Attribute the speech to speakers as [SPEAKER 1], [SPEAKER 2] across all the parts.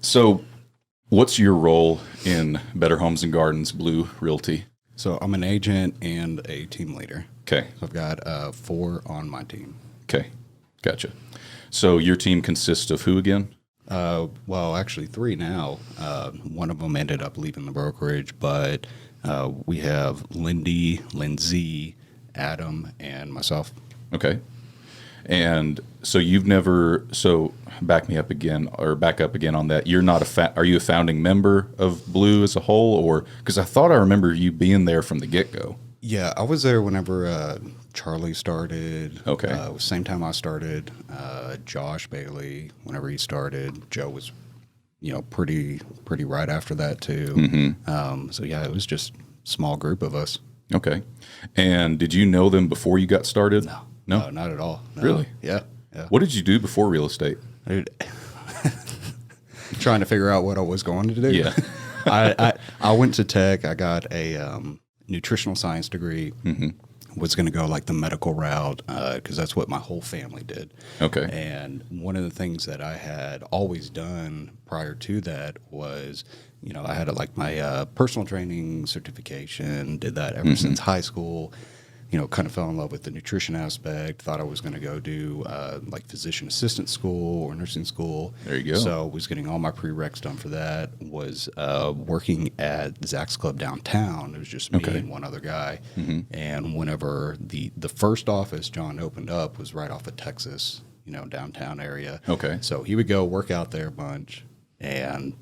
[SPEAKER 1] So what's your role in Better Homes and Gardens Blue Realty?
[SPEAKER 2] So I'm an agent and a team leader.
[SPEAKER 1] Okay.
[SPEAKER 2] So I've got 4 on my team.
[SPEAKER 1] Okay. Gotcha. So your team consists of who again?
[SPEAKER 2] Well, actually 3 now. One of them ended up leaving the brokerage, but we have Lindsay, Adam, and myself.
[SPEAKER 1] Okay. And so back up again on that. You're not are you a founding member of Blue as a whole, or because I thought I remember you being there from the get-go.
[SPEAKER 2] Yeah, I was there whenever Charlie started.
[SPEAKER 1] Okay.
[SPEAKER 2] It was same time I started. Josh Bailey, whenever he started. Joe was, pretty right after that too.
[SPEAKER 1] Mm-hmm.
[SPEAKER 2] So yeah, it was just a small group of us.
[SPEAKER 1] Okay. And did you know them before you got started?
[SPEAKER 2] No, not at all. No.
[SPEAKER 1] Really?
[SPEAKER 2] Yeah.
[SPEAKER 1] What did you do before real estate?
[SPEAKER 2] Dude, trying to figure out what I was going to do.
[SPEAKER 1] Yeah.
[SPEAKER 2] I went to tech. I got a nutritional science degree.
[SPEAKER 1] Mm-hmm.
[SPEAKER 2] Was going to go like the medical route because that's what my whole family did.
[SPEAKER 1] Okay.
[SPEAKER 2] And one of the things that I had always done prior to that was, I had like my personal training certification, did that ever since high school. Kind of fell in love with the nutrition aspect, thought I was going to go do like physician assistant school or nursing school.
[SPEAKER 1] There you go.
[SPEAKER 2] So was getting all my prereqs done for that, was working at Zach's Club downtown. It was just me and one other guy. Mm-hmm. And whenever the first office John opened up was right off of Texas, downtown area.
[SPEAKER 1] Okay.
[SPEAKER 2] So he would go work out there a bunch, and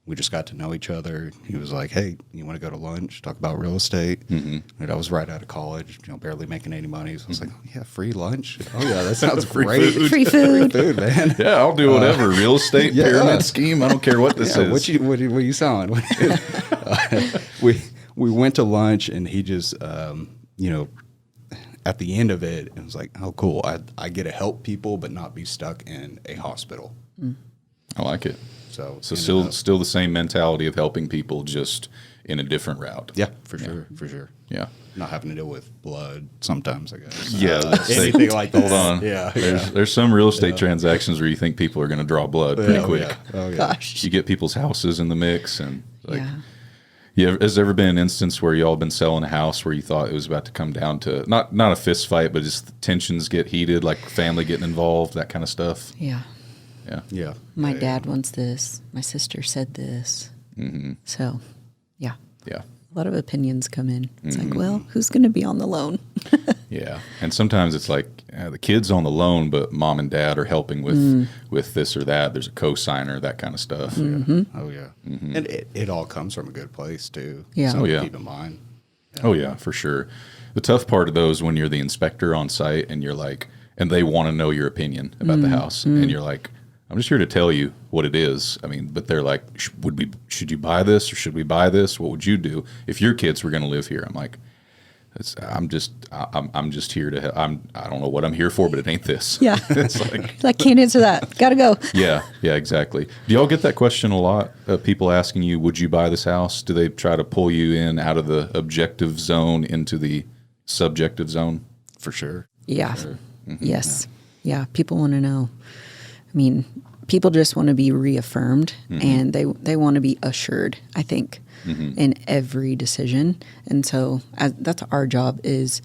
[SPEAKER 2] we just got to know each other. He was like, hey, you want to go to lunch, talk about real estate? Mm-hmm. And I was right out of college, barely making any money. So I was like, oh, yeah, free lunch? Oh, yeah, that sounds great.
[SPEAKER 1] Food.
[SPEAKER 3] Free food.
[SPEAKER 2] Free food, man.
[SPEAKER 1] Yeah, I'll do whatever. Real estate, pyramid scheme. I don't care what this is.
[SPEAKER 2] What are you selling? We went to lunch, and he just, at the end of it, it was like, oh, cool. I get to help people but not be stuck in a hospital.
[SPEAKER 1] I like it.
[SPEAKER 2] So
[SPEAKER 1] still the same mentality of helping people, just in a different route.
[SPEAKER 2] Yeah, for sure.
[SPEAKER 1] Yeah.
[SPEAKER 2] Not having to deal with blood sometimes, I guess.
[SPEAKER 1] Yeah.
[SPEAKER 2] Anything like that.
[SPEAKER 1] Hold on.
[SPEAKER 2] Yeah.
[SPEAKER 1] There's some real estate transactions where you think people are going to draw blood pretty quick.
[SPEAKER 2] Oh, yeah.
[SPEAKER 3] Gosh.
[SPEAKER 1] You get people's houses in the mix, and has there ever been an instance where y'all been selling a house where you thought it was about to come down to not a fist fight, but just tensions get heated, like family getting involved, that kind of stuff?
[SPEAKER 3] Yeah.
[SPEAKER 2] Yeah.
[SPEAKER 3] My dad wants this. My sister said this. Mm-hmm. So, yeah.
[SPEAKER 1] Yeah.
[SPEAKER 3] A lot of opinions come in. It's like, well, who's going to be on the loan?
[SPEAKER 1] Yeah. And sometimes it's like the kid's on the loan, but mom and dad are helping with this or that. There's a co-signer, that kind of stuff.
[SPEAKER 3] Mm-hmm.
[SPEAKER 2] Yeah. Oh, yeah. Mm-hmm. And it all comes from a good place, too.
[SPEAKER 3] Yeah.
[SPEAKER 2] So keep in mind. Yeah.
[SPEAKER 1] Oh, yeah, for sure. The tough part of those when you're the inspector on site and you're like, and they want to know your opinion about the house. And you're like, I'm just here to tell you what it is. I mean, but they're like, should you buy this or should we buy this? What would you do if your kids were going to live here? I'm like, I'm just here to. I don't know what I'm here for, but it ain't this.
[SPEAKER 3] Yeah,
[SPEAKER 1] it's like
[SPEAKER 3] I can't answer that. Got to go.
[SPEAKER 1] Yeah, exactly. Do y'all get that question a lot? People asking you, would you buy this house? Do they try to pull you in out of the objective zone into the subjective zone?
[SPEAKER 2] For sure.
[SPEAKER 3] Yeah. For sure. Mm-hmm. Yes. Yeah. People want to know. I mean, people just want to be reaffirmed, and they want to be assured, I think, in every decision. And so that's our job is,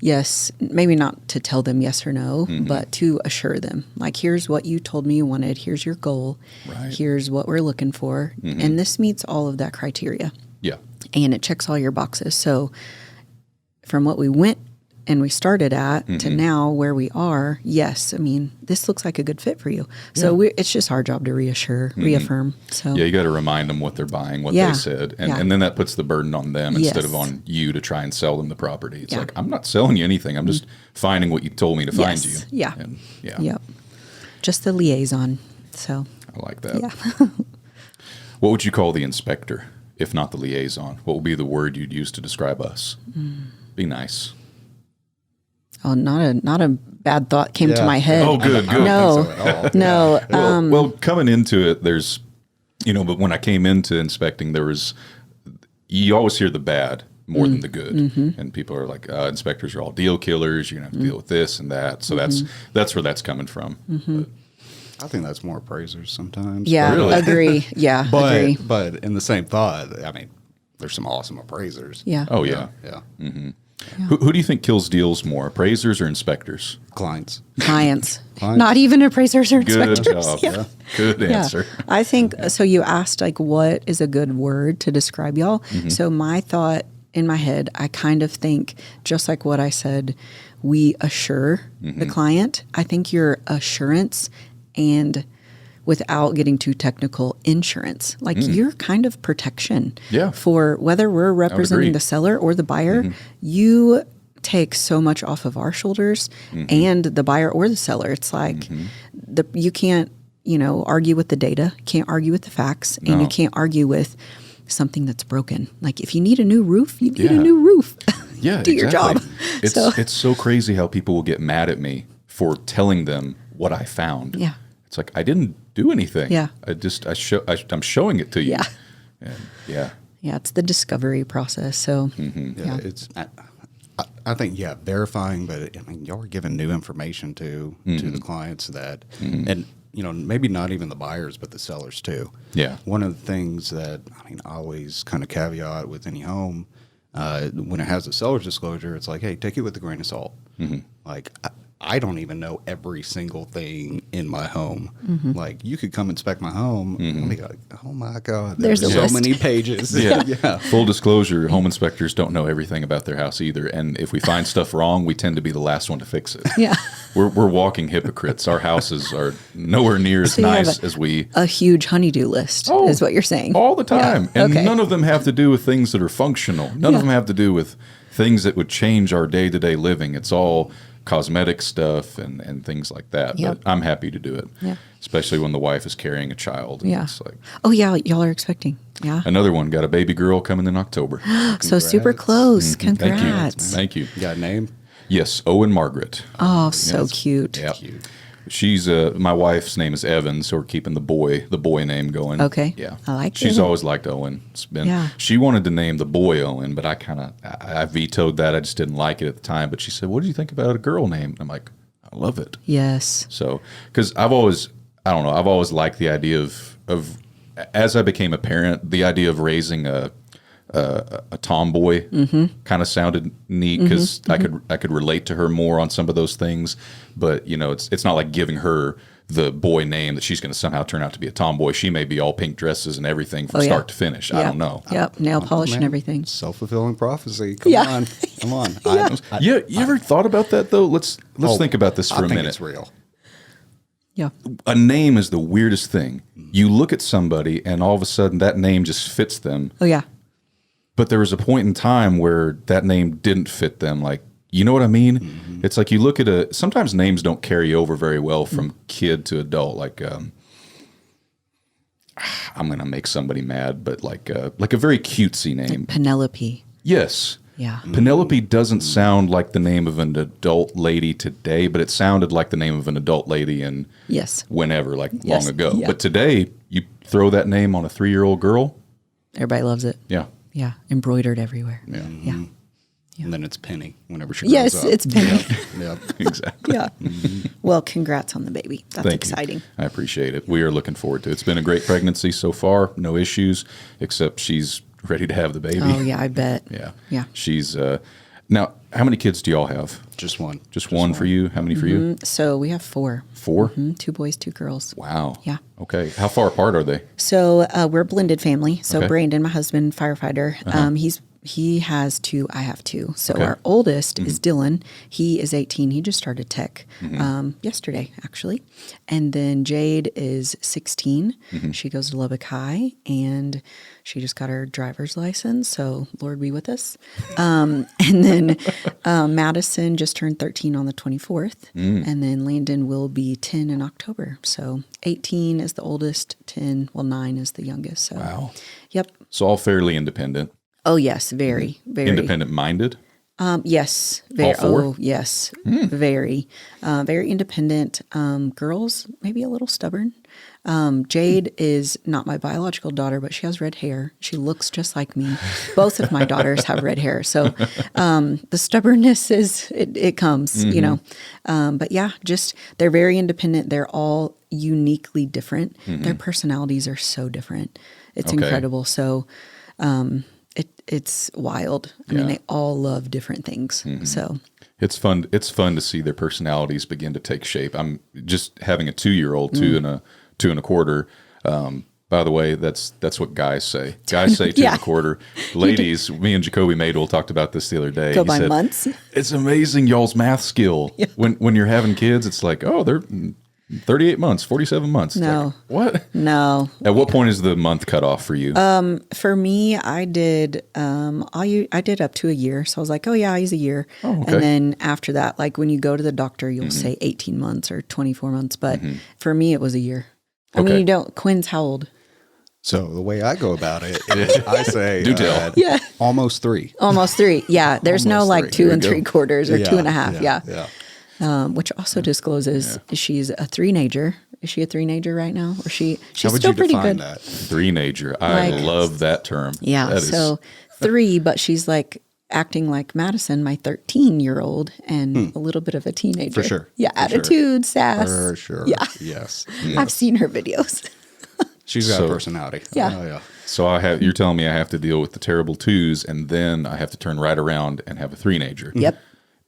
[SPEAKER 3] yes, maybe not to tell them yes or no, but to assure them. Like, here's what you told me you wanted. Here's your goal. Right. Here's what we're looking for. And this meets all of that criteria.
[SPEAKER 1] Yeah.
[SPEAKER 3] And it checks all your boxes. So from what we went and we started at to now where we are, yes, I mean, this looks like a good fit for you. So it's just our job to reaffirm. So
[SPEAKER 1] yeah, you got to remind them what they're buying, what they said. And then that puts the burden on them instead of on you to try and sell them the property. It's like, I'm not selling you anything. I'm just finding what you told me to find you.
[SPEAKER 3] Yeah.
[SPEAKER 1] And
[SPEAKER 3] Yep. Just the liaison. So
[SPEAKER 1] I like that.
[SPEAKER 3] Yeah.
[SPEAKER 1] What would you call the inspector, if not the liaison? What would be the word you'd use to describe us? Be nice.
[SPEAKER 3] Oh, not a bad thought came to my head.
[SPEAKER 1] Oh, good.
[SPEAKER 3] No.
[SPEAKER 1] Well, coming into it, there's, but when I came into inspecting, you always hear the bad more than the good. And people are like, inspectors are all deal killers. You're going to have to deal with this and that. So that's where that's coming from.
[SPEAKER 2] I think that's more appraisers sometimes.
[SPEAKER 3] Yeah,
[SPEAKER 1] Really?
[SPEAKER 3] agree. Yeah, agree.
[SPEAKER 2] But in the same thought, I mean, there's some awesome appraisers.
[SPEAKER 3] Yeah.
[SPEAKER 1] Oh, yeah.
[SPEAKER 2] Yeah.
[SPEAKER 1] Who do you think kills deals more, appraisers or inspectors?
[SPEAKER 2] Clients.
[SPEAKER 3] Clients.
[SPEAKER 2] Clients.
[SPEAKER 3] Not even appraisers or
[SPEAKER 1] Good
[SPEAKER 3] inspectors.
[SPEAKER 1] job.
[SPEAKER 3] Yeah.
[SPEAKER 1] Good
[SPEAKER 3] Yeah.
[SPEAKER 1] answer.
[SPEAKER 3] I think so. You asked like, what is a good word to describe y'all? So my thought in my head, I kind of think just like what I said, we assure the client. I think your assurance and without getting too technical, insurance, like your kind of protection
[SPEAKER 1] Yeah.
[SPEAKER 3] for whether we're representing
[SPEAKER 1] agree.
[SPEAKER 3] the seller or the buyer, you take so much off of our shoulders and the buyer or the seller. It's like you can't, argue with the data, can't argue with the facts, and you
[SPEAKER 1] No.
[SPEAKER 3] can't argue with something that's broken. Like if you need a new roof, you need a
[SPEAKER 1] Yeah.
[SPEAKER 3] new roof.
[SPEAKER 1] Yeah,
[SPEAKER 3] Do your job.
[SPEAKER 1] It's it's so crazy how people will get mad at me for telling them what I found.
[SPEAKER 3] Yeah.
[SPEAKER 1] It's like I didn't do anything.
[SPEAKER 3] Yeah.
[SPEAKER 1] I'm showing it to you.
[SPEAKER 3] Yeah.
[SPEAKER 1] And yeah.
[SPEAKER 3] Yeah, it's the discovery process. So
[SPEAKER 2] Yeah, it's. I think verifying, but I mean, y'all are giving new information to the clients that, and maybe not even the buyers, but the sellers too.
[SPEAKER 1] Yeah.
[SPEAKER 2] One of the things that I always kind of caveat with any home, when it has a seller's disclosure, it's like, hey, take it with a grain of salt. Like. I don't even know every single thing in my home. Like you could come inspect my home and be like, oh my God,
[SPEAKER 3] There's
[SPEAKER 2] there's
[SPEAKER 3] a
[SPEAKER 2] so
[SPEAKER 3] list.
[SPEAKER 2] many pages.
[SPEAKER 1] Yeah. Full disclosure, home inspectors don't know everything about their house either. And if we find stuff wrong, we tend to be the last one to fix it.
[SPEAKER 3] yeah.
[SPEAKER 1] We're walking hypocrites. Our houses are nowhere near as
[SPEAKER 3] So you have
[SPEAKER 1] nice as we
[SPEAKER 3] A huge honeydew list
[SPEAKER 1] Oh,
[SPEAKER 3] is what you're saying.
[SPEAKER 1] all the time.
[SPEAKER 3] Yeah.
[SPEAKER 1] And
[SPEAKER 3] Okay.
[SPEAKER 1] none of them have to do with things that are functional. None of them have to do with things that would change our day-to-day living. It's all cosmetic stuff and things like that.
[SPEAKER 3] Yep.
[SPEAKER 1] But I'm happy to do it.
[SPEAKER 3] Yeah.
[SPEAKER 1] Especially when the wife is carrying a child. And
[SPEAKER 3] Yeah.
[SPEAKER 1] It's like
[SPEAKER 3] Oh yeah, y'all are expecting. Yeah.
[SPEAKER 1] another one, got a baby girl coming in October.
[SPEAKER 3] So super
[SPEAKER 2] Congrats.
[SPEAKER 3] close.
[SPEAKER 1] Thank you.
[SPEAKER 3] Congrats.
[SPEAKER 1] Thank you.
[SPEAKER 2] You got a name?
[SPEAKER 1] Yes, Owen Margaret.
[SPEAKER 3] Oh, so
[SPEAKER 1] Yes.
[SPEAKER 3] cute.
[SPEAKER 1] Yeah. She's my wife's name is Evan, so we're keeping the boy name going.
[SPEAKER 3] Okay.
[SPEAKER 1] Yeah.
[SPEAKER 3] I like
[SPEAKER 1] She's
[SPEAKER 3] it.
[SPEAKER 1] always liked Owen. It's been
[SPEAKER 3] Yeah.
[SPEAKER 1] she wanted to name the boy Owen, but I vetoed that. I just didn't like it at the time. But she said, "What do you think about a girl name?" And I'm like, I love it.
[SPEAKER 3] Yes.
[SPEAKER 1] So, because I've always liked the idea of as I became a parent, the idea of raising a tomboy kind of sounded neat because I could relate to her more on some of those things. But it's not like giving her the boy name that she's going to somehow turn out to be a tomboy. She may be all pink dresses and everything from
[SPEAKER 3] Oh, yeah.
[SPEAKER 1] start to finish. I
[SPEAKER 3] Yep.
[SPEAKER 1] don't know.
[SPEAKER 3] Yep. Nail polish and
[SPEAKER 2] Man,
[SPEAKER 3] everything.
[SPEAKER 2] Self-fulfilling prophecy. Come
[SPEAKER 3] Yeah.
[SPEAKER 2] on. Come on.
[SPEAKER 1] Yeah, you ever thought about that though? Let's think about this for
[SPEAKER 2] I
[SPEAKER 1] a
[SPEAKER 2] think
[SPEAKER 1] minute.
[SPEAKER 2] it's real.
[SPEAKER 3] Yeah.
[SPEAKER 1] A name is the weirdest thing. You look at somebody and all of a sudden that name just fits them.
[SPEAKER 3] Oh yeah.
[SPEAKER 1] But there was a point in time where that name didn't fit them. Like, you know what I mean? It's like you look at sometimes names don't carry over very well from kid to adult. Like, I'm going to make somebody mad, but like a very cutesy name.
[SPEAKER 3] Penelope.
[SPEAKER 1] Yes.
[SPEAKER 3] Yeah.
[SPEAKER 1] Penelope doesn't sound like the name of an adult lady today, but it sounded like the name of an adult lady in
[SPEAKER 3] Yes.
[SPEAKER 1] whenever, like
[SPEAKER 3] Yes.
[SPEAKER 1] long ago.
[SPEAKER 3] Yeah.
[SPEAKER 1] But today, you throw that name on a 3-year-old girl.
[SPEAKER 3] Everybody loves it.
[SPEAKER 1] Yeah.
[SPEAKER 3] Yeah. Embroidered everywhere.
[SPEAKER 1] Yeah.
[SPEAKER 3] Yeah.
[SPEAKER 2] And then it's Penny whenever she grows
[SPEAKER 3] Yes,
[SPEAKER 2] up.
[SPEAKER 3] it's Penny.
[SPEAKER 2] Yep.
[SPEAKER 1] Exactly.
[SPEAKER 3] Yeah. Well, congrats on the baby. That's
[SPEAKER 1] Thank
[SPEAKER 3] exciting.
[SPEAKER 1] you. I appreciate it. We are looking forward to it. It's been a great pregnancy so far. No issues, except she's ready to have the baby.
[SPEAKER 3] Oh yeah, I bet.
[SPEAKER 1] Yeah.
[SPEAKER 3] Yeah.
[SPEAKER 1] She's now. How many kids do y'all have?
[SPEAKER 2] Just one.
[SPEAKER 1] Just one for you. How many for you?
[SPEAKER 3] So we have 4.
[SPEAKER 1] 4.
[SPEAKER 3] 2 boys, 2 girls.
[SPEAKER 1] Wow.
[SPEAKER 3] Yeah.
[SPEAKER 1] Okay. How far apart are they?
[SPEAKER 3] So we're a blended family. So
[SPEAKER 1] Okay.
[SPEAKER 3] Brandon, my husband, firefighter, he has 2. I have 2. So
[SPEAKER 1] Okay.
[SPEAKER 3] our oldest is Dylan. He is 18. He just started tech yesterday, actually. And then Jade is 16. She goes to Lubbock High, and she just got her driver's license. So Lord be with us. And then Madison just turned 13 on the 24th, and then Landon will be 10 in October. So 18 is the oldest, 9 is the youngest. So
[SPEAKER 1] Wow.
[SPEAKER 3] Yep.
[SPEAKER 1] So all fairly independent.
[SPEAKER 3] Oh yes, very, very
[SPEAKER 1] Independent minded.
[SPEAKER 3] Yes.
[SPEAKER 1] All four?
[SPEAKER 3] Oh, yes. Very. Very independent. Girls, maybe a little stubborn. Jade is not my biological daughter, but she has red hair. She looks just like me. Both of my daughters have red hair. So the stubbornness it comes, you know. But yeah, just they're very independent. They're all uniquely different. Their personalities are so different. It's incredible. So it's wild. I mean, they all love different things. So
[SPEAKER 1] it's fun. It's fun to see their personalities begin to take shape. I'm just having a 2-year-old, 2 and a 2 1/4. By the way, that's what guys say. Guys say 2 1/4. Ladies, me and Jacoby Madewell talked about this the other day.
[SPEAKER 3] Go by months.
[SPEAKER 1] It's amazing y'all's math skill. Yeah. When you're having kids, it's like, oh, they're 38 months, 47 months.
[SPEAKER 3] No.
[SPEAKER 1] Like, what?
[SPEAKER 3] No.
[SPEAKER 1] At what point is the month cut off for you?
[SPEAKER 3] For me, I did up to a year. So I was like, oh yeah, I use a year.
[SPEAKER 1] Oh, okay.
[SPEAKER 3] And then after that, like when you go to the doctor, you'll say 18 months or 24 months. But for me, it was a year. I mean, you don't. Quinn's how old?
[SPEAKER 2] So the way I go about it is I say
[SPEAKER 1] Do tell.
[SPEAKER 2] almost 3.
[SPEAKER 3] Almost 3. Yeah. There's no
[SPEAKER 2] Almost
[SPEAKER 3] like
[SPEAKER 2] 3.
[SPEAKER 3] 2
[SPEAKER 2] There you go.
[SPEAKER 3] 3/4 or 2 1/2. Yeah.
[SPEAKER 2] Yeah.
[SPEAKER 3] Which also discloses she's a 3-nager. Is she a 3-nager right now? Or she's
[SPEAKER 2] How would
[SPEAKER 3] still
[SPEAKER 2] you
[SPEAKER 3] pretty
[SPEAKER 2] define
[SPEAKER 3] good.
[SPEAKER 2] that?
[SPEAKER 1] 3-nager. I
[SPEAKER 3] Like-
[SPEAKER 1] love that term.
[SPEAKER 3] Yeah.
[SPEAKER 1] That is-
[SPEAKER 3] So 3, but she's like acting like Madison, my 13-year-old, and a little bit of a teenager.
[SPEAKER 2] For sure.
[SPEAKER 3] Yeah.
[SPEAKER 2] For sure.
[SPEAKER 3] Attitude, sass.
[SPEAKER 2] For sure.
[SPEAKER 3] Yeah.
[SPEAKER 2] Yes.
[SPEAKER 3] I've seen her videos.
[SPEAKER 2] She's got
[SPEAKER 1] So-
[SPEAKER 2] a personality.
[SPEAKER 3] Yeah.
[SPEAKER 2] Oh, yeah.
[SPEAKER 1] So you're telling me I have to deal with the terrible 2s, and then I have to turn right around and have a 3-nager.
[SPEAKER 3] Yep.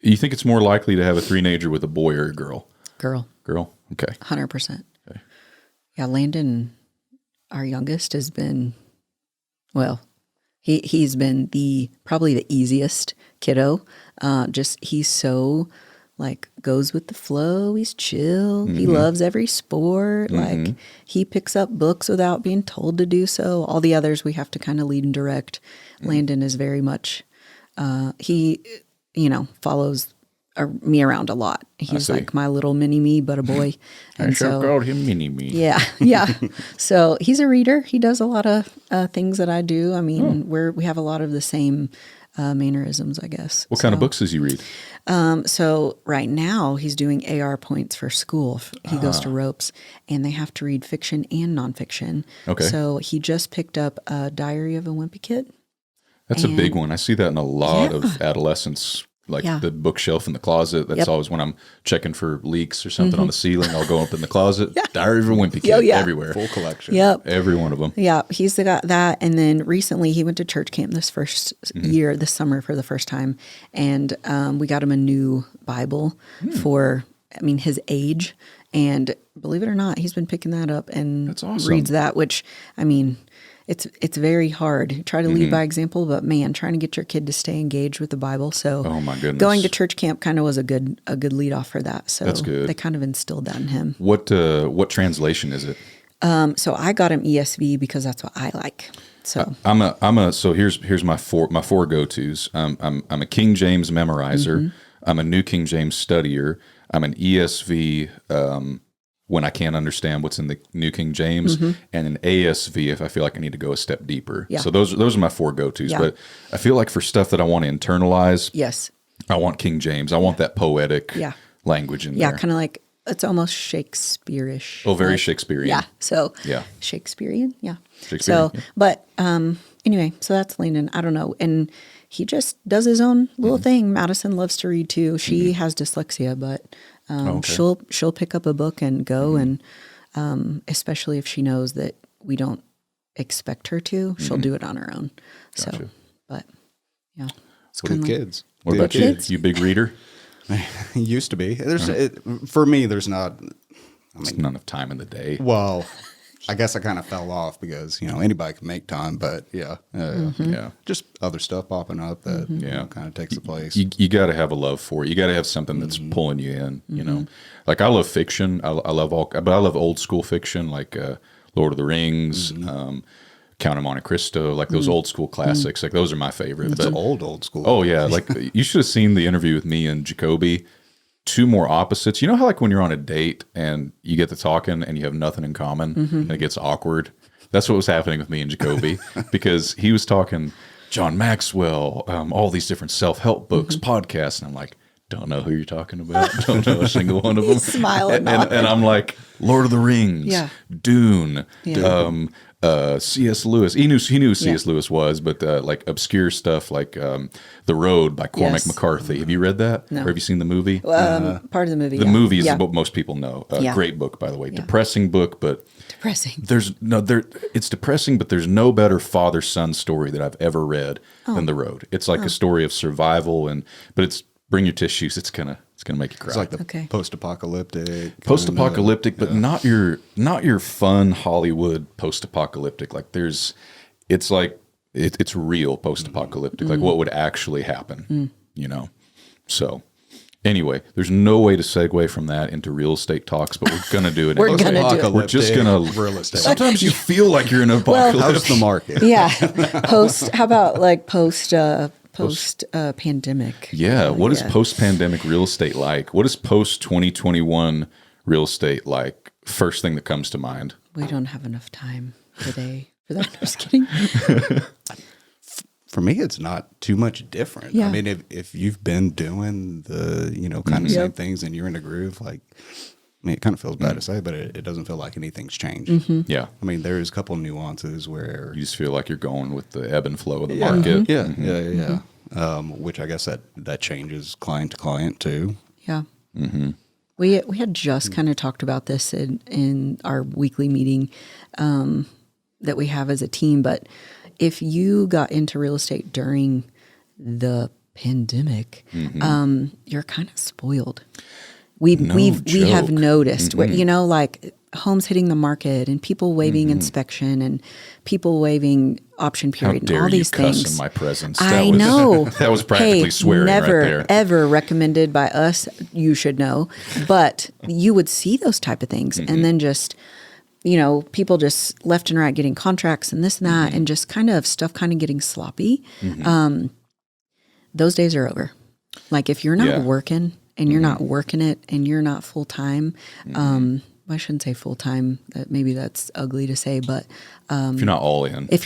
[SPEAKER 1] You think it's more likely to have a 3-nager with a boy or a girl?
[SPEAKER 3] Girl.
[SPEAKER 1] Girl? Okay.
[SPEAKER 3] 100%.
[SPEAKER 1] Okay.
[SPEAKER 3] Yeah. Landon, our youngest, has been, well, he's been probably the easiest kiddo. He's so like goes with the flow. He's chill. He loves every sport. Like he picks up books without being told to do so. All the others we have to kind of lead and direct. Landon is very much, he, follows me around a lot. He's
[SPEAKER 1] see.
[SPEAKER 3] like my little mini me, but a boy. And so,
[SPEAKER 1] called him Mini-Me.
[SPEAKER 3] yeah, yeah. So he's a reader. He does a lot of things that I do. I mean, we have a lot of the same mannerisms, I guess.
[SPEAKER 1] What kind of books does he read?
[SPEAKER 3] So right now he's doing AR points for school. He goes to ropes, and they have to read fiction and nonfiction.
[SPEAKER 1] Okay.
[SPEAKER 3] So he just picked up Diary of a Wimpy Kid.
[SPEAKER 1] That's a big one. I see that in a lot of adolescents, like
[SPEAKER 3] Yeah.
[SPEAKER 1] the bookshelf in the closet. That's always when I'm checking for leaks or something on the ceiling. I'll go up in the closet. Diary of a Wimpy Kid.
[SPEAKER 3] Oh, yeah.
[SPEAKER 1] Everywhere.
[SPEAKER 2] Full collection.
[SPEAKER 3] Yep.
[SPEAKER 1] Every one of them.
[SPEAKER 3] Yeah, he's got that. And then recently he went to church camp this first year, this summer for the first time. And we got him a new Bible for, his age. And believe it or not, he's been picking that up and
[SPEAKER 1] That's awesome.
[SPEAKER 3] reads that, which, it's very hard. Try to lead by example, but man, trying to get your kid to stay engaged with the Bible. So
[SPEAKER 1] Oh, my goodness.
[SPEAKER 3] going to church camp kind of was a good lead off for that. So
[SPEAKER 1] That's good.
[SPEAKER 3] they kind of instilled that in him.
[SPEAKER 1] What translation is it?
[SPEAKER 3] So I got him ESV because that's what I like. So
[SPEAKER 1] So here's my four go-tos. I'm a King James memorizer. I'm a New King James studier. I'm an ESV when I can't understand what's in the New King James, and an ASV if I feel like I need to go a step deeper.
[SPEAKER 3] Yeah.
[SPEAKER 1] So those are my 4 go-tos.
[SPEAKER 3] Yeah.
[SPEAKER 1] But I feel like for stuff that I want to internalize,
[SPEAKER 3] yes.
[SPEAKER 1] I want King James. I want that poetic language in
[SPEAKER 3] Yeah,
[SPEAKER 1] there.
[SPEAKER 3] kind of like it's almost Shakespeare-ish.
[SPEAKER 1] Oh, very
[SPEAKER 3] like,
[SPEAKER 1] Shakespearean.
[SPEAKER 3] Yeah. So
[SPEAKER 1] Yeah.
[SPEAKER 3] Shakespearean. Yeah.
[SPEAKER 1] Shakespearean,
[SPEAKER 3] So, but anyway, so that's Landon. I don't know, and he just does his own little thing. Madison loves to read too. She has dyslexia, but she'll pick up a book and go, and especially if she knows that we don't expect her to, she'll do it on her own.
[SPEAKER 1] Gotcha.
[SPEAKER 3] So, but yeah, it's
[SPEAKER 2] Good
[SPEAKER 3] kinda like-
[SPEAKER 2] kids.
[SPEAKER 1] What
[SPEAKER 2] Good
[SPEAKER 1] about you?
[SPEAKER 2] kids.
[SPEAKER 1] You big reader?
[SPEAKER 2] Used to be. For me, there's not.
[SPEAKER 1] It's not enough time in the day.
[SPEAKER 2] Well, I guess I kind of fell off because anybody can make time, but yeah, just other stuff popping up that kind of takes the place.
[SPEAKER 1] You got to have a love for it. You got to have something that's pulling you in. You know, like I love fiction. I love but I love old school fiction, like Lord of the Rings, Count of Monte Cristo, like those old school classics. Like those are my favorite.
[SPEAKER 2] It's
[SPEAKER 1] But
[SPEAKER 2] old school.
[SPEAKER 1] oh yeah, like you should have seen the interview with me and Jacoby. 2 more opposites. You know how like when you're on a date and you get to talking and you have nothing in common and it gets awkward? That's what was happening with me and Jacoby because he was talking John Maxwell, all these different self-help books, podcasts. And I'm like, don't know who you're talking about. Don't know a single one of them.
[SPEAKER 3] Smile and
[SPEAKER 1] I'm like, Lord of the Rings, Dune, C.S. Lewis. He knew who C.S. Lewis was, but like obscure stuff like The Road by Cormac McCarthy. Have you read that?
[SPEAKER 3] No.
[SPEAKER 1] Or have you seen the movie?
[SPEAKER 3] Part of the movie.
[SPEAKER 1] The movie is what most people know. Great book, by the way. Depressing book, but
[SPEAKER 3] depressing.
[SPEAKER 1] It's depressing, but there's no better father-son story that I've ever read than The Road. It's like a story of survival, but it's bring your tissues. It's gonna make you cry.
[SPEAKER 2] It's like the post-apocalyptic,
[SPEAKER 1] but not your fun Hollywood post-apocalyptic. Like it's real post-apocalyptic. Like what would actually happen, So anyway, there's no way to segue from that into real estate talks, but we're gonna do it.
[SPEAKER 3] We're gonna do it.
[SPEAKER 1] We're just gonna
[SPEAKER 2] real estate.
[SPEAKER 1] Sometimes you feel like you're in an apocalypse.
[SPEAKER 2] How's the market?
[SPEAKER 3] Yeah. How about like post pandemic?
[SPEAKER 1] Yeah. What is post-pandemic real estate like? What is post-2021 real estate like? First thing that comes to mind.
[SPEAKER 3] We don't have enough time today for that. I'm just kidding.
[SPEAKER 2] For me, it's not too much different.
[SPEAKER 3] Yeah.
[SPEAKER 2] I mean, if you've been doing the, kind of same things and you're in a groove, like, I mean, it kind of feels bad to say, but it doesn't feel like anything's changed.
[SPEAKER 1] Yeah.
[SPEAKER 2] I mean, there's a couple nuances where
[SPEAKER 1] You just feel like you're going with the ebb and flow of the market.
[SPEAKER 2] Yeah. Which I guess that changes client to client too.
[SPEAKER 3] Yeah. We had just kind of talked about this in our weekly meeting that we have as a team. But if you got into real estate during the pandemic, you're kind of spoiled. We have noticed where, like homes hitting the market and people waiving inspection and people waiving option period and all these things.
[SPEAKER 1] Cuss in my presence?
[SPEAKER 3] I know.
[SPEAKER 1] That was practically swearing
[SPEAKER 3] never,
[SPEAKER 1] right there.
[SPEAKER 3] Ever recommended by us, you should know. But you would see those type of things and then just, people just left and right getting contracts and this and that and just kind of stuff kind of getting sloppy. Those days are over. Like if you're not working and you're not working it and you're not full time, I shouldn't say full time. Maybe that's ugly to say, but
[SPEAKER 1] if you're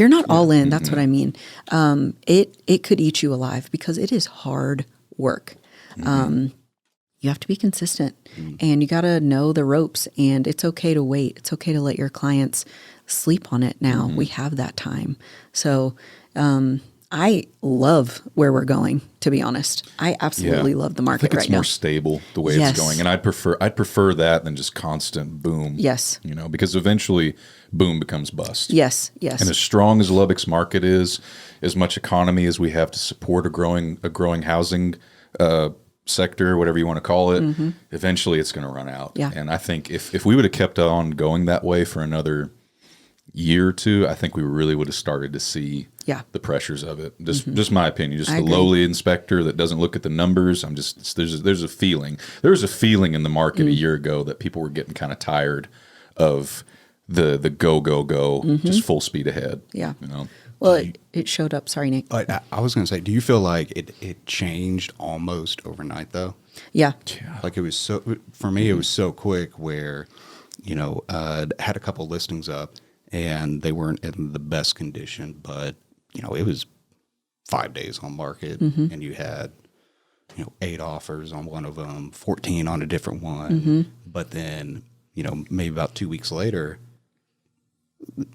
[SPEAKER 1] not all in,
[SPEAKER 3] that's what I mean. It could eat you alive because it is hard work. You have to be consistent, and you got to know the ropes. And it's okay to wait. It's okay to let your clients sleep on it. Now we have that time. So I love where we're going. To be honest, I absolutely love the market right now.
[SPEAKER 1] I think it's more stable the way it's going, and I'd prefer that than just constant boom.
[SPEAKER 3] Yes,
[SPEAKER 1] because eventually boom becomes bust.
[SPEAKER 3] Yes.
[SPEAKER 1] And as strong as Lubbock's market is, as much economy as we have to support a growing housing sector, whatever you want to call it, eventually it's going to run out.
[SPEAKER 3] Yeah.
[SPEAKER 1] And I think if we would have kept on going that way for another year or two, I think we really would have started to see the pressures of it. Just my opinion. Just the lowly inspector that doesn't look at the numbers. There's a feeling. There was a feeling in the market a year ago that people were getting kind of tired of the go, just full speed ahead.
[SPEAKER 3] Yeah. Well, it showed up. Sorry, Nick.
[SPEAKER 2] I was going to say, do you feel like it changed almost overnight though?
[SPEAKER 3] Yeah.
[SPEAKER 2] Like it was for me, it was so quick where, had a couple listings up and they weren't in the best condition, but it was 5 days on market and you had, 8 offers on one of them, 14 on a different one. But then, maybe about 2 weeks later,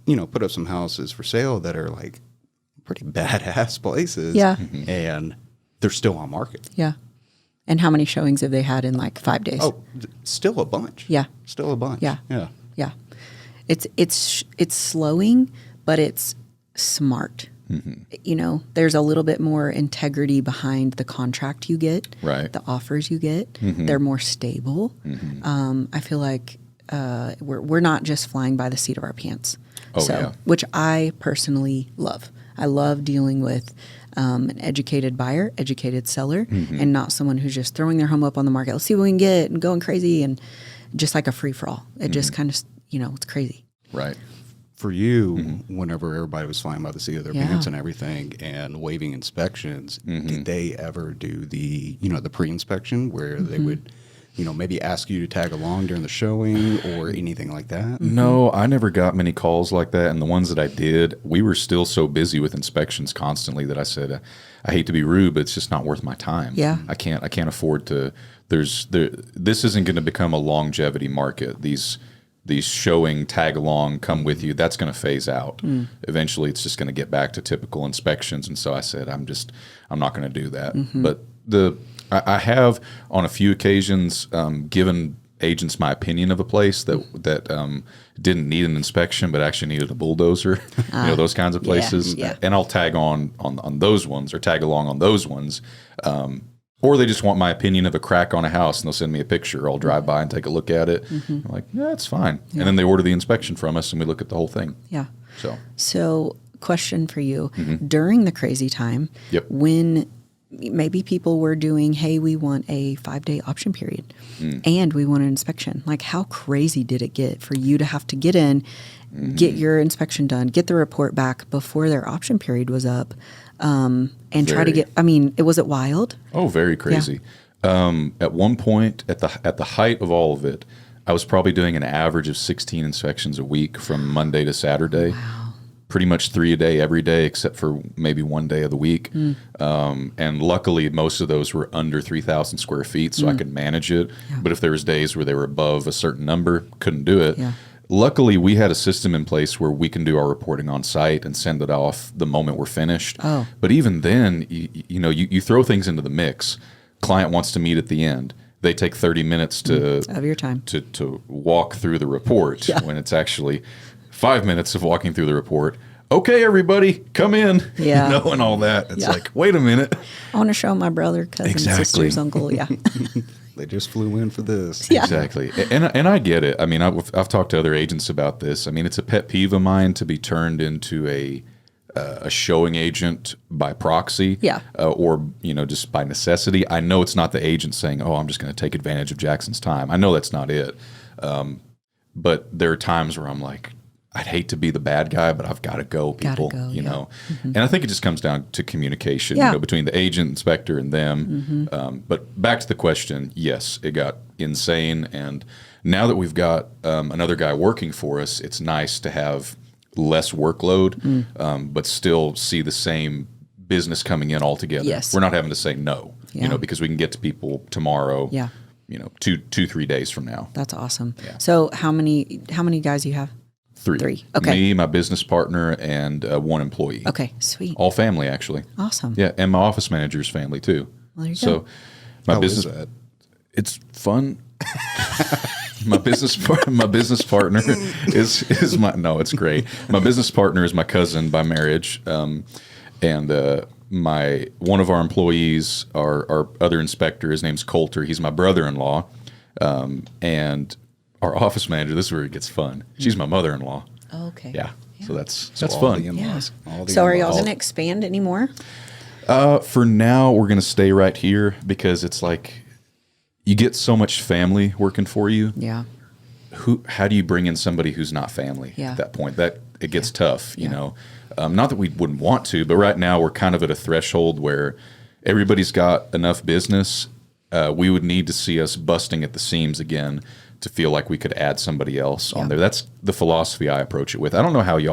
[SPEAKER 2] put up some houses for sale that are like pretty badass places.
[SPEAKER 3] Yeah.
[SPEAKER 2] And they're still on market.
[SPEAKER 3] Yeah. And how many showings have they had in like 5 days?
[SPEAKER 2] Oh, still a bunch.
[SPEAKER 3] Yeah.
[SPEAKER 2] Still a bunch.
[SPEAKER 3] Yeah.
[SPEAKER 2] Yeah.
[SPEAKER 3] Yeah. It's slowing, but it's smart. There's a little bit more integrity behind the contract you get,
[SPEAKER 1] right?
[SPEAKER 3] The offers you get. They're more stable. I feel like we're not just flying by the seat of our pants. Which I personally love. I love dealing with an educated buyer, educated seller, and not someone who's just throwing their home up on the market. Let's see what we can get and going crazy and just like a free for all. It just kind of, it's crazy.
[SPEAKER 1] Right.
[SPEAKER 2] For you, whenever everybody was flying by the seat of their pants and everything and waiving inspections, did they ever do the, the pre-inspection where they would maybe ask you to tag along during the showing or anything like that?
[SPEAKER 1] No, I never got many calls like that. And the ones that I did, we were still so busy with inspections constantly that I said, I hate to be rude, but it's just not worth my time.
[SPEAKER 3] Yeah.
[SPEAKER 1] I can't afford to. This isn't going to become a longevity market. These showing, tag along, come with you, that's going to phase out. Eventually it's just going to get back to typical inspections. And so I said, I'm not going to do that. But I have on a few occasions given agents my opinion of a place that didn't need an inspection but actually needed a bulldozer, those kinds of places.
[SPEAKER 3] Yeah.
[SPEAKER 1] And I'll tag on those ones or tag along on those ones. Or they just want my opinion of a crack on a house, and they'll send me a picture. I'll drive by and take a look at it. I'm like, yeah, it's fine. Yeah. And then they order the inspection from us, and we look at the whole thing.
[SPEAKER 3] Yeah.
[SPEAKER 1] So
[SPEAKER 3] question for you. During the crazy time, when maybe people were doing, hey, we want a 5-day option period, and we want an inspection. Like, how crazy did it get for you to have to get in, get your inspection done, get the report back before their option period was up? And try to get, was it wild?
[SPEAKER 1] Oh, very crazy. Yeah. At one point, at the height of all of it, I was probably doing an average of 16 inspections a week from Monday to Saturday.
[SPEAKER 3] Wow.
[SPEAKER 1] Pretty much 3 a day every day, except for maybe 1 day of the week. And luckily, most of those were under 3,000 square feet, so I could manage it. Yeah. But if there was days where they were above a certain number, couldn't do it. Yeah. Luckily, we had a system in place where we can do our reporting on site and send it off the moment we're finished.
[SPEAKER 3] Oh.
[SPEAKER 1] But even then, you throw things into the mix. Client wants to meet at the end. They take 30 minutes
[SPEAKER 3] of your time
[SPEAKER 1] to walk through the report when it's actually 5 minutes of walking through the report. Okay, everybody, come in.
[SPEAKER 3] Yeah.
[SPEAKER 1] And all that. It's like, wait a minute.
[SPEAKER 3] I want to show my brother, cousin, sister's uncle. Yeah.
[SPEAKER 2] They just flew in for this.
[SPEAKER 3] Yeah.
[SPEAKER 1] Exactly. And I get it. I mean, I've talked to other agents about this. I mean, it's a pet peeve of mine to be turned into a showing agent by proxy.
[SPEAKER 3] Yeah.
[SPEAKER 1] Or, just by necessity. I know it's not the agent saying, oh, I'm just going to take advantage of Jackson's time. I know that's not it. But there are times where I'm like, I'd hate to be the bad guy, but I've got to go, people, know. And I think it just comes down to communication, between the agent, inspector, and them. But back to the question, yes, it got insane. And now that we've got another guy working for us, it's nice to have less workload, but still see the same business coming in altogether.
[SPEAKER 3] Yes.
[SPEAKER 1] We're not having to say no, because we can get to people tomorrow, 2-3 days from now.
[SPEAKER 3] That's awesome. Yeah. So how many guys do you have? Three. Okay.
[SPEAKER 1] Me, my business partner, and one employee.
[SPEAKER 3] Okay, sweet.
[SPEAKER 1] All family, actually.
[SPEAKER 3] Awesome.
[SPEAKER 1] Yeah, and my office manager's family too.
[SPEAKER 3] Well, there you
[SPEAKER 1] go. My
[SPEAKER 2] How
[SPEAKER 1] business.
[SPEAKER 2] is that?
[SPEAKER 1] It's fun. My business partner is my it's great. My business partner is my cousin by marriage, and one of our employees, our other inspector, his name's Coulter. He's my brother-in-law, and our office manager, this is where it gets fun. She's my mother-in-law.
[SPEAKER 3] Oh, okay.
[SPEAKER 1] Yeah. So that's
[SPEAKER 2] all
[SPEAKER 1] fun.
[SPEAKER 2] The in-laws.
[SPEAKER 3] Yeah. So are y'all going to expand anymore?
[SPEAKER 1] For now, we're going to stay right here because it's like you get so much family working for you.
[SPEAKER 3] Yeah.
[SPEAKER 1] How do you bring in somebody who's not family at that point? That it gets tough, you know. Not that we wouldn't want to, but right now we're kind of at a threshold where everybody's got enough business. We would need to see us busting at the seams again to feel like we could add somebody else on there. That's the philosophy I approach it with. I don't know how do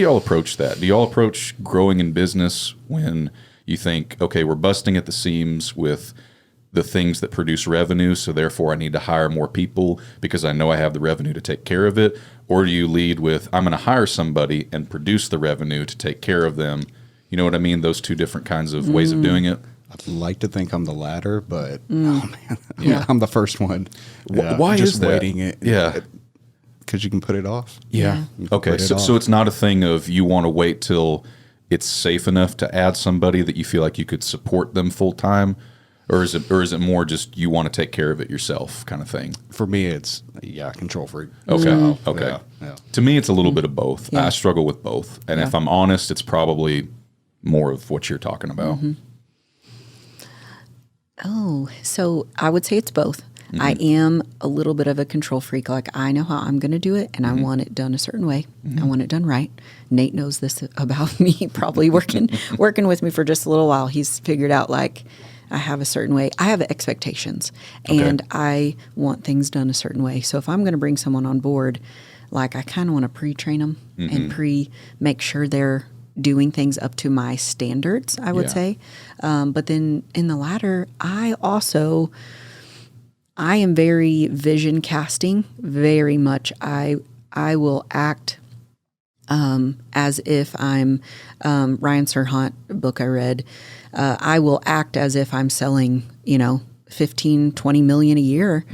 [SPEAKER 1] y'all approach that? Do y'all approach growing in business when you think, okay, we're busting at the seams with the things that produce revenue, so therefore I need to hire more people because I know I have the revenue to take care of it? Or do you lead with, I'm going to hire somebody and produce the revenue to take care of them? You know what I mean? Those two different kinds of ways of doing it.
[SPEAKER 2] I'd like to think I'm the latter, but oh man, I'm the first one.
[SPEAKER 1] Why
[SPEAKER 2] just
[SPEAKER 1] is that?
[SPEAKER 2] Waiting it?
[SPEAKER 1] Yeah,
[SPEAKER 2] because you can put it off.
[SPEAKER 1] Yeah. Okay. So it's not a thing of you want to wait till it's safe enough to add somebody that you feel like you could support them full time, or is it more just you want to take care of it yourself kind of thing?
[SPEAKER 2] For me, it's control freak.
[SPEAKER 1] Okay. Okay.
[SPEAKER 2] Yeah.
[SPEAKER 1] To me, it's a little bit of both.
[SPEAKER 3] Yeah.
[SPEAKER 1] I struggle with both, and if I'm honest, it's probably more of what you're talking about.
[SPEAKER 3] Oh, so I would say it's both. I am a little bit of a control freak. Like, I know how I'm going to do it, and I want it done a certain way. I want it done right. Nate knows this about me, probably working with me for just a little while. He's figured out, like, I have a certain way. I have expectations, and I want things done a certain way. So if I'm going to bring someone on board, like I kind of want to pre-train them and make sure they're doing things up to my standards, I would say. But then in the latter, I am very vision casting, very much. I will act as if I'm Ryan Serhant book I read. I will act as if I'm selling, 15, 20 million a year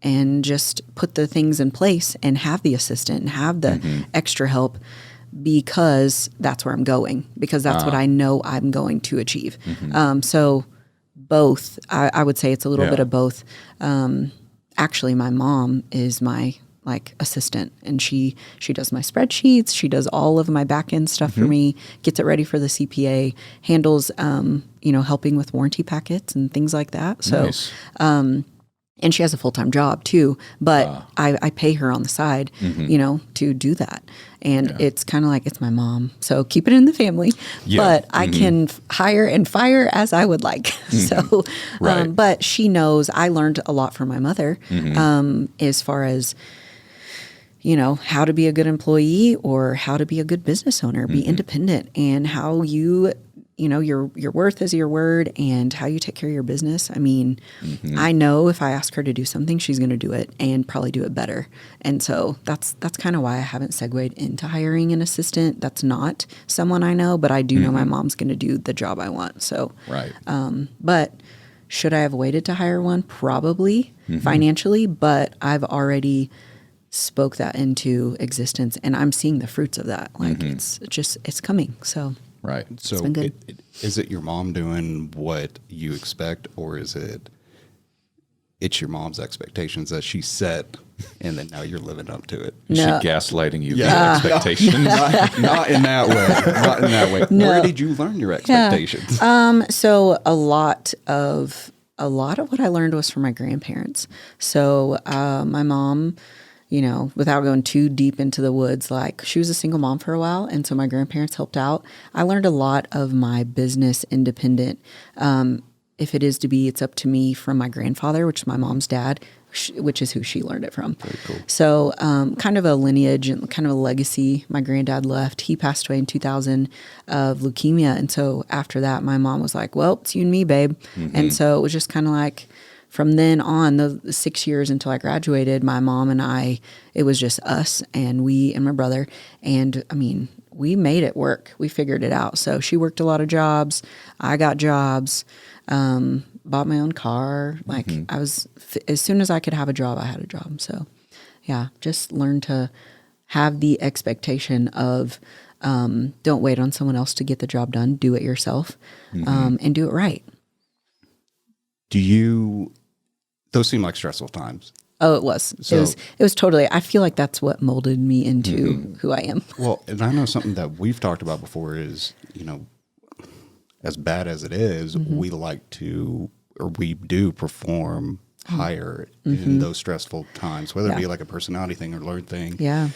[SPEAKER 3] and just put the things in place and have the assistant and have the extra help, because that's where I'm going, because that's what I know I'm going to achieve. So both, I would say it's a little bit of both. Actually, my mom is my assistant, and she does my spreadsheets. She does all of my back end stuff for me, gets it ready for the CPA, handles, helping with warranty packets and things like that. So,
[SPEAKER 1] Nice.
[SPEAKER 3] And she has a full-time job too, but I pay her on the side, to do that. And it's kind of like, it's my mom. So keep it in the family, but I can hire and fire as I would like. So,
[SPEAKER 1] Right.
[SPEAKER 3] but she knows I learned a lot from my mother, as far as, how to be a good employee or how to be a good business owner, be independent, and how your worth is your word, and how you take care of your business. I mean, I know if I ask her to do something, she's going to do it and probably do it better. And so that's kind of why I haven't segued into hiring an assistant. That's not someone I know, but I do know my mom's going to do the job I want. So,
[SPEAKER 1] Right.
[SPEAKER 3] but should I have waited to hire one? Probably financially, but I've already spoke that into existence, and I'm seeing the fruits of that. Like it's coming. So.
[SPEAKER 1] Right.
[SPEAKER 2] So
[SPEAKER 3] been good.
[SPEAKER 2] is it your mom doing what you expect, or is it's your mom's expectations that she set, and then now you're living up to it?
[SPEAKER 1] Is
[SPEAKER 3] No.
[SPEAKER 1] she gaslighting you with expectations?
[SPEAKER 2] Not in that way. Not in that way.
[SPEAKER 3] No.
[SPEAKER 2] Where did you learn your expectations?
[SPEAKER 3] So a lot of what I learned was from my grandparents. So my mom, without going too deep into the woods, like she was a single mom for a while. And so my grandparents helped out. I learned a lot of my business independent. If it is to be, it's up to me, from my grandfather, which is my mom's dad, which is who she learned it from.
[SPEAKER 2] Very cool.
[SPEAKER 3] So kind of a lineage and kind of a legacy my granddad left. He passed away in 2000 of leukemia. And so after that, my mom was like, well, it's you and me, babe. And so it was just kind of like, from then on, the 6 years until I graduated, my mom and I, it was just us and we and my brother. And I mean, we made it work. We figured it out. So she worked a lot of jobs. I got jobs, bought my own car. Like as soon as I could have a job, I had a job. So yeah, just learn to have the expectation of, don't wait on someone else to get the job done. Do it yourself, and do it right.
[SPEAKER 2] Those seem like stressful times.
[SPEAKER 3] Oh, it was.
[SPEAKER 2] So-
[SPEAKER 3] It was totally, I feel like that's what molded me into who I am.
[SPEAKER 2] Well, and I know something that we've talked about before is, as bad as it is, we like to, or we do perform higher in those stressful times, whether it be like a personality thing or learned thing.
[SPEAKER 3] Yeah.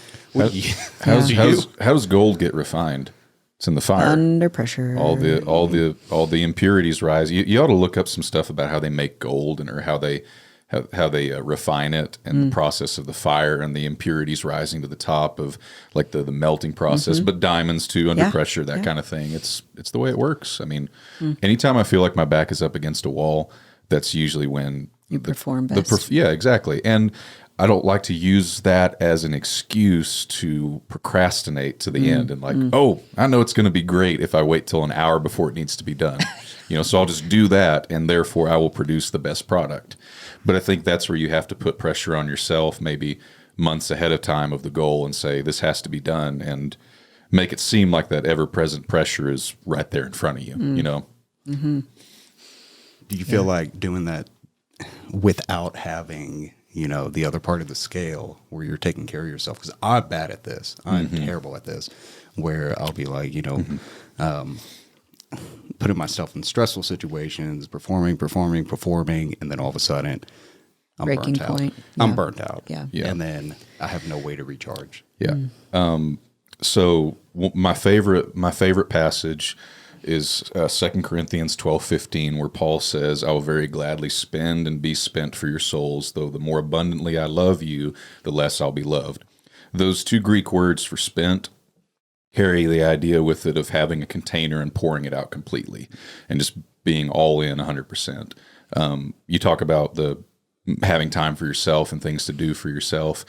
[SPEAKER 1] How's gold get refined? It's in the fire.
[SPEAKER 3] Under pressure.
[SPEAKER 1] All the impurities rise. You ought to look up some stuff about how they make gold or how they refine it, and the process of the fire and the impurities rising to the top of like the melting process. But diamonds too, under pressure, that kind of thing. It's the way it works. I mean, anytime I feel like my back is up against a wall, that's usually when
[SPEAKER 3] You perform best.
[SPEAKER 1] yeah, exactly. And I don't like to use that as an excuse to procrastinate to the end and like, oh, I know it's going to be great if I wait till an hour before it needs to be done. So I'll just do that, and therefore I will produce the best product. But I think that's where you have to put pressure on yourself, maybe months ahead of time of the goal, and say this has to be done, and make it seem like that ever-present pressure is right there in front of you.
[SPEAKER 2] Do you feel like doing that without having, the other part of the scale where you're taking care of yourself? Because I'm bad at this. I'm terrible at this, where I'll be like, putting myself in stressful situations, performing, and then all of a sudden I'm
[SPEAKER 3] Breaking
[SPEAKER 2] burnt
[SPEAKER 3] point.
[SPEAKER 2] out. I'm
[SPEAKER 3] Yeah.
[SPEAKER 2] burnt out.
[SPEAKER 3] Yeah.
[SPEAKER 2] And then I have no way to recharge.
[SPEAKER 1] Yeah. So my favorite passage is 2 Corinthians 12:15, where Paul says, I will very gladly spend and be spent for your souls, though the more abundantly I love you, the less I'll be loved. Those two Greek words for spent carry the idea with it of having a container and pouring it out completely and just being all in 100%. You talk about the having time for yourself and things to do for yourself.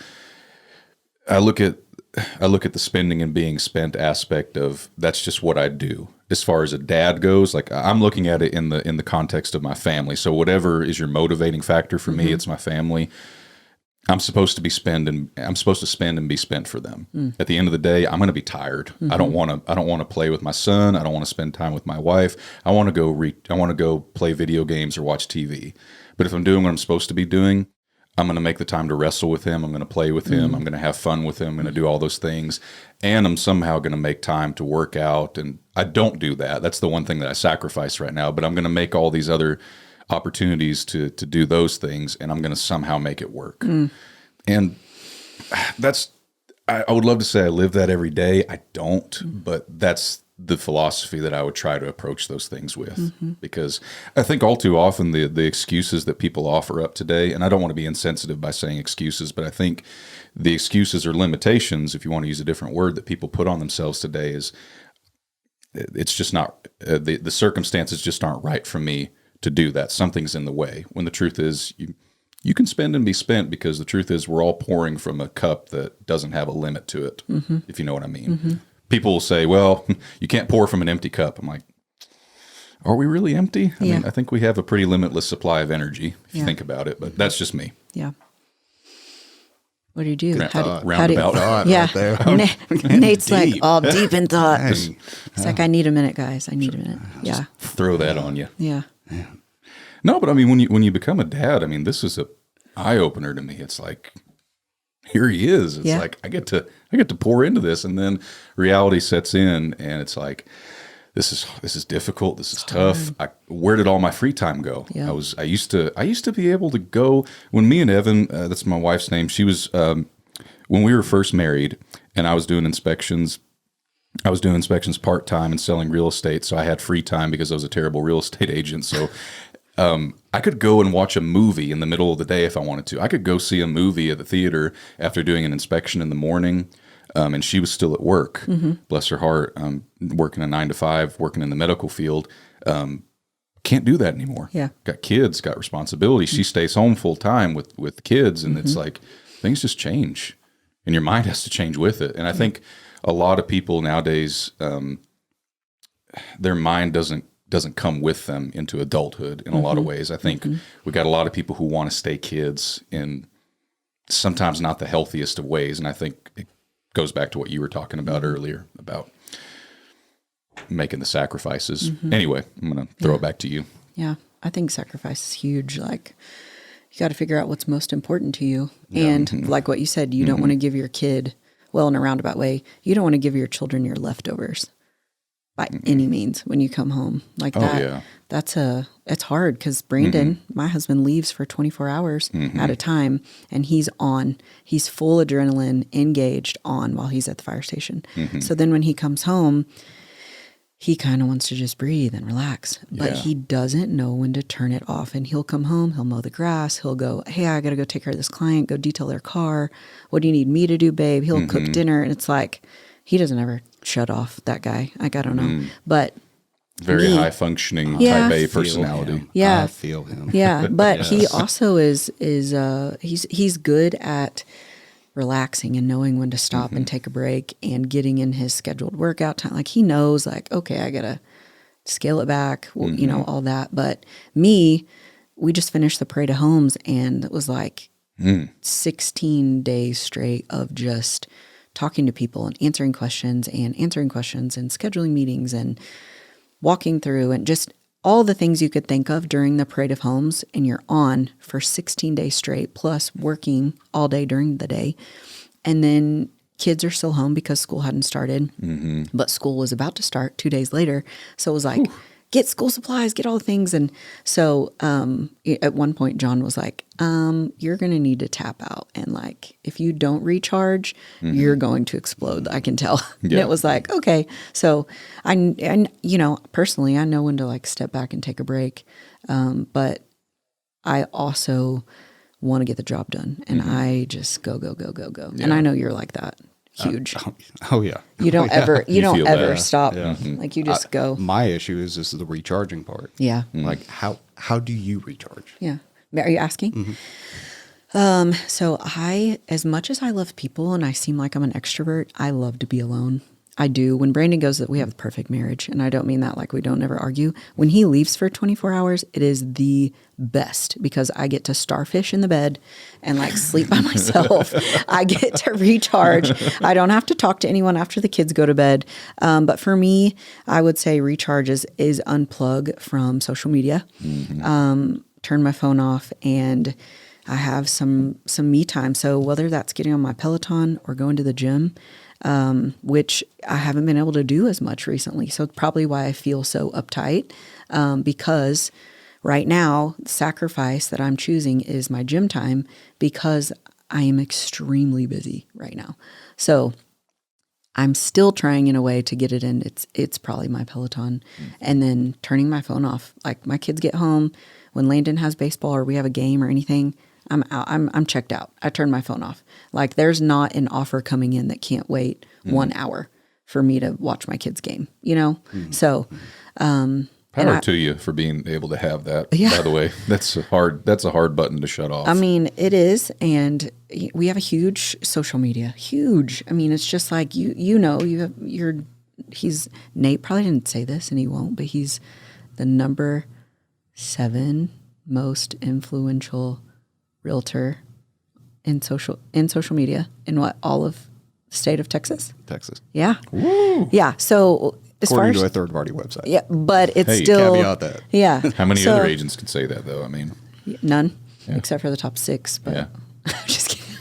[SPEAKER 1] I look at the spending and being spent aspect of that's just what I do. As far as a dad goes, like I'm looking at it in the context of my family. So whatever is your motivating factor for me, it's my family. I'm supposed to spend and be spent for them. At the end of the day, I'm going to be tired. I don't want to play with my son. I don't want to spend time with my wife. I want to go play video games or watch TV. But if I'm doing what I'm supposed to be doing, I'm going to make the time to wrestle with him. I'm going to play with him. I'm going to have fun with him. I'm going to do all those things. And I'm somehow going to make time to work out. And I don't do that. That's the one thing that I sacrifice right now. But I'm going to make all these other opportunities to do those things. And I'm going to somehow make it work. And I would love to say I live that every day. I don't. But that's the philosophy that I would try to approach those things with, because I think all too often the excuses that people offer up today, and I don't want to be insensitive by saying excuses, but I think the excuses or limitations, if you want to use a different word, that people put on themselves today is it's just not, the circumstances just aren't right for me to do that. Something's in the way, when the truth is you can spend and be spent, because the truth is we're all pouring from a cup that doesn't have a limit to it, if you know what I mean. People will say, well, you can't pour from an empty cup. I'm like, are we really empty? I mean, I think we have a pretty limitless supply of energy, if you think about it, but that's just me.
[SPEAKER 3] Yeah. What do you do?
[SPEAKER 1] Roundabout.
[SPEAKER 3] Yeah.
[SPEAKER 2] Right there.
[SPEAKER 3] Nate's like
[SPEAKER 2] Deep.
[SPEAKER 3] all deep in thought.
[SPEAKER 2] Dang.
[SPEAKER 3] It's like, I need a minute, guys. I need a minute. Yeah.
[SPEAKER 1] Throw that on you.
[SPEAKER 3] Yeah.
[SPEAKER 1] No, but I mean, when you become a dad, I mean, this is a eye opener to me. It's like, here he is. It's like I get to pour into this, and then reality sets in, and it's like this is difficult. This is tough. Where did all my free time go?
[SPEAKER 3] Yeah.
[SPEAKER 1] I used to be able to go when me and Evan, that's my wife's name. She was when we were first married, and I was doing inspections. I was doing inspections part-time and selling real estate, so I had free time because I was a terrible real estate agent. So I could go and watch a movie in the middle of the day if I wanted to. I could go see a movie at the theater after doing an inspection in the morning, and she was still at work. Bless her heart, working a 9 to 5, working in the medical field. Can't do that anymore.
[SPEAKER 3] Yeah.
[SPEAKER 1] Got kids, got responsibility. She stays home full time with kids, and it's like things just change, and your mind has to change with it. And I think a lot of people nowadays, their mind doesn't come with them into adulthood in a lot of ways. I think we got a lot of people who want to stay kids in sometimes not the healthiest of ways. And I think it goes back to what you were talking about earlier about making the sacrifices. Anyway, I'm going to throw it back to you.
[SPEAKER 3] Yeah. I think sacrifice is huge. Like, you got to figure out what's most important to you. And like what you said, you don't want to give your kid, well, in a roundabout way, you don't want to give your children your leftovers by any means when you come home like that. It's hard, because Brandon, my husband, leaves for 24 hours at a time, and he's full adrenaline, engaged on while he's at the fire station. So then when he comes home, he kind of wants to just breathe and relax, but he doesn't know when to turn it off. And he'll come home, he'll mow the grass, he'll go, hey, I got to go take care of this client, go detail their car. What do you need me to do, babe? He'll cook dinner. And it's like, he doesn't ever shut off, that guy. Like, I don't know. But
[SPEAKER 1] very high functioning type A personality.
[SPEAKER 2] I feel him.
[SPEAKER 3] Yeah. But he also is he's good at relaxing and knowing when to stop and take a break and getting in his scheduled workout time. Like, he knows, like, okay, I gotta scale it back, you know, all that. But me, we just finished the Parade of Homes, and it was like 16 days straight of just talking to people and answering questions and scheduling meetings and walking through and just all the things you could think of during the Parade of Homes, and you're on for 16 days straight, plus working all day during the day. And then kids are still home because school hadn't started, but school was about to start 2 days later. So it was like, get school supplies, get all the things. And so at one point, John was like, you're going to need to tap out. And like, if you don't recharge, you're going to explode. I can tell. And it was like, okay. So I, you know, personally, I know when to like step back and take a break. But I also want to get the job done, and I just go. Yeah. And I know you're like that. Huge.
[SPEAKER 2] Oh yeah.
[SPEAKER 3] You don't ever stop.
[SPEAKER 2] Yeah.
[SPEAKER 3] Like you just go.
[SPEAKER 2] My issue is this is the recharging part.
[SPEAKER 3] Yeah.
[SPEAKER 2] Like how do you recharge?
[SPEAKER 3] Yeah. Are you asking? So as much as I love people and I seem like I'm an extrovert, I love to be alone. I do. When Brandon goes, that we have the perfect marriage, and I don't mean that like we don't ever argue. When he leaves for 24 hours, it is the best because I get to starfish in the bed and like sleep by myself. I get to recharge. I don't have to talk to anyone after the kids go to bed. But for me, I would say recharge is unplug from social media, turn my phone off, and I have some me time. So whether that's getting on my Peloton or going to the gym, which I haven't been able to do as much recently. So probably why I feel so uptight, because right now the sacrifice that I'm choosing is my gym time because I am extremely busy right now. So I'm still trying in a way to get it in. It's probably my Peloton and then turning my phone off. Like my kids get home when Landon has baseball or we have a game or anything, I'm out. I'm checked out. I turn my phone off. Like there's not an offer coming in that can't wait 1 hour for me to watch my kids' game, you know? So,
[SPEAKER 1] power to you for being able to have that.
[SPEAKER 3] Yeah.
[SPEAKER 1] By the way, that's a hard button to shut off.
[SPEAKER 3] I mean, it is. And we have a huge social media, huge. I mean, it's just like, Nate probably didn't say this and he won't, but he's the number 7 most influential realtor in social media in all of the state of Texas. Yeah.
[SPEAKER 1] Woo.
[SPEAKER 3] Yeah. So
[SPEAKER 2] according to a third party website.
[SPEAKER 3] Yeah, but it's
[SPEAKER 1] Hey,
[SPEAKER 3] still
[SPEAKER 2] caveat that.
[SPEAKER 3] Yeah.
[SPEAKER 1] How many other agents can say that though? I mean,
[SPEAKER 3] none except for the top 6. But
[SPEAKER 1] yeah.
[SPEAKER 3] I'm just kidding.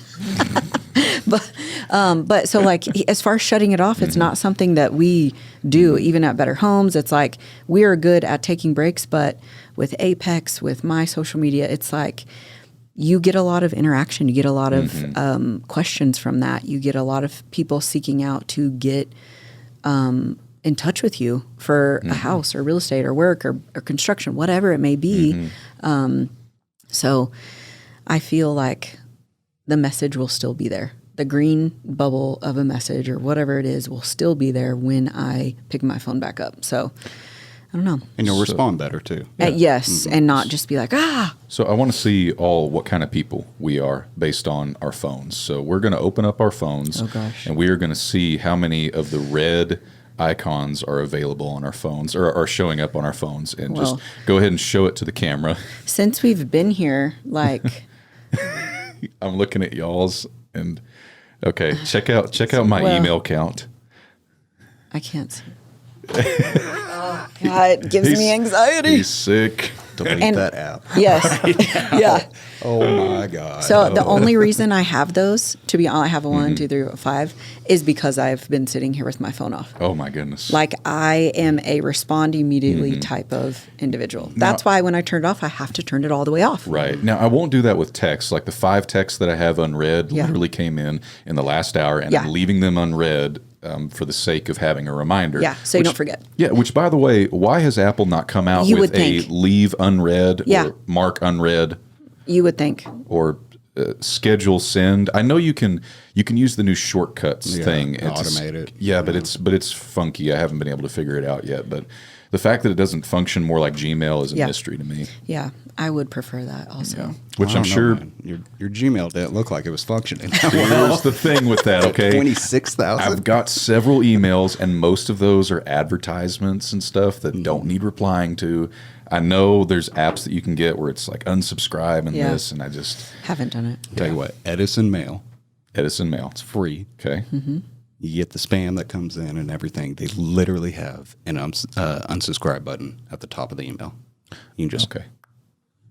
[SPEAKER 3] But so like as far as shutting it off, it's not something that we do even at Better Homes. It's like we are good at taking breaks, but with Apex, with my social media, it's like you get a lot of interaction. You get a lot of questions from that. You get a lot of people seeking out to get in touch with you for a house or real estate or work or construction, whatever it may be. So I feel like the message will still be there. The green bubble of a message or whatever it is will still be there when I pick my phone back up. So I don't know.
[SPEAKER 2] And you'll respond better too.
[SPEAKER 3] Yes, and not just be like,
[SPEAKER 1] So I want to see what kind of people we are based on our phones. So we're going to open up our phones and we are going to see how many of the red icons are available on our phones or are showing up on our phones, and just go ahead and show it to the camera.
[SPEAKER 3] Since we've been here, like
[SPEAKER 1] I'm looking at y'all's and okay, check out my email count.
[SPEAKER 3] I can't see. Oh, God, it gives me anxiety.
[SPEAKER 1] He's sick.
[SPEAKER 2] Delete that app.
[SPEAKER 3] Yes. Yeah.
[SPEAKER 2] Oh my God.
[SPEAKER 3] So the only reason I have those, to be honest, I have a 1, 2, 3, 5, is because I've been sitting here with my phone off.
[SPEAKER 1] Oh my goodness.
[SPEAKER 3] Like I am a respond immediately type of individual. That's why when I turn it off, I have to turn it all the way off.
[SPEAKER 1] Right. Now, I won't do that with texts. Like the 5 texts that I have unread literally came in the last hour, and I'm leaving them unread for the sake of having a reminder.
[SPEAKER 3] Yeah, so you don't forget.
[SPEAKER 1] Yeah, which, by the way, why has Apple not come out with a leave unread or mark unread?
[SPEAKER 3] You would think.
[SPEAKER 1] Or schedule send. I know you can use the new shortcuts thing.
[SPEAKER 2] Automate it.
[SPEAKER 1] Yeah, but it's funky. I haven't been able to figure it out yet. But the fact that it doesn't function more like Gmail is a mystery to me.
[SPEAKER 3] Yeah, I would prefer that also.
[SPEAKER 1] Yeah. Which I'm sure
[SPEAKER 2] your Gmail didn't look like it was functioning.
[SPEAKER 1] Well, here's the thing with that, okay?
[SPEAKER 2] 26,000.
[SPEAKER 1] I've got several emails, and most of those are advertisements and stuff that don't need replying to. I know there's apps that you can get where it's like unsubscribe and this, and I just
[SPEAKER 3] haven't done it.
[SPEAKER 2] Tell you what, Edison Mail.
[SPEAKER 1] It's
[SPEAKER 2] free.
[SPEAKER 1] Okay.
[SPEAKER 2] You get the spam that comes in and everything. They literally have an unsubscribe button at the top of the email. You can just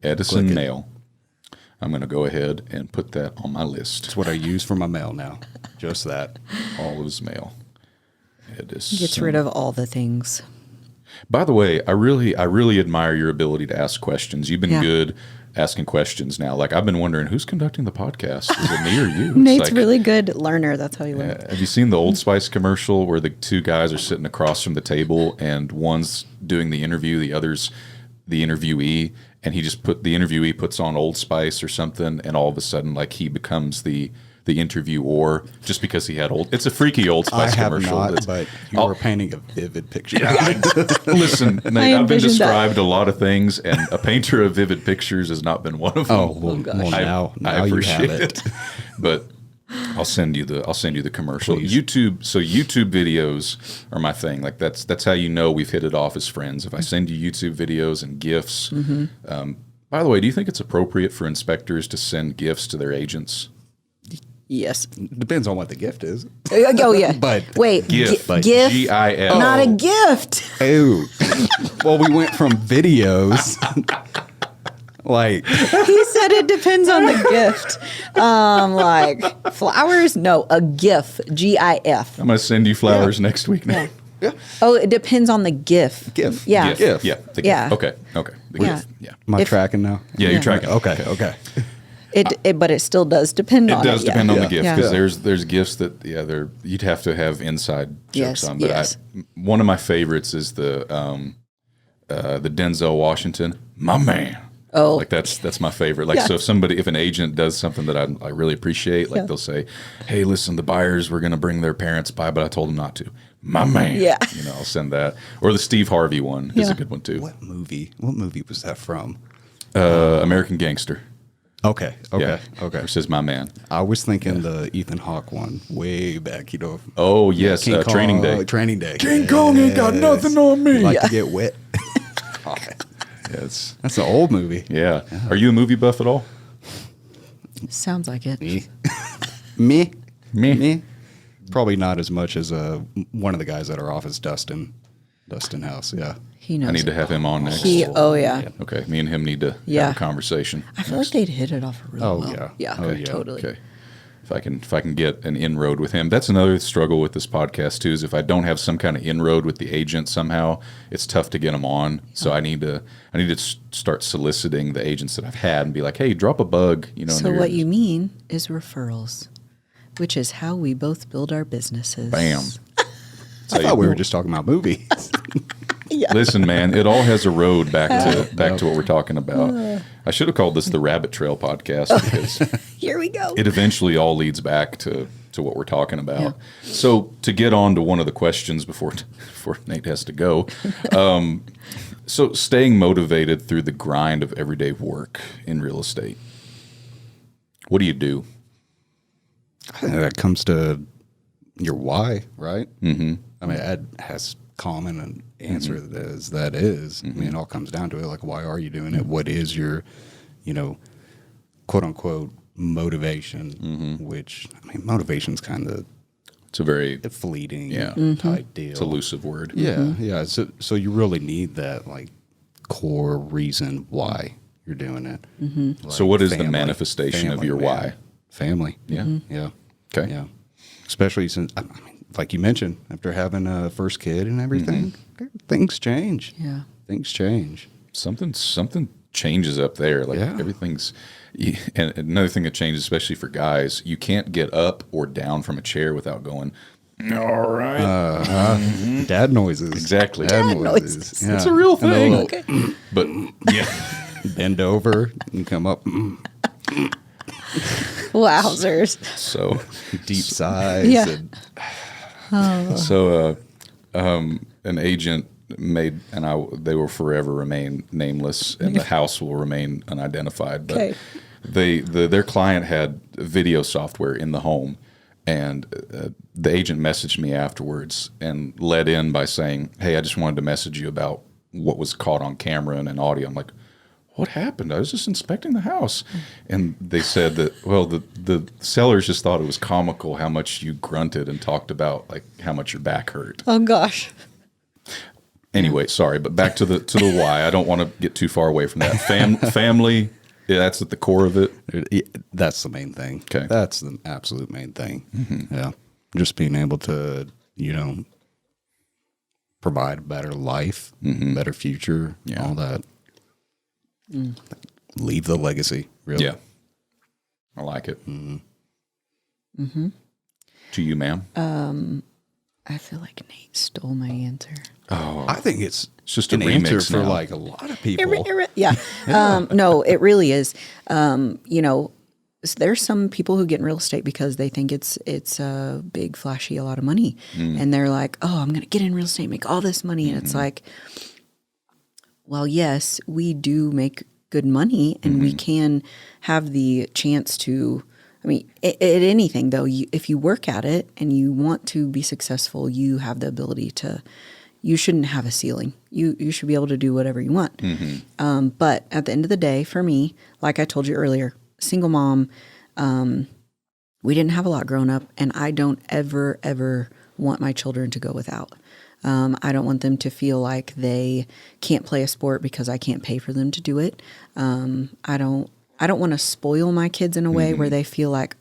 [SPEAKER 1] Edison Mail. I'm going to go ahead and put that on my list.
[SPEAKER 2] It's what I use for my mail now. Just that.
[SPEAKER 1] All of his mail. Edison.
[SPEAKER 3] Gets rid of all the things.
[SPEAKER 1] By the way, I really admire your ability to ask questions. You've been good asking questions now. Like, I've been wondering, who's conducting the podcast? Is it me or you?
[SPEAKER 3] Nate's
[SPEAKER 1] like,
[SPEAKER 3] really good learner. That's how you learn.
[SPEAKER 1] have you seen the Old Spice commercial where the two guys are sitting across from the table and one's doing the interview, the other's the interviewee, and the interviewee puts on Old Spice or something, and all of a sudden, like, he becomes the interviewer just because he had it's a freaky Old Spice commercial.
[SPEAKER 2] I have not, but you were painting a vivid picture.
[SPEAKER 1] Listen, Nate, I've been described a lot of things, and a painter of vivid pictures has not been one of them.
[SPEAKER 2] Oh, well, now
[SPEAKER 1] I
[SPEAKER 2] you have
[SPEAKER 1] appreciate
[SPEAKER 2] it.
[SPEAKER 1] But I'll send you the commercial.
[SPEAKER 2] Please.
[SPEAKER 1] YouTube videos are my thing. Like, that's how you know we've hit it off as friends. If I send you YouTube videos and GIFs. By the way, do you think it's appropriate for inspectors to send GIFs to their agents?
[SPEAKER 3] Yes.
[SPEAKER 2] Depends on what the gift is.
[SPEAKER 3] Oh, yeah.
[SPEAKER 2] But
[SPEAKER 3] wait,
[SPEAKER 1] GIF,
[SPEAKER 3] gift,
[SPEAKER 1] GIF,
[SPEAKER 3] not a gift.
[SPEAKER 2] Oh, well, we went from videos. Like,
[SPEAKER 3] He said it depends on the gift. Like flowers? No, a GIF. GIF.
[SPEAKER 1] I'm going to send you flowers next week. Now.
[SPEAKER 2] yeah,
[SPEAKER 3] Oh, it depends on the GIF.
[SPEAKER 2] GIF.
[SPEAKER 3] Yeah.
[SPEAKER 2] GIF.
[SPEAKER 1] Yeah. The
[SPEAKER 3] Yeah.
[SPEAKER 1] GIF. Okay. The
[SPEAKER 3] Yeah.
[SPEAKER 1] GIF. Yeah.
[SPEAKER 2] am I
[SPEAKER 3] If-
[SPEAKER 2] tracking now?
[SPEAKER 1] Yeah, you're tracking.
[SPEAKER 2] Okay.
[SPEAKER 3] But it still does depend on
[SPEAKER 1] It
[SPEAKER 3] it.
[SPEAKER 1] does depend on the gift,
[SPEAKER 3] Yeah.
[SPEAKER 1] because there's gifts that you'd have to have inside jokes
[SPEAKER 3] Yes,
[SPEAKER 1] on. But
[SPEAKER 3] yes.
[SPEAKER 1] one of my favorites is the Denzel Washington, my man.
[SPEAKER 3] Oh.
[SPEAKER 1] Like, that's my favorite. Like,
[SPEAKER 3] Yeah.
[SPEAKER 1] so if an agent does something that I really appreciate, like, they'll say, "Hey, listen, the buyers were going to bring their parents by, but I told them not to." My man.
[SPEAKER 3] Yeah.
[SPEAKER 1] I'll send that. Or the Steve Harvey one is
[SPEAKER 3] Yeah.
[SPEAKER 1] a good one too.
[SPEAKER 2] What movie was that from?
[SPEAKER 1] American Gangster.
[SPEAKER 2] Okay.
[SPEAKER 1] Yeah. Or says my man.
[SPEAKER 2] I was thinking the Ethan Hawke one way back,
[SPEAKER 1] Oh yes,
[SPEAKER 2] King Kong,
[SPEAKER 1] Training Day.
[SPEAKER 2] Training Day.
[SPEAKER 1] King Kong ain't got nothing on me.
[SPEAKER 2] Like to get wet.
[SPEAKER 1] Yeah, it's
[SPEAKER 2] That's an old movie.
[SPEAKER 1] Yeah. Are you a movie buff at all?
[SPEAKER 3] Sounds like it.
[SPEAKER 2] Me?
[SPEAKER 1] Me?
[SPEAKER 2] Probably not as much as one of the guys at our office, Dustin House. Yeah.
[SPEAKER 3] He knows.
[SPEAKER 1] I need to
[SPEAKER 3] it.
[SPEAKER 1] have him on next.
[SPEAKER 3] Oh yeah.
[SPEAKER 1] Okay, me and him need to
[SPEAKER 3] Yeah.
[SPEAKER 1] have a conversation.
[SPEAKER 3] I feel like they'd hit it off really well.
[SPEAKER 2] yeah.
[SPEAKER 3] Yeah.
[SPEAKER 2] Oh, yeah.
[SPEAKER 3] Totally.
[SPEAKER 1] Okay. If I can get an inroad with him, that's another struggle with this podcast too. Is if I don't have some kind of inroad with the agent somehow, it's tough to get them on. So I need to start soliciting the agents that I've had and be like, hey, drop a bug.
[SPEAKER 3] So what you mean is referrals, which is how we both build our businesses.
[SPEAKER 1] Bam.
[SPEAKER 2] I thought we were just talking about movies.
[SPEAKER 3] Yeah.
[SPEAKER 1] Listen, man, it all has a road back to what we're talking about. I should have called this the Rabbit Trail podcast because
[SPEAKER 3] Here we go.
[SPEAKER 1] it eventually all leads back to what we're talking about. So to get on to one of the questions before Nate has to go, so staying motivated through the grind of everyday work in real estate. What do you do?
[SPEAKER 2] I think that comes to your why, right? Mm-hmm. I mean, Ed has common an answer as that is. I mean, it all comes down to it. Like, why are you doing it? What is your, quote unquote motivation? Which, I mean, motivation's kind of
[SPEAKER 1] It's a very
[SPEAKER 2] fleeting
[SPEAKER 1] Yeah.
[SPEAKER 2] type deal.
[SPEAKER 1] it's elusive word.
[SPEAKER 2] Yeah. So you really need that like core reason why you're doing it. Like
[SPEAKER 1] So what is the manifestation of your
[SPEAKER 2] man.
[SPEAKER 1] why?
[SPEAKER 2] Family.
[SPEAKER 1] Yeah.
[SPEAKER 2] Yeah.
[SPEAKER 1] Okay.
[SPEAKER 2] Yeah. Especially since, I mean, like you mentioned, after having a first kid and everything, things change.
[SPEAKER 3] Yeah.
[SPEAKER 2] Things change.
[SPEAKER 1] Something changes up there. Like
[SPEAKER 2] Yeah.
[SPEAKER 1] everything's. And another thing that changes, especially for guys, you can't get up or down from a chair without going, all right.
[SPEAKER 2] Dad noises.
[SPEAKER 1] Exactly.
[SPEAKER 2] Dad
[SPEAKER 3] noises.
[SPEAKER 2] noises. Yeah.
[SPEAKER 1] It's a real
[SPEAKER 2] And a
[SPEAKER 1] thing.
[SPEAKER 2] little
[SPEAKER 3] Okay.
[SPEAKER 1] But yeah.
[SPEAKER 2] bend over and come up.
[SPEAKER 3] Wowzers.
[SPEAKER 1] So
[SPEAKER 2] Deep sighs.
[SPEAKER 3] Yeah.
[SPEAKER 2] And
[SPEAKER 1] So an agent made, and they will forever remain nameless, and the house will remain unidentified. But
[SPEAKER 3] Okay.
[SPEAKER 1] their client had video software in the home, and the agent messaged me afterwards and led in by saying, "Hey, I just wanted to message you about what was caught on camera and in audio." I'm like, "What happened? I was just inspecting the house." And they said that, well, the sellers just thought it was comical how much you grunted and talked about like how much your back hurt.
[SPEAKER 3] Oh gosh.
[SPEAKER 1] Anyway, sorry, but back to the why. I don't want to get too far away from that. Family, yeah, that's at the core of it.
[SPEAKER 2] that's the main thing.
[SPEAKER 1] Okay.
[SPEAKER 2] That's the absolute main thing. Yeah. Just being able to, provide a better life, better future, all that. Leave the legacy, really.
[SPEAKER 1] Yeah. I like it. To you, ma'am?
[SPEAKER 3] I feel like Nate stole my answer.
[SPEAKER 1] Oh,
[SPEAKER 2] I think it's
[SPEAKER 1] just a
[SPEAKER 2] an
[SPEAKER 1] remix
[SPEAKER 2] answer for
[SPEAKER 1] now.
[SPEAKER 2] like a lot of people.
[SPEAKER 3] Yeah. No, it really is. You know, there's some people who get in real estate because they think it's big, flashy, a lot of money. And they're like, oh, I'm going to get in real estate, make all this money. And it's like, well, yes, we do make good money and we can have the chance to, I mean, at anything though, if you work at it and you want to be successful, you have the ability to, you shouldn't have a ceiling. You should be able to do whatever you want. But at the end of the day, for me, like I told you earlier, single mom, we didn't have a lot growing up, and I don't ever want my children to go without. I don't want them to feel like they can't play a sport because I can't pay for them to do it. I don't want to spoil my kids in a way where they feel like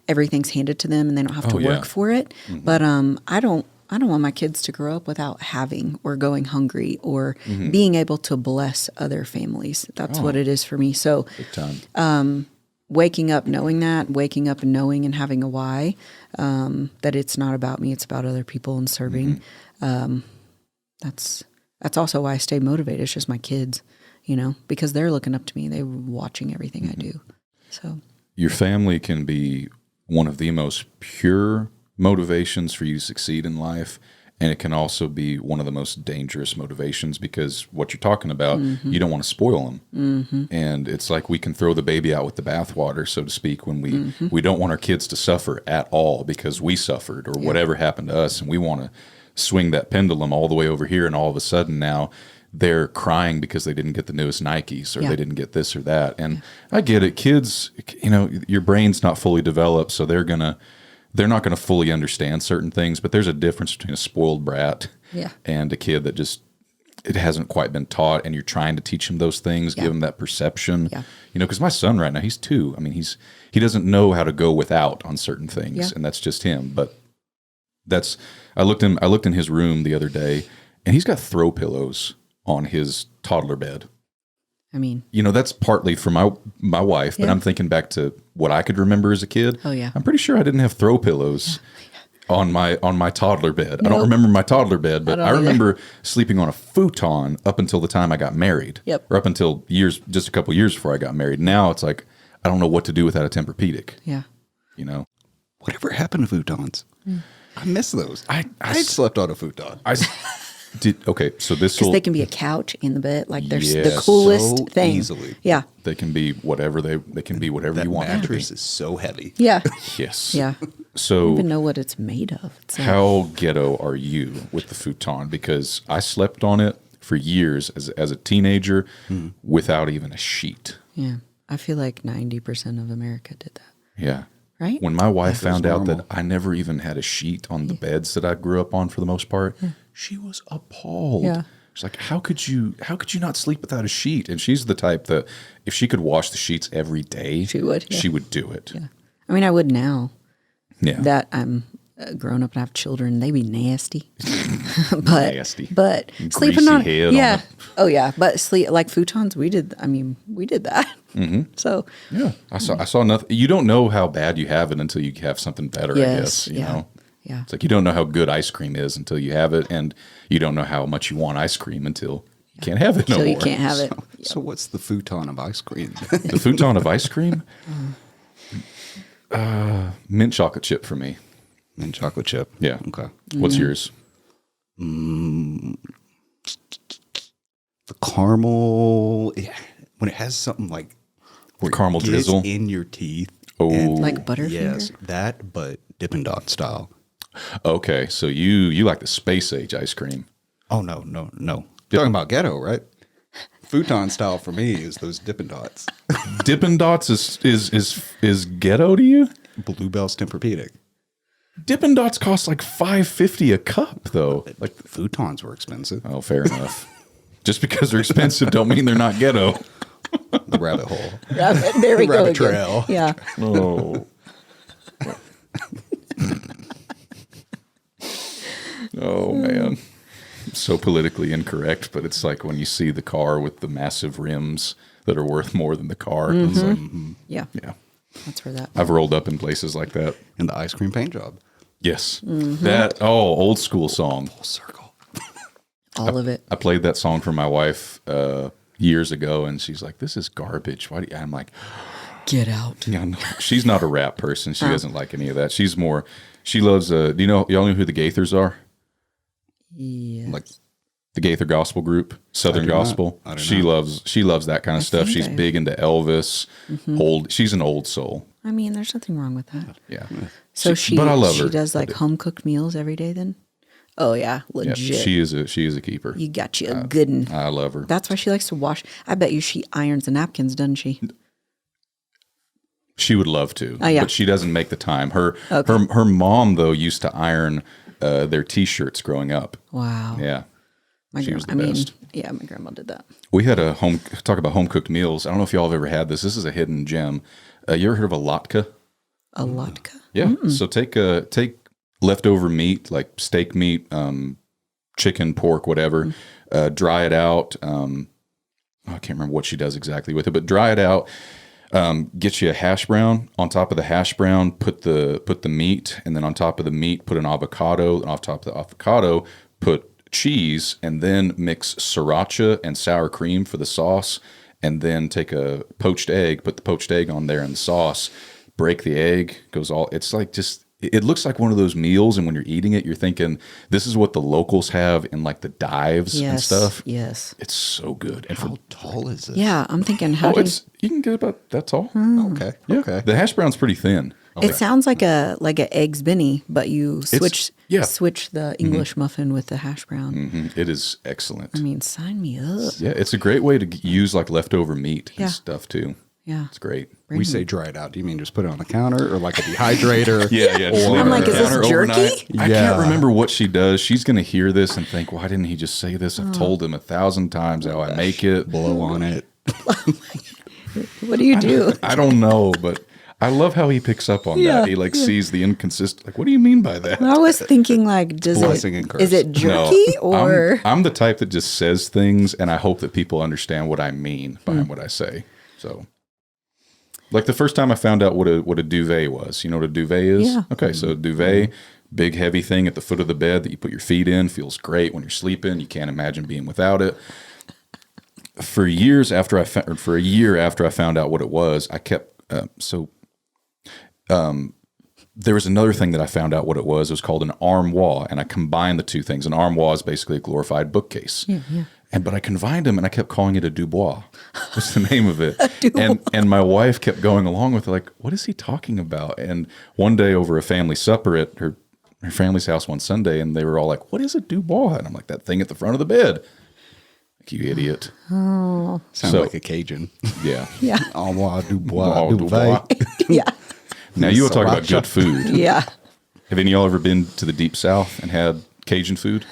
[SPEAKER 3] everything's handed to them and they don't have to work for it. But I don't want my kids to grow up without having or going hungry or being able to bless other families. That's what it is for me. So
[SPEAKER 1] big time.
[SPEAKER 3] waking up knowing that, waking up and knowing and having a why, that it's not about me, it's about other people and serving. That's also why I stay motivated. It's just my kids, you know, because they're looking up to me. They're watching everything I do. So
[SPEAKER 1] Your family can be one of the most pure motivations for you to succeed in life. And it can also be one of the most dangerous motivations because what you're talking about, you don't want to spoil them. And it's like we can throw the baby out with the bathwater, so to speak, when we don't want our kids to suffer at all because we suffered or whatever happened to us. And we want to swing that pendulum all the way over here. And all of a sudden now they're crying because they didn't get the newest Nikes or they didn't get this or that. And I get it. Kids, you know, your brain's not fully developed, so they're not going to fully understand certain things, but there's a difference between a spoiled brat and a kid that just, it hasn't quite been taught and you're trying to teach him those things, give him that perception, you know, because my son right now, he's 2. I mean, he doesn't know how to go without on certain things and that's just him. But I looked in his room the other day and he's got throw pillows on his toddler bed.
[SPEAKER 3] I mean,
[SPEAKER 1] you know, that's partly for my wife, but I'm thinking back to what I could remember as a kid.
[SPEAKER 3] Oh yeah.
[SPEAKER 1] I'm pretty sure I didn't have throw pillows on my toddler bed. I don't remember my toddler bed, but I remember sleeping on a futon up until the time I got married. Or up until just a couple years before I got married. Now it's like, I don't know what to do without a Tempur-Pedic.
[SPEAKER 3] Yeah.
[SPEAKER 1] You know?
[SPEAKER 2] Whatever happened to futons? I miss those. I slept on a futon.
[SPEAKER 1] Okay, so this
[SPEAKER 3] because they can be a couch in the bed, like they're the coolest
[SPEAKER 2] so
[SPEAKER 3] thing.
[SPEAKER 2] Easily.
[SPEAKER 3] Yeah,
[SPEAKER 1] they can be whatever they can be whatever you want.
[SPEAKER 2] That mattress is so heavy.
[SPEAKER 3] Yeah.
[SPEAKER 1] Yes.
[SPEAKER 3] Yeah.
[SPEAKER 1] So
[SPEAKER 3] I don't even know what it's made of. It's
[SPEAKER 1] how ghetto are you with the futon? Because I slept on it for years as a teenager without even a sheet.
[SPEAKER 3] Yeah, I feel like 90% of America did that.
[SPEAKER 1] Yeah.
[SPEAKER 3] Right?
[SPEAKER 1] When my wife found out
[SPEAKER 2] normal.
[SPEAKER 1] that I never even had a sheet on the beds that I grew up on for the most part, she was appalled.
[SPEAKER 3] Yeah.
[SPEAKER 1] She's like, how could you not sleep without a sheet? And she's the type that if she could wash the sheets every day,
[SPEAKER 3] She would, yeah.
[SPEAKER 1] She would do it.
[SPEAKER 3] Yeah. I mean, I would now.
[SPEAKER 1] Yeah.
[SPEAKER 3] That I'm grown up and have children. They be nasty. But
[SPEAKER 1] Nasty.
[SPEAKER 3] But
[SPEAKER 1] Greasy
[SPEAKER 3] sleeping on
[SPEAKER 1] head on
[SPEAKER 3] yeah. Oh yeah. But sleep like futons, we did that. So
[SPEAKER 1] Yeah. I saw nothing. You don't know how bad you have it until you have something better, I guess. You know?
[SPEAKER 3] Yeah.
[SPEAKER 1] It's like you don't know how good ice cream is until you have it, and you don't know how much you want ice cream until you can't have it no
[SPEAKER 3] so
[SPEAKER 1] more.
[SPEAKER 3] you can't have it.
[SPEAKER 2] So what's the futon of ice cream?
[SPEAKER 1] The futon of ice cream? Mint chocolate chip for me.
[SPEAKER 2] And chocolate chip.
[SPEAKER 1] Yeah.
[SPEAKER 2] Okay.
[SPEAKER 1] What's yours?
[SPEAKER 2] The caramel, when it has something like where
[SPEAKER 1] Caramel
[SPEAKER 2] it gets
[SPEAKER 1] drizzle?
[SPEAKER 2] in your teeth.
[SPEAKER 1] Oh.
[SPEAKER 2] and-
[SPEAKER 3] Like Butterfinger?
[SPEAKER 2] Yes, that, but Dippin' Dot style.
[SPEAKER 1] Okay, so you like the space age ice cream.
[SPEAKER 2] Oh, no. Talking about ghetto, right? Futon style for me is those Dippin' Dots.
[SPEAKER 1] Dippin' Dots is ghetto to you?
[SPEAKER 2] Bluebell's Tempur-Pedic.
[SPEAKER 1] Dippin' Dots cost like $5.50 a cup though.
[SPEAKER 2] Like the futons were expensive.
[SPEAKER 1] Oh, fair enough. Just because they're expensive don't mean they're not ghetto.
[SPEAKER 2] The rabbit hole.
[SPEAKER 3] There we go.
[SPEAKER 2] Rabbit
[SPEAKER 3] Again.
[SPEAKER 2] trail.
[SPEAKER 3] Yeah.
[SPEAKER 1] Oh. Oh man. so politically incorrect, but it's like when you see the car with the massive rims that are worth more than the car. It's like,
[SPEAKER 3] Yeah.
[SPEAKER 1] yeah.
[SPEAKER 3] That's where that.
[SPEAKER 1] I've rolled up in places like that.
[SPEAKER 2] And the ice cream paint job.
[SPEAKER 1] Yes. Old school song.
[SPEAKER 2] Full circle.
[SPEAKER 3] All of it.
[SPEAKER 1] I played that song for my wife years ago, and she's like, "This is garbage." Why do you? I'm like,
[SPEAKER 3] Get out.
[SPEAKER 1] yeah, no. She's not a rap person. She doesn't like any of that. She's more. She loves. Do y'all know who the Gaithers are?
[SPEAKER 3] Yeah.
[SPEAKER 2] Like,
[SPEAKER 1] The Gaither Gospel Group, Southern
[SPEAKER 2] do not.
[SPEAKER 1] Gospel.
[SPEAKER 2] I do
[SPEAKER 1] She loves that kind of stuff.
[SPEAKER 3] think
[SPEAKER 1] She's
[SPEAKER 3] I-
[SPEAKER 1] big into Elvis. She's an old soul.
[SPEAKER 3] I mean, there's nothing wrong with that.
[SPEAKER 1] Yeah.
[SPEAKER 3] So
[SPEAKER 1] but I love her.
[SPEAKER 3] she does like home cooked meals every day then? Oh yeah,
[SPEAKER 1] Yeah,
[SPEAKER 3] legit.
[SPEAKER 1] she is a keeper.
[SPEAKER 3] You got you a good one.
[SPEAKER 1] I love her.
[SPEAKER 3] That's why she likes to wash. I bet you she irons the napkins, doesn't she?
[SPEAKER 1] She would love to,
[SPEAKER 3] yeah.
[SPEAKER 1] but she doesn't make the time. Her mom though used to iron their T-shirts growing up.
[SPEAKER 3] Wow.
[SPEAKER 1] Yeah,
[SPEAKER 3] My
[SPEAKER 1] she was the
[SPEAKER 3] grandma.
[SPEAKER 1] best.
[SPEAKER 3] Yeah, my grandma did that.
[SPEAKER 1] We had talk about home cooked meals. I don't know if y'all have ever had this. This is a hidden gem. You ever heard of a latke?
[SPEAKER 3] A latke.
[SPEAKER 1] Yeah. So take leftover meat like steak meat, chicken, pork, whatever. Dry it out. I can't remember what she does exactly with it, but dry it out. Get you a hash brown. On top of the hash brown, put the meat, and then on top of the meat, put an avocado. And off top of the avocado, put cheese, and then mix sriracha and sour cream for the sauce. And then take a poached egg, put the poached egg on there in the sauce. Break the egg. It's like just. It looks like one of those meals, and when you're eating it, you're thinking, this is what the locals have in like the dives and stuff.
[SPEAKER 3] Yes.
[SPEAKER 1] It's so good. And
[SPEAKER 2] how tall is this?
[SPEAKER 3] Yeah, I'm thinking how do
[SPEAKER 1] you can get about that tall.
[SPEAKER 2] Okay.
[SPEAKER 1] Yeah.
[SPEAKER 2] Okay.
[SPEAKER 1] The hash brown's pretty thin.
[SPEAKER 3] it sounds like a eggs benny, but you switch
[SPEAKER 1] yeah.
[SPEAKER 3] switch the English muffin with the hash brown.
[SPEAKER 1] Mhm. It is excellent.
[SPEAKER 3] I mean, sign me up.
[SPEAKER 1] Yeah, it's a great way to use like leftover meat
[SPEAKER 3] Yeah.
[SPEAKER 1] and stuff too.
[SPEAKER 3] Yeah.
[SPEAKER 1] It's great.
[SPEAKER 2] We say dry it out. Do you mean just put it on the counter or like a dehydrator?
[SPEAKER 1] Yeah, yeah. just
[SPEAKER 2] Or-
[SPEAKER 1] leave
[SPEAKER 3] I'm
[SPEAKER 1] it
[SPEAKER 3] like,
[SPEAKER 1] on
[SPEAKER 3] is
[SPEAKER 1] the
[SPEAKER 3] this
[SPEAKER 1] counter
[SPEAKER 3] jerky?
[SPEAKER 1] overnight. I
[SPEAKER 2] Yeah.
[SPEAKER 1] can't remember what she does. She's going to hear this and think, why didn't he just say this? I've told him 1,000 times how I make it.
[SPEAKER 2] Blow on it.
[SPEAKER 3] What do you do?
[SPEAKER 1] I don't know, but I love how he picks up on
[SPEAKER 3] Yeah,
[SPEAKER 1] that. He like sees the inconsistent. Like, what do you mean by that?
[SPEAKER 3] I was thinking like,
[SPEAKER 2] Blessing and curse.
[SPEAKER 3] is it jerky or
[SPEAKER 1] I'm the type that just says things, and I hope that people understand what I mean behind what I say. So, like the first time I found out what a duvet was. You know what a duvet is?
[SPEAKER 3] Yeah.
[SPEAKER 1] Okay, so a duvet, big heavy thing at the foot of the bed that you put your feet in. Feels great when you're sleeping. You can't imagine being without it. For a year after I found out what it was, I kept there was another thing that I found out what it was. It was called an armoire, and I combined the two things. An armoire is basically a glorified bookcase.
[SPEAKER 3] yeah.
[SPEAKER 1] But I combined them, and I kept calling it a Dubois. What's the name of it? And my wife kept going along with it, like, what is he talking about? And one day over a family supper at her family's house one Sunday, and they were all like, what is a Dubois? And I'm like, that thing at the front of the bed. Like, you idiot.
[SPEAKER 2] Sounds
[SPEAKER 1] So-
[SPEAKER 2] like a Cajun.
[SPEAKER 1] Yeah.
[SPEAKER 3] Yeah.
[SPEAKER 2] Armoire, Dubois,
[SPEAKER 1] Oh,
[SPEAKER 2] Duvet.
[SPEAKER 3] Yeah.
[SPEAKER 1] Now you want to talk about
[SPEAKER 2] Sriracha.
[SPEAKER 1] good food.
[SPEAKER 3] Yeah.
[SPEAKER 1] Have any of y'all ever been to the Deep South and had Cajun food?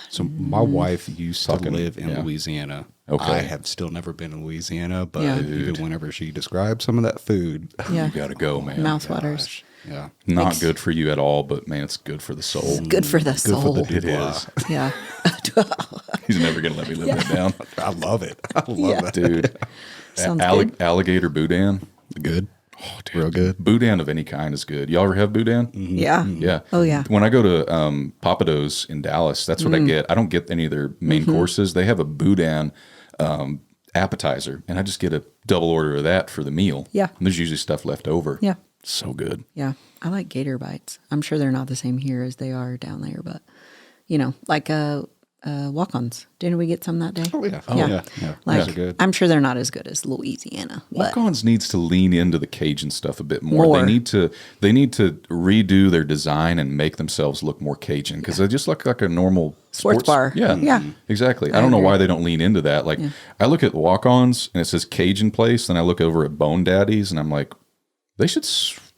[SPEAKER 2] So my wife used to
[SPEAKER 1] Talking-
[SPEAKER 2] live in
[SPEAKER 1] yeah.
[SPEAKER 2] Louisiana.
[SPEAKER 1] Okay.
[SPEAKER 2] I have still never been in Louisiana, but
[SPEAKER 3] Yeah.
[SPEAKER 2] even whenever she described some of that food,
[SPEAKER 3] Yeah.
[SPEAKER 1] You got to go, man.
[SPEAKER 3] Mouth waters.
[SPEAKER 2] gosh, yeah.
[SPEAKER 1] Not good for you at all, but man, it's good for the soul.
[SPEAKER 3] Good for the
[SPEAKER 2] Good
[SPEAKER 3] soul.
[SPEAKER 2] for the
[SPEAKER 1] It
[SPEAKER 2] Dubois.
[SPEAKER 1] is.
[SPEAKER 3] Yeah.
[SPEAKER 1] He's never going to let me live that down.
[SPEAKER 2] I love it. I love
[SPEAKER 3] Yeah.
[SPEAKER 2] it.
[SPEAKER 1] Dude.
[SPEAKER 3] Sounds good.
[SPEAKER 1] Alligator boudin.
[SPEAKER 2] Good.
[SPEAKER 1] Oh, dude.
[SPEAKER 2] Real good.
[SPEAKER 1] Boudin of any kind is good. Y'all ever have boudin?
[SPEAKER 3] Yeah.
[SPEAKER 1] Yeah.
[SPEAKER 3] Oh, yeah.
[SPEAKER 1] When I go to Papados in Dallas, that's what I get. I don't get any of their main courses. They have a boudin appetizer, and I just get a double order of that for the meal.
[SPEAKER 3] Yeah.
[SPEAKER 1] And there's usually stuff left over.
[SPEAKER 3] Yeah.
[SPEAKER 1] So good.
[SPEAKER 3] Yeah. I like gator bites. I'm sure they're not the same here as they are down there, but like walk-ons. Didn't we get some that day?
[SPEAKER 2] Oh, yeah.
[SPEAKER 3] Yeah.
[SPEAKER 2] Yeah.
[SPEAKER 3] Like,
[SPEAKER 2] Those are good.
[SPEAKER 3] I'm sure they're not as good as Louisiana. But
[SPEAKER 1] Walk-Ons needs to lean into the Cajun stuff a bit more.
[SPEAKER 3] More.
[SPEAKER 1] They need to redo their design and make themselves look more Cajun because they just look like a normal
[SPEAKER 3] Sports bar.
[SPEAKER 1] Yeah,
[SPEAKER 3] Yeah.
[SPEAKER 1] exactly. I don't know
[SPEAKER 3] agree.
[SPEAKER 1] why they don't lean into that. Like I look at Walk-Ons and it says Cajun place, and I look over at Bone Daddies and I'm like, they should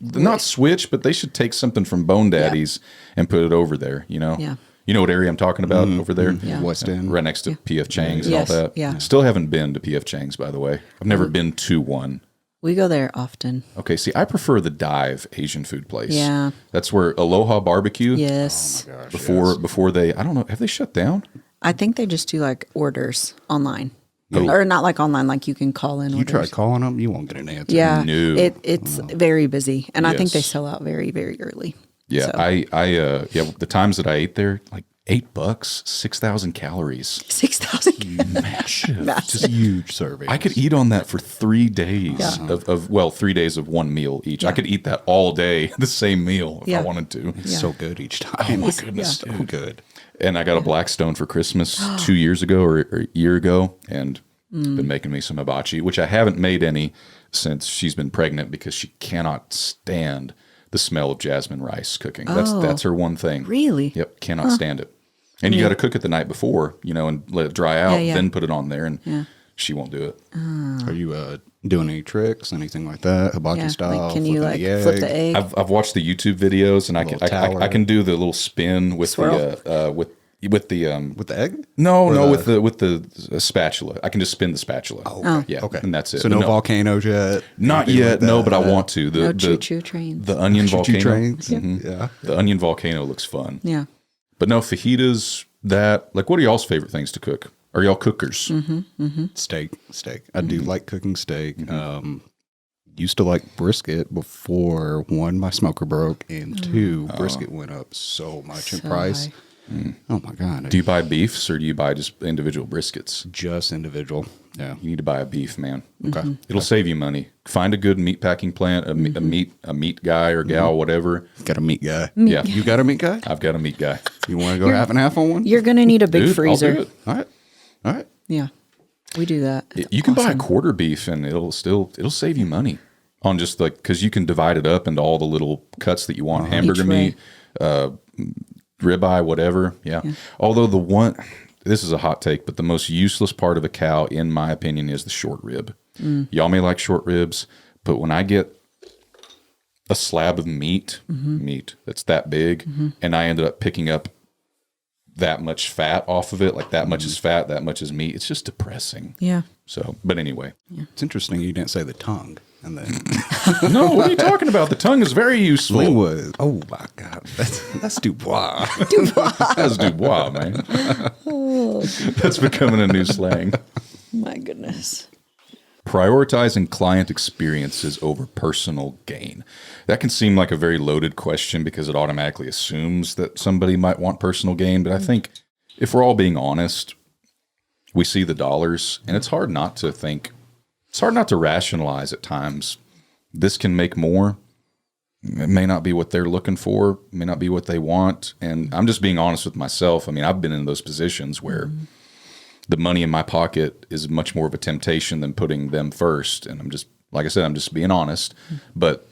[SPEAKER 1] not switch, but they should take something from Bone Daddies and put it over there. You know.
[SPEAKER 3] Yeah.
[SPEAKER 1] You know what area I'm talking about over there?
[SPEAKER 3] Yeah.
[SPEAKER 2] West End.
[SPEAKER 1] Right next to P.F. Chang's
[SPEAKER 3] Yes,
[SPEAKER 1] and all that.
[SPEAKER 3] yeah.
[SPEAKER 1] Still haven't been to P.F. Chang's, by the way. I've never been to one.
[SPEAKER 3] we go there often.
[SPEAKER 1] Okay, see, I prefer the Dive Asian food place.
[SPEAKER 3] Yeah.
[SPEAKER 1] That's where Aloha Barbecue.
[SPEAKER 3] Yes.
[SPEAKER 1] Before they, I don't know, have they shut down?
[SPEAKER 3] I think they just do like orders online.
[SPEAKER 1] Oh.
[SPEAKER 3] Or not like online, like you can call in
[SPEAKER 2] You
[SPEAKER 3] orders.
[SPEAKER 2] try calling them, you won't get an answer.
[SPEAKER 3] Yeah.
[SPEAKER 1] No.
[SPEAKER 3] It's very busy. And I think they
[SPEAKER 1] Yes.
[SPEAKER 3] sell out very, very early.
[SPEAKER 1] Yeah,
[SPEAKER 3] So,
[SPEAKER 1] the times that I ate there, like $8, 6,000 calories.
[SPEAKER 3] 6,000.
[SPEAKER 1] Massive.
[SPEAKER 2] Just huge survey.
[SPEAKER 1] I could eat on that for 3 days
[SPEAKER 3] Yeah.
[SPEAKER 1] of 3 days of one meal each. I could eat that all day, the same meal if I wanted to.
[SPEAKER 2] It's so good each time.
[SPEAKER 1] Oh my goodness,
[SPEAKER 2] so good.
[SPEAKER 1] And I got a Blackstone for Christmas 2 years ago or a year ago, and been making me some hibachi, which I haven't made any since she's been pregnant because she cannot stand the smell of jasmine rice cooking. That's her one thing.
[SPEAKER 3] Really?
[SPEAKER 1] Yep, cannot stand it. And you got to cook it the night before, and let it dry out, then put it on there, and she won't do it.
[SPEAKER 2] Are you doing any tricks, anything like that, hibachi style?
[SPEAKER 3] Like, can you
[SPEAKER 2] flipping
[SPEAKER 3] flip the egg?
[SPEAKER 1] I've watched the YouTube videos, and
[SPEAKER 2] Little tower.
[SPEAKER 1] I can do the little spin with
[SPEAKER 3] Swirl.
[SPEAKER 1] with the
[SPEAKER 2] with the egg?
[SPEAKER 1] with the spatula. I can just spin the spatula.
[SPEAKER 3] Oh.
[SPEAKER 1] Yeah,
[SPEAKER 2] Okay.
[SPEAKER 1] and that's it.
[SPEAKER 2] So no volcanoes yet?
[SPEAKER 1] Not
[SPEAKER 2] Anything
[SPEAKER 1] yet,
[SPEAKER 2] like that?
[SPEAKER 1] no, but I want to.
[SPEAKER 3] No choo-choo trains.
[SPEAKER 1] The onion
[SPEAKER 2] Choo-choo
[SPEAKER 1] volcano.
[SPEAKER 2] trains? Yeah.
[SPEAKER 1] The onion volcano looks fun.
[SPEAKER 3] Yeah.
[SPEAKER 1] But no, fajitas, what are y'all's favorite things to cook? Are y'all cookers?
[SPEAKER 2] Steak. I do like cooking steak. Used to like brisket before, one, my smoker broke, and two, brisket went up so much in
[SPEAKER 3] So
[SPEAKER 2] price.
[SPEAKER 3] high.
[SPEAKER 2] Oh my God.
[SPEAKER 1] Do you buy beefs or do you buy just individual briskets?
[SPEAKER 2] Just individual. Yeah.
[SPEAKER 1] You need to buy a beef, man.
[SPEAKER 2] Okay.
[SPEAKER 1] It'll save you money. Find a good meat packing plant, a meat guy or gal, whatever.
[SPEAKER 2] Got a meat guy.
[SPEAKER 1] Yeah,
[SPEAKER 2] You got a meat guy?
[SPEAKER 1] I've got a meat guy.
[SPEAKER 2] You want to go half and half on one?
[SPEAKER 3] You're going to need a big
[SPEAKER 1] Dude,
[SPEAKER 3] freezer.
[SPEAKER 1] I'll do it.
[SPEAKER 2] All right.
[SPEAKER 3] Yeah. We do that.
[SPEAKER 1] You can buy a quarter beef and it'll save you money on just like, because you can divide it up into all the little cuts that you want, hamburger
[SPEAKER 3] Each
[SPEAKER 1] meat, ribeye, whatever. Yeah. Although this is a hot take, but the most useless part of a cow, in my opinion, is the short rib. Y'all may like short ribs, but when I get a slab of meat that's that big, and I ended up picking up that much fat off of it, like that much is fat, that much is meat, it's just depressing.
[SPEAKER 3] Yeah.
[SPEAKER 1] So, but anyway.
[SPEAKER 2] It's interesting you didn't say the tongue. And then
[SPEAKER 1] No, what are you talking about? The tongue is very useful.
[SPEAKER 2] Lee was, oh my God, that's Dubois.
[SPEAKER 1] That's Dubois, man. That's becoming a new slang.
[SPEAKER 3] My goodness.
[SPEAKER 1] Prioritizing client experiences over personal gain. That can seem like a very loaded question because it automatically assumes that somebody might want personal gain. But I think if we're all being honest, we see the dollars, and it's hard not to rationalize at times. This can make more. It may not be what they're looking for, may not be what they want. And I'm just being honest with myself. I mean, I've been in those positions where the money in my pocket is much more of a temptation than putting them first. And I'm just, like I said, I'm just being honest. But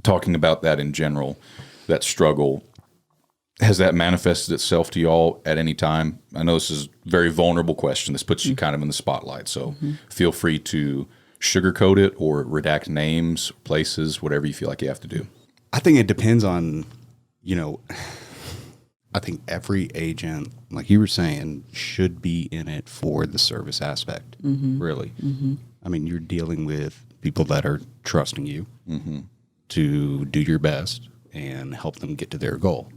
[SPEAKER 1] talking about that in general, that struggle, has that manifested itself to y'all at any time? I know this is a very vulnerable question. This puts you kind of in the spotlight. So feel free to sugarcoat it or redact names, places, whatever you feel like you have to do.
[SPEAKER 2] I think it depends on, I think every agent, like you were saying, should be in it for the service aspect, really. I mean, you're dealing with people that are trusting you to do your best and help them get to their goal.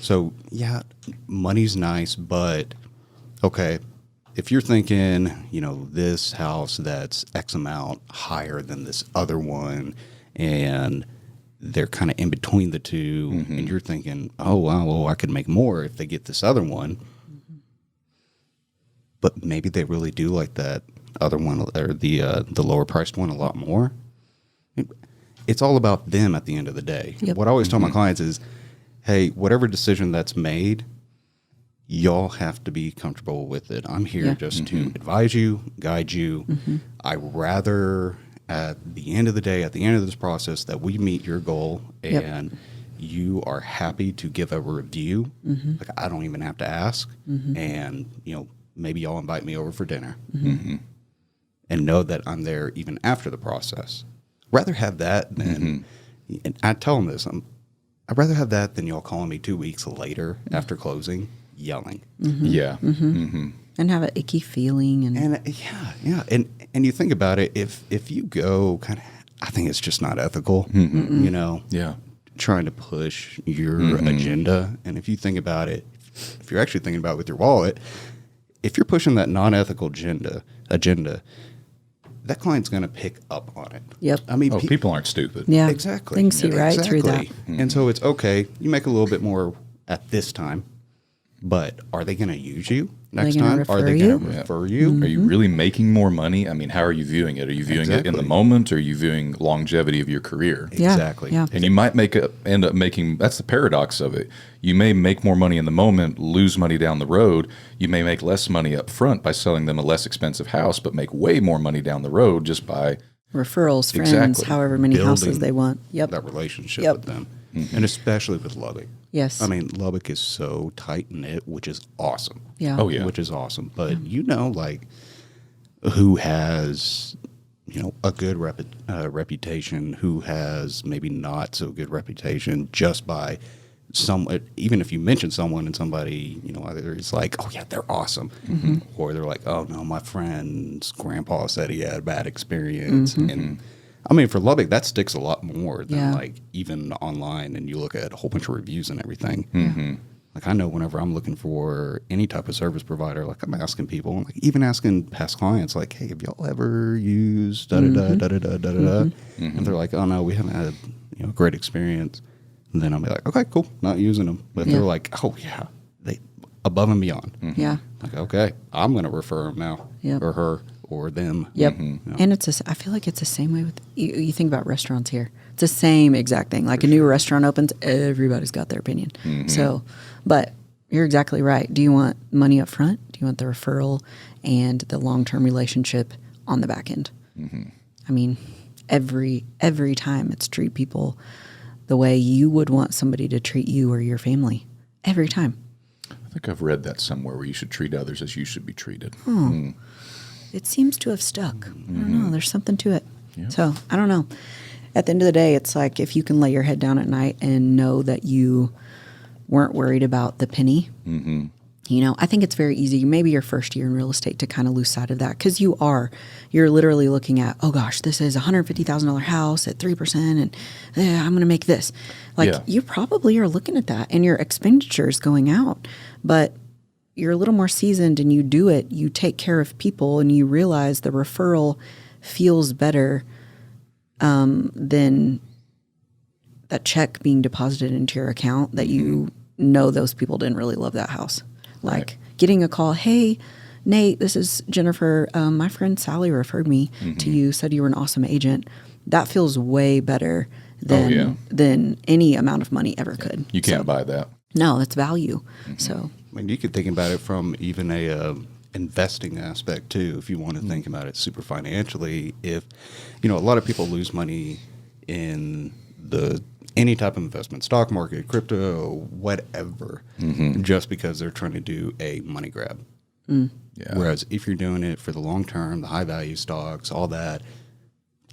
[SPEAKER 2] So, yeah, money's nice, but, okay, if you're thinking, this house that's X amount higher than this other one, and they're kind of in between the two, and you're thinking, oh, wow, well, I could make more if they get this other one. But maybe they really do like that other one or the lower priced one a lot more. It's all about them at the end of the day.
[SPEAKER 3] Yep.
[SPEAKER 2] What I always tell my clients is, hey, whatever decision that's made, y'all have to be comfortable with it. I'm here just to advise you, guide you. I rather at the end of the day, at the end of this process, that we meet your goal and you are happy to give a review. Like I don't even have to ask. And, maybe y'all invite me over for dinner and know that I'm there even after the process. Rather have that than, and I tell them this, I'd rather have that than y'all calling me 2 weeks later after closing, yelling.
[SPEAKER 1] Yeah.
[SPEAKER 3] And have an icky feeling.
[SPEAKER 2] And and you think about it, if you go kind of, I think it's just not ethical,
[SPEAKER 1] Yeah.
[SPEAKER 2] trying to push your agenda. And if you think about it, if you're actually thinking about it with your wallet, if you're pushing that non-ethical agenda, that client's going to pick up on it.
[SPEAKER 3] Yep.
[SPEAKER 2] I mean,
[SPEAKER 1] people aren't stupid.
[SPEAKER 3] Yeah.
[SPEAKER 2] exactly.
[SPEAKER 3] They can see right through that.
[SPEAKER 2] And so it's okay. You make a little bit more at this time, but are they going to use you next
[SPEAKER 3] gonna
[SPEAKER 2] time? Are they
[SPEAKER 3] refer
[SPEAKER 2] going to
[SPEAKER 3] you?
[SPEAKER 2] refer you?
[SPEAKER 1] Are you really making more money? I mean, how are you viewing it? Are you viewing it in the moment, or are you viewing longevity of your career?
[SPEAKER 3] Yeah.
[SPEAKER 2] Exactly.
[SPEAKER 3] Yeah.
[SPEAKER 1] And you might end up making, that's the paradox of it. You may make more money in the moment, lose money down the road. You may make less money up front by selling them a less expensive house, but make way more money down the road just by
[SPEAKER 3] referrals, friends,
[SPEAKER 1] Exactly.
[SPEAKER 3] however many
[SPEAKER 2] Building
[SPEAKER 3] houses they want. Yep.
[SPEAKER 2] That relationship
[SPEAKER 3] Yep.
[SPEAKER 2] with them. And especially with Lubbock.
[SPEAKER 3] Yes.
[SPEAKER 2] I mean, Lubbock is so tight-knit, which is awesome.
[SPEAKER 3] Yeah.
[SPEAKER 1] Oh, yeah.
[SPEAKER 2] Which is awesome. But, like, who has, a good reputation, who has maybe not so good reputation just by even if you mention someone and somebody, either is like, oh, yeah, they're awesome. Or they're like, oh, no, my friend's grandpa said he had a bad experience. And I mean, for Lubbock, that sticks a lot more than like even online and you look at a whole bunch of reviews and everything. Like I know whenever I'm looking for any type of service provider, like I'm asking people, like even asking past clients, like, hey, have y'all ever used da-da-da, da-da-da, da-da-da? And they're like, oh, no, we haven't had a great experience. And then I'll be like, okay, cool, not using them. But they're like, oh, yeah, they above and beyond.
[SPEAKER 3] Yeah.
[SPEAKER 2] Like, okay, I'm going to refer them now or her or them.
[SPEAKER 3] Yep. And I feel like it's the same way with, you think about restaurants here. It's the same exact thing. Like a new restaurant opens, everybody's got their opinion. So, but you're exactly right. Do you want money up front? Do you want the referral and the long-term relationship on the back end? I mean, every time it's treat people the way you would want somebody to treat you or your family. Every time.
[SPEAKER 1] I think I've read that somewhere where you should treat others as you should be treated.
[SPEAKER 3] It seems to have stuck. I don't know. There's something to it. So I don't know. At the end of the day, it's like if you can lay your head down at night and know that you weren't worried about the penny. I think it's very easy, maybe your first year in real estate, to kind of lose sight of that because you're literally looking at, oh gosh, this is a $150,000 house at 3% and I'm going to make this. You probably are looking at that and your expenditures going out, but you're a little more seasoned and you do it, you take care of people and you realize the referral feels better than that check being deposited into your account that you know those people didn't really love that house. Like getting a call, hey, Nate, this is Jennifer. My friend Sally referred me to you, said you were an awesome agent. That feels way better than any amount of money ever could.
[SPEAKER 1] You can't buy that.
[SPEAKER 3] No, that's value. So
[SPEAKER 2] I mean, you could think about it from even a investing aspect too, if you want to think about it super financially. If, a lot of people lose money in any type of investment, stock market, crypto, whatever, just because they're trying to do a money grab. Whereas if you're doing it for the long term, the high value stocks, all that,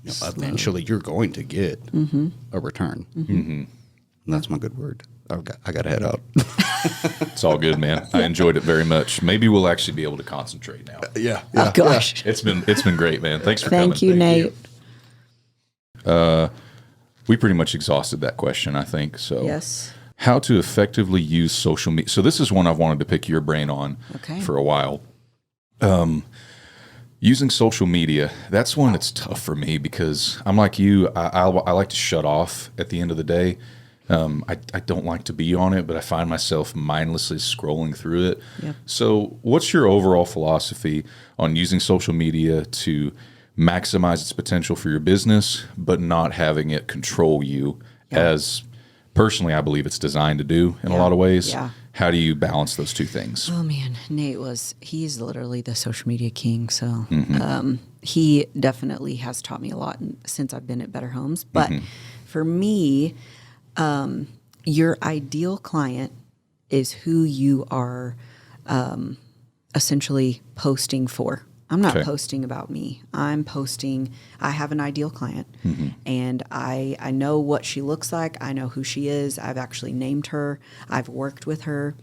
[SPEAKER 2] eventually you're going to get a return. And that's my good word. I got to head out.
[SPEAKER 1] It's all good, man. I enjoyed it very much. Maybe we'll actually be able to concentrate now.
[SPEAKER 3] oh gosh.
[SPEAKER 1] It's been great, man. Thanks for
[SPEAKER 3] Thank
[SPEAKER 1] coming.
[SPEAKER 3] you, Nate.
[SPEAKER 1] We pretty much exhausted that question, I think. So
[SPEAKER 3] Yes.
[SPEAKER 1] how to effectively use social media. So this is one I've wanted to pick your brain on for a while. Using social media, that's one that's tough for me because I'm like you. I like to shut off at the end of the day. I don't like to be on it, but I find myself mindlessly scrolling through it. So what's your overall philosophy on using social media to maximize its potential for your business, but not having it control you as personally I believe it's designed to do in a lot of ways? How do you balance those two things?
[SPEAKER 3] Oh man, he's literally the social media king. So he definitely has taught me a lot since I've been at Better Homes. But for me, your ideal client is who you are essentially posting for. I'm not posting about me. I have an ideal client and I know what she looks like. I know who she is. I've actually named her. I've worked with her,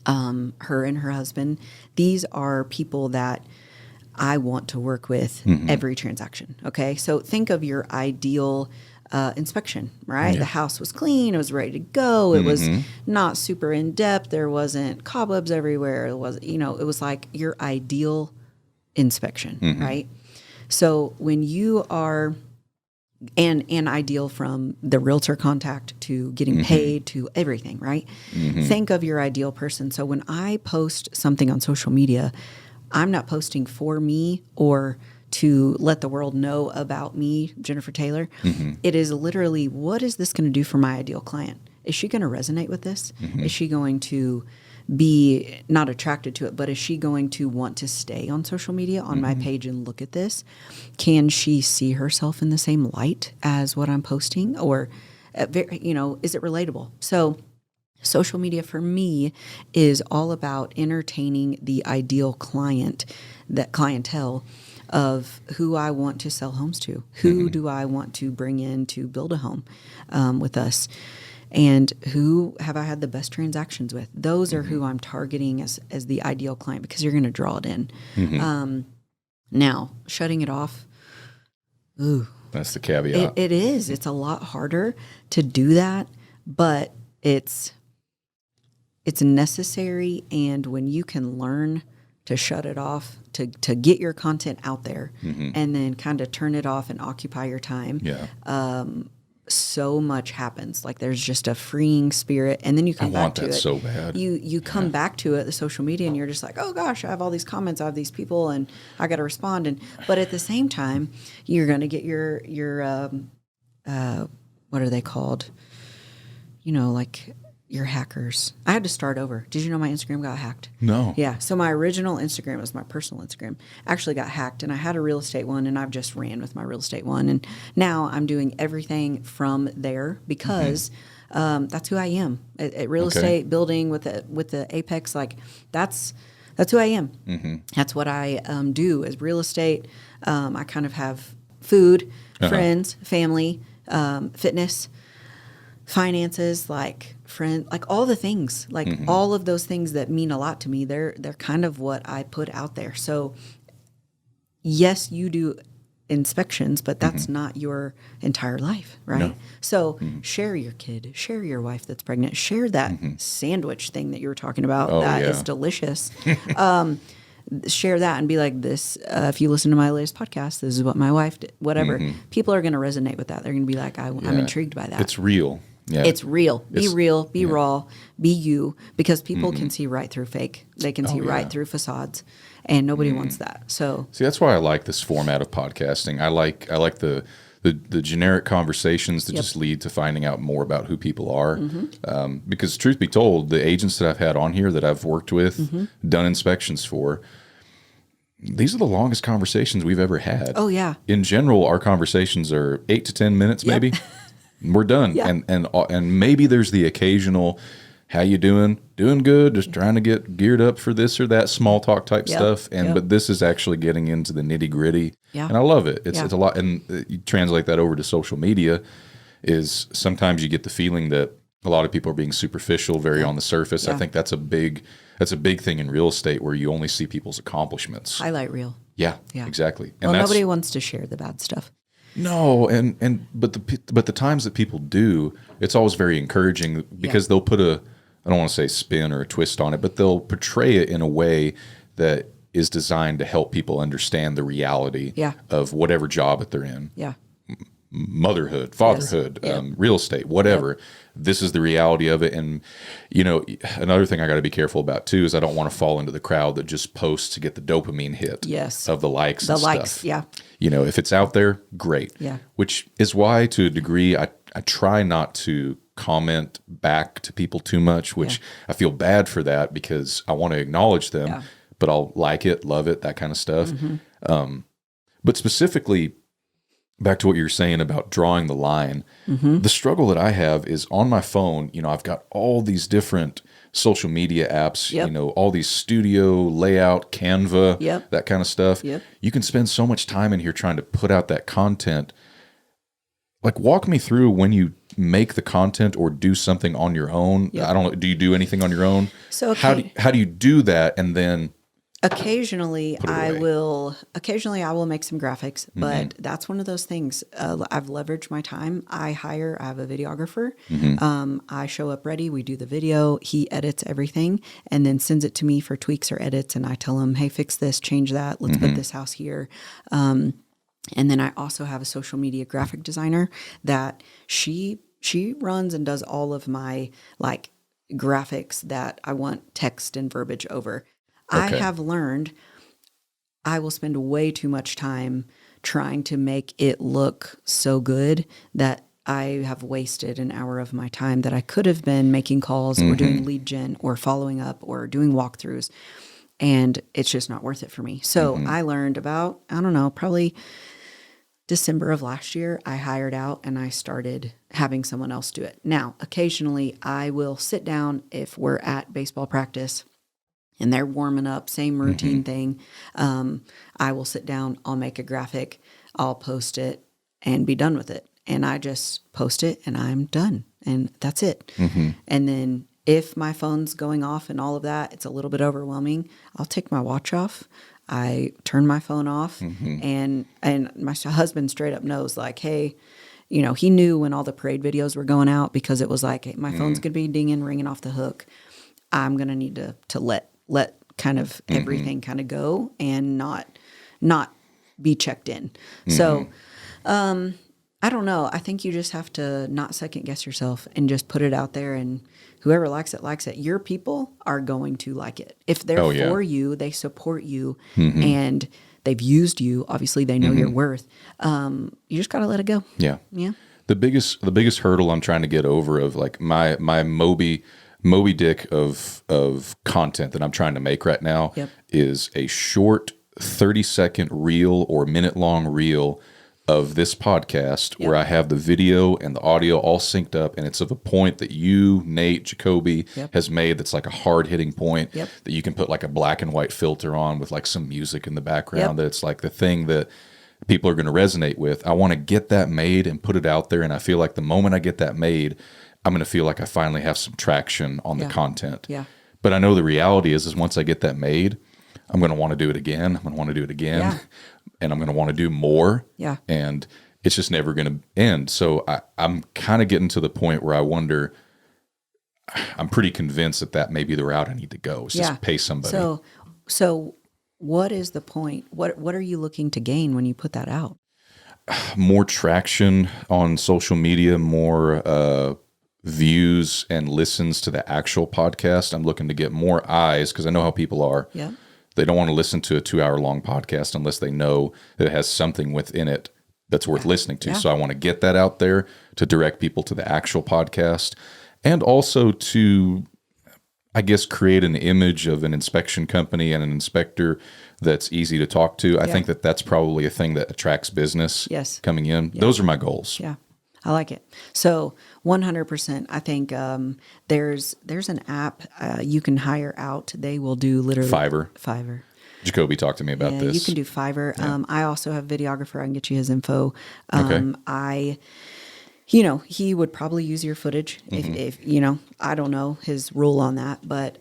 [SPEAKER 3] her and her husband. These are people that I want to work with every transaction. Okay. So think of your ideal inspection, right?
[SPEAKER 1] Yeah.
[SPEAKER 3] The house was clean. It was ready to go. It was not super in depth. There wasn't cobwebs everywhere. It was, it was like your ideal inspection, right? So when you are, and ideal from the realtor contact to getting paid to everything, right? Think of your ideal person. So when I post something on social media, I'm not posting for me or to let the world know about me, Jennifer Taylor. It is literally, what is this going to do for my ideal client? Is she going to resonate with this? Is she going to be not attracted to it, but is she going to want to stay on social media on my page and look at this? Can she see herself in the same light as what I'm posting? Or, is it relatable? So social media for me is all about entertaining the ideal clientele of who I want to sell homes to. Who do I want to bring in to build a home with us? And who have I had the best transactions with? Those are who I'm targeting as the ideal client, because you're going to draw it in. Now, shutting it off,
[SPEAKER 1] that's the caveat.
[SPEAKER 3] It is. It's a lot harder to do that, but it's necessary. And when you can learn to shut it off, to get your content out there, and then kind of turn it off and occupy your time. So much happens. Like there's just a freeing spirit, and then you come back to it. I want that
[SPEAKER 1] so bad.
[SPEAKER 3] You come back to it, the social media, and you're just like, oh gosh, I have all these comments, I have these people, and I got to respond. But at the same time, you're going to get your what are they called? Like your hackers. I had to start over. Did you know my Instagram got hacked?
[SPEAKER 1] No.
[SPEAKER 3] Yeah. So my original Instagram was my personal Instagram. Actually got hacked, and I had a real estate one, and I've just ran with my real estate one. And now I'm doing everything from there because that's who I am. At real estate, building with the Apex, like that's who I am. That's what I do as real estate. I kind of have food, friends, family, fitness, finances, like all the things, like all of those things that mean a lot to me, they're kind of what I put out there. So yes, you do inspections, but that's not your entire life, right? No. So share your kid, share your wife that's pregnant, share that sandwich thing that you were talking about. That is delicious. Share that and be like, this, if you listen to my latest podcast, this is what my wife did, whatever. People are going to resonate with that. They're going to be like, I'm intrigued by that.
[SPEAKER 1] It's real. Yeah.
[SPEAKER 3] It's real. Be real, be raw, be you, because people can see right through fake. They can see right through facades, and nobody wants that. So
[SPEAKER 1] see, that's why I like this format of podcasting. I like the generic conversations that just lead to finding out more about who people are. Because truth be told, the agents that I've had on here that I've worked with, done inspections for, these are the longest conversations we've ever had.
[SPEAKER 3] Oh yeah.
[SPEAKER 1] In general, our conversations are 8 to 10 minutes, maybe. We're done. And maybe there's the occasional, how you doing? Doing good. Just trying to get geared up for this or that small talk type stuff. And but this is actually getting into the nitty gritty. And I love it. It's a lot. And you translate that over to social media, is sometimes you get the feeling that a lot of people are being superficial, very on the surface. I think that's a big thing in real estate, where you only see people's accomplishments.
[SPEAKER 3] Highlight reel.
[SPEAKER 1] Yeah, exactly. And
[SPEAKER 3] nobody wants to share the bad stuff.
[SPEAKER 1] No, but the times that people do, it's always very encouraging, because they'll put I don't want to say spin or a twist on it, but they'll portray it in a way that is designed to help people understand the reality of whatever job that they're in. Yeah. Motherhood, fatherhood, real estate, whatever. This is the reality of it. And, another thing I got to be careful about too is I don't want to fall into the crowd that just posts to get the dopamine hit of the likes and stuff. If it's out there, great. Which is why, to a degree, I try not to comment back to people too much, which I feel bad for that, because I want to acknowledge them, but I'll like it, love it, that kind of stuff. But specifically, back to what you were saying about drawing the line, the struggle that I have is on my phone. I've got all these different social media apps, all these studio layout, Canva, that kind of stuff. You can spend so much time in here trying to put out that content. Like, walk me through when you make the content or do something on your own. I don't know. Do you do anything on your own? So how do you do that? And then
[SPEAKER 3] Occasionally,
[SPEAKER 1] Put it away.
[SPEAKER 3] I will make some graphics, but that's one of those things. I've leveraged my time. I have a videographer. I show up ready. We do the video. He edits everything and then sends it to me for tweaks or edits. And I tell him, hey, fix this, change that. Let's put this house here. And then I also have a social media graphic designer that she runs and does all of my like graphics that I want text and verbiage over. I have learned I will spend way too much time trying to make it look so good that I have wasted an hour of my time that I could have been making calls or doing lead gen or following up or doing walkthroughs. And it's just not worth it for me. So I learned about, I don't know, probably December of last year, I hired out and I started having someone else do it. Now, occasionally I will sit down if we're at baseball practice and they're warming up, same routine thing. I will sit down, I'll make a graphic, I'll post it and be done with it. And I just post it and I'm done. And that's it. And then if my phone's going off and all of that, it's a little bit overwhelming. I'll take my watch off. I turn my phone off and my husband straight up knows like, hey, you know, he knew when all the parade videos were going out because it was like, hey, my phone's going to be dinging, ringing off the hook. I'm going to need to let kind of everything kind of go and not be checked in. So, I don't know. I think you just have to not second guess yourself and just put it out there, and whoever likes it, likes it. Your people are going to like it. If they're for you, they support you and they've used you. Obviously they know your worth. You just got to let it go.
[SPEAKER 1] Yeah.
[SPEAKER 3] Yeah.
[SPEAKER 1] The biggest hurdle I'm trying to get over of like my Moby Dick of content that I'm trying to make right now is a short 30-second reel or minute-long reel of this podcast where I have the video and the audio all synced up, and it's of a point that you, Nate, Jacoby has made that's like a hard-hitting point that you can put like a black and white filter on with like some music in the background that it's like the thing that people are going to resonate with. I want to get that made and put it out there, and I feel like the moment I get that made, I'm going to feel like I finally have some traction on the content. Yeah. But I know the reality is once I get that made, I'm going to want to do it again. I'm going to want to do it again. Yeah. And I'm going to want to do more. Yeah. And it's just never going to end. So I'm kind of getting to the point where I wonder, I'm pretty convinced that may be the route I need to go. Is just pay somebody.
[SPEAKER 3] So what is the point? What are you looking to gain when you put that out?
[SPEAKER 1] More traction on social media, more views and listens to the actual podcast. I'm looking to get more eyes because I know how people are. Yeah. They don't want to listen to a 2-hour-long podcast unless they know that it has something within it that's worth listening to. So I want to get that out there to direct people to the actual podcast, and also to, I guess, create an image of an inspection company and an inspector that's easy to talk to. I think that's probably a thing that attracts business coming in. Those are my goals.
[SPEAKER 3] Yeah. I like it. So 100%. I think there's an app you can hire out. They will do literally Fiverr.
[SPEAKER 1] Jacoby talked to me about this.
[SPEAKER 3] You can do Fiverr. Yeah. I also have a videographer. I can get you his info. He would probably use your footage if I don't know his rule on that, but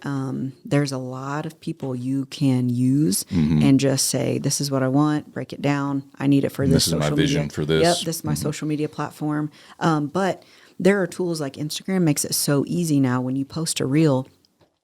[SPEAKER 3] there's a lot of people you can use and just say, this is what I want, break it down. I need it for this social media.
[SPEAKER 1] This is my vision for this.
[SPEAKER 3] Yep, this is my social media platform. But there are tools like Instagram makes it so easy now. When you post a reel,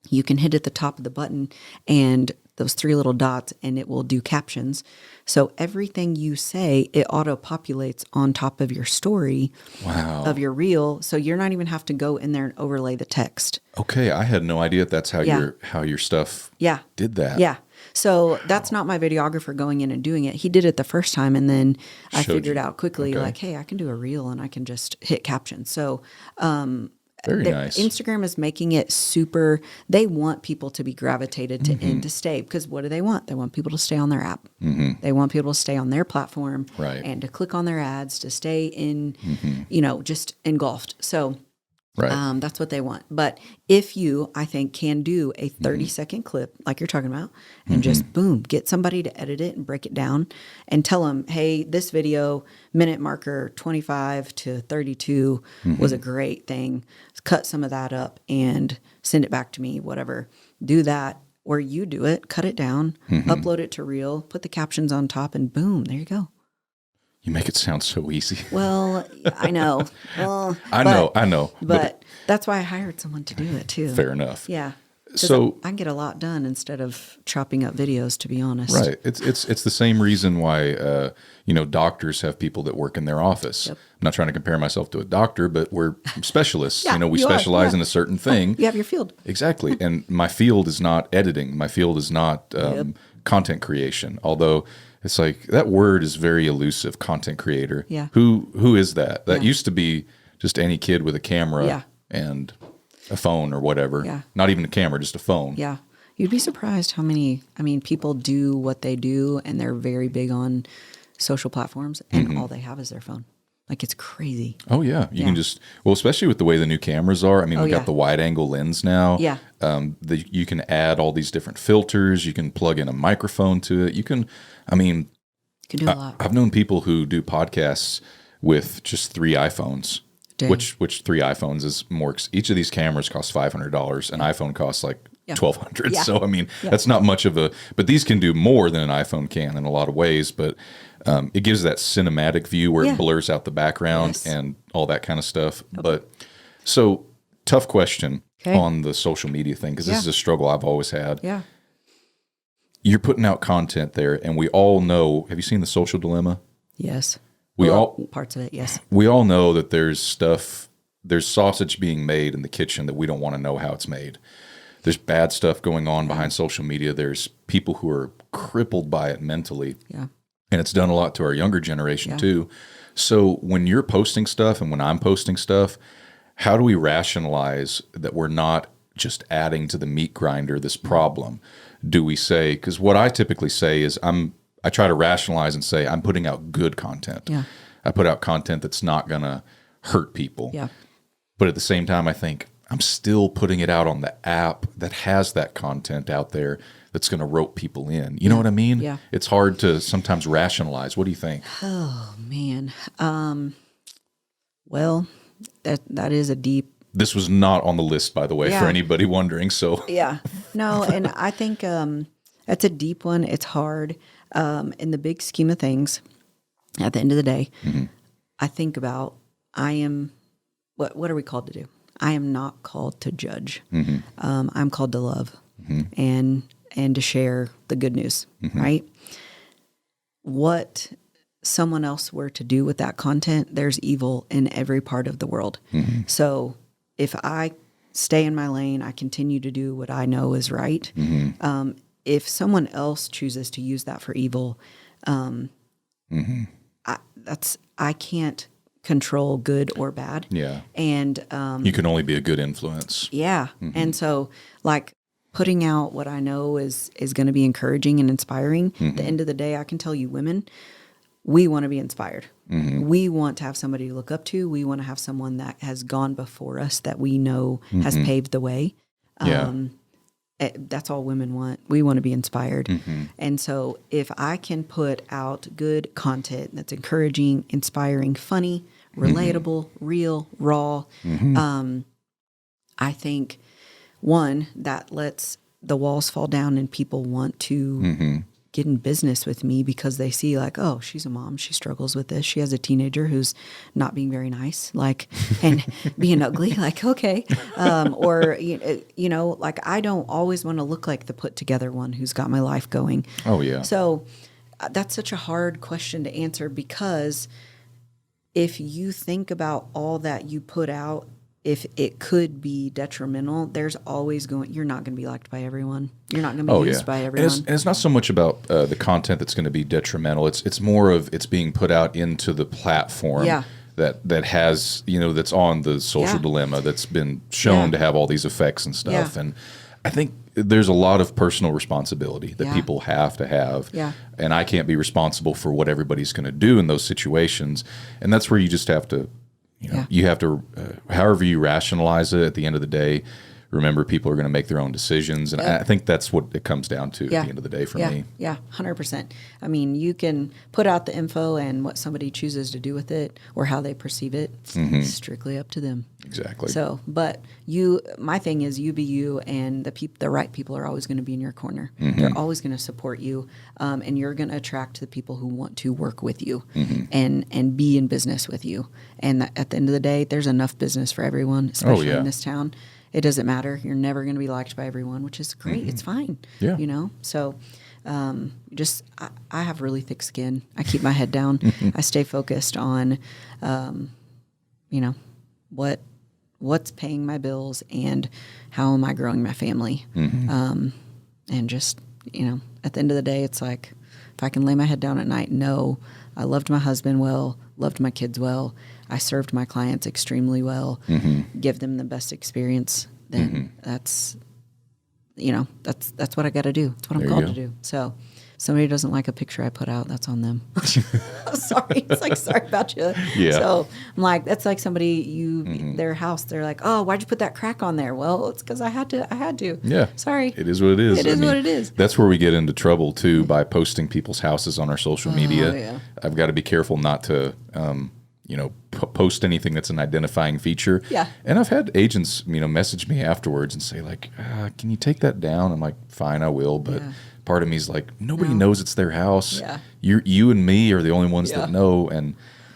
[SPEAKER 3] you can hit at the top of the button and those 3 little dots, and it will do captions. So everything you say, it auto-populates on top of your story of your reel. So you're not even have to go in there and overlay the text.
[SPEAKER 1] Okay, I had no idea that's how your stuff did that.
[SPEAKER 3] Yeah. So that's not my videographer going in and doing it. He did it the first time, and then I figured out quickly, like, hey, I can do a reel and I can just hit captions. So
[SPEAKER 1] very nice.
[SPEAKER 3] Instagram is making it super. They want people to be gravitated to and to stay, because what do they want? They want people to stay on their app. They want people to stay on their platform and to click on their ads, to stay in, just engulfed. So that's what they want. But if you, I think, can do a 30-second clip like you're talking about and just boom, get somebody to edit it and break it down and tell them, hey, this video, minute marker 25 to 32 was a great thing. Cut some of that up and send it back to me, whatever. Do that. Or you do it, cut it down, upload it to Reel, put the captions on top, and boom, there you go.
[SPEAKER 1] You make it sound so easy.
[SPEAKER 3] Well, I know. Well,
[SPEAKER 1] I know.
[SPEAKER 3] But that's why I hired someone to do it too.
[SPEAKER 1] Fair enough.
[SPEAKER 3] Yeah.
[SPEAKER 1] So
[SPEAKER 3] I can get a lot done instead of chopping up videos, to be honest.
[SPEAKER 1] Right. It's the same reason why doctors have people that work in their office. Yep. I'm not trying to compare myself to a doctor, but we're specialists.
[SPEAKER 3] Yeah,
[SPEAKER 1] we specialize in a certain thing.
[SPEAKER 3] You have your field.
[SPEAKER 1] Exactly. And my field is not editing. My field is not content creation. Although it's like that word is very elusive, content creator.
[SPEAKER 3] Yeah.
[SPEAKER 1] Who is that? That used to be just any kid with a camera and a phone or whatever.
[SPEAKER 3] Yeah.
[SPEAKER 1] Not even a camera, just a phone.
[SPEAKER 3] Yeah. You'd be surprised how many, people do what they do and they're very big on social platforms and all they have is their phone. Like it's crazy.
[SPEAKER 1] Oh yeah. You can just, especially with the way the new cameras are. We got the wide angle lens now.
[SPEAKER 3] Yeah.
[SPEAKER 1] You can add all these different filters. You can plug in a microphone to it. You can
[SPEAKER 3] do a lot.
[SPEAKER 1] I've known people who do podcasts with just 3 iPhones.
[SPEAKER 3] Dang.
[SPEAKER 1] Which 3 iPhones is more? Each of these cameras costs $500. An iPhone costs like $1,200.
[SPEAKER 3] Yeah.
[SPEAKER 1] So that's not much of a. But these can do more than an iPhone can in a lot of ways. But it gives that cinematic view where it blurs out the background and all that kind of stuff. Okay. But so tough question on the social media thing because this is a struggle I've always had.
[SPEAKER 3] Yeah.
[SPEAKER 1] You're putting out content there, and we all know. Have you seen The Social Dilemma?
[SPEAKER 3] Yes. Parts of it, yes.
[SPEAKER 1] We all know that there's sausage being made in the kitchen that we don't want to know how it's made. There's bad stuff going on behind social media. There's people who are crippled by it mentally.
[SPEAKER 3] Yeah.
[SPEAKER 1] And it's done a lot to our younger generation too. So when you're posting stuff and when I'm posting stuff, how do we rationalize that we're not just adding to the meat grinder this problem? Do we say, because what I typically say is I try to rationalize and say, I'm putting out good content.
[SPEAKER 3] Yeah.
[SPEAKER 1] I put out content that's not going to hurt people.
[SPEAKER 3] Yeah.
[SPEAKER 1] But at the same time, I think I'm still putting it out on the app that has that content out there that's going to rope people in. You know what I mean?
[SPEAKER 3] Yeah.
[SPEAKER 1] It's hard to sometimes rationalize. What do you think?
[SPEAKER 3] Oh, man. Well, that is a deep.
[SPEAKER 1] This was not on the list, by the way, for anybody wondering. So
[SPEAKER 3] yeah. No, and I think that's a deep one. It's hard. In the big scheme of things, at the end of the day, I think about what are we called to do? I am not called to judge. I'm called to love and to share the good news, right? What someone else were to do with that content, there's evil in every part of the world. So if I stay in my lane, I continue to do what I know is right. If someone else chooses to use that for evil, I can't control good or bad.
[SPEAKER 1] Yeah.
[SPEAKER 3] And
[SPEAKER 1] you can only be a good influence.
[SPEAKER 3] Yeah. And so like putting out what I know is going to be encouraging and inspiring. At the end of the day, I can tell you women, we want to be inspired. We want to have somebody to look up to. We want to have someone that has gone before us that we know has paved the way. That's all women want. We want to be inspired. And so if I can put out good content that's encouraging, inspiring, funny, relatable, real, raw, I think, one, that lets the walls fall down and people want to get in business with me because they see like, oh, she's a mom. She struggles with this. She has a teenager who's not being very nice, like, and being ugly, like, okay. Or, like I don't always want to look like the put together one who's got my life going.
[SPEAKER 1] Oh, yeah.
[SPEAKER 3] So that's such a hard question to answer because if you think about all that you put out, if it could be detrimental, there's always you're not going to be liked by everyone. You're not going to be used by everyone.
[SPEAKER 1] And it's not so much about the content that's going to be detrimental. It's more of it's being put out into the platform that has, that's on the social dilemma that's been shown to have all these effects and stuff. And I think there's a lot of personal responsibility that people have to have. Yeah. And I can't be responsible for what everybody's going to do in those situations. And that's where you just have to, you have to, however you rationalize it at the end of the day, remember people are going to make their own decisions. And I think that's what it comes down to at the end of the day for me.
[SPEAKER 3] Yeah, 100%. I mean, you can put out the info, and what somebody chooses to do with it or how they perceive it, strictly up to them.
[SPEAKER 1] Exactly.
[SPEAKER 3] So, but my thing is, you be you, and the right people are always going to be in your corner. They're always going to support you, and you're going to attract the people who want to work with you and be in business with you. And at the end of the day, there's enough business for everyone, especially in this town. It doesn't matter. You're never going to be liked by everyone, which is great. It's fine.
[SPEAKER 1] Yeah.
[SPEAKER 3] You know? So I have really thick skin. I keep my head down. I stay focused on, what's paying my bills and how am I growing my family. And just, at the end of the day, it's like, if I can lay my head down at night, know I loved my husband well, loved my kids well, I served my clients extremely well, give them the best experience, then that's what I got to do. That's what I'm called to do. So if somebody doesn't like a picture I put out, that's on them. Sorry. It's like, sorry about you.
[SPEAKER 1] Yeah.
[SPEAKER 3] So I'm like, that's like somebody, their house, they're like, oh, why'd you put that crack on there? Well, it's because I had to.
[SPEAKER 1] Yeah.
[SPEAKER 3] Sorry.
[SPEAKER 1] It is what it is.
[SPEAKER 3] It is what it is.
[SPEAKER 1] That's where we get into trouble too, by posting people's houses on our social media.
[SPEAKER 3] Yeah.
[SPEAKER 1] I've got to be careful not to, post anything that's an identifying feature.
[SPEAKER 3] Yeah.
[SPEAKER 1] And I've had agents, message me afterwards and say like, can you take that down? I'm like, fine, I will. But part of me is like, nobody knows it's their house.
[SPEAKER 3] Yeah.
[SPEAKER 1] You and me are the only ones that know.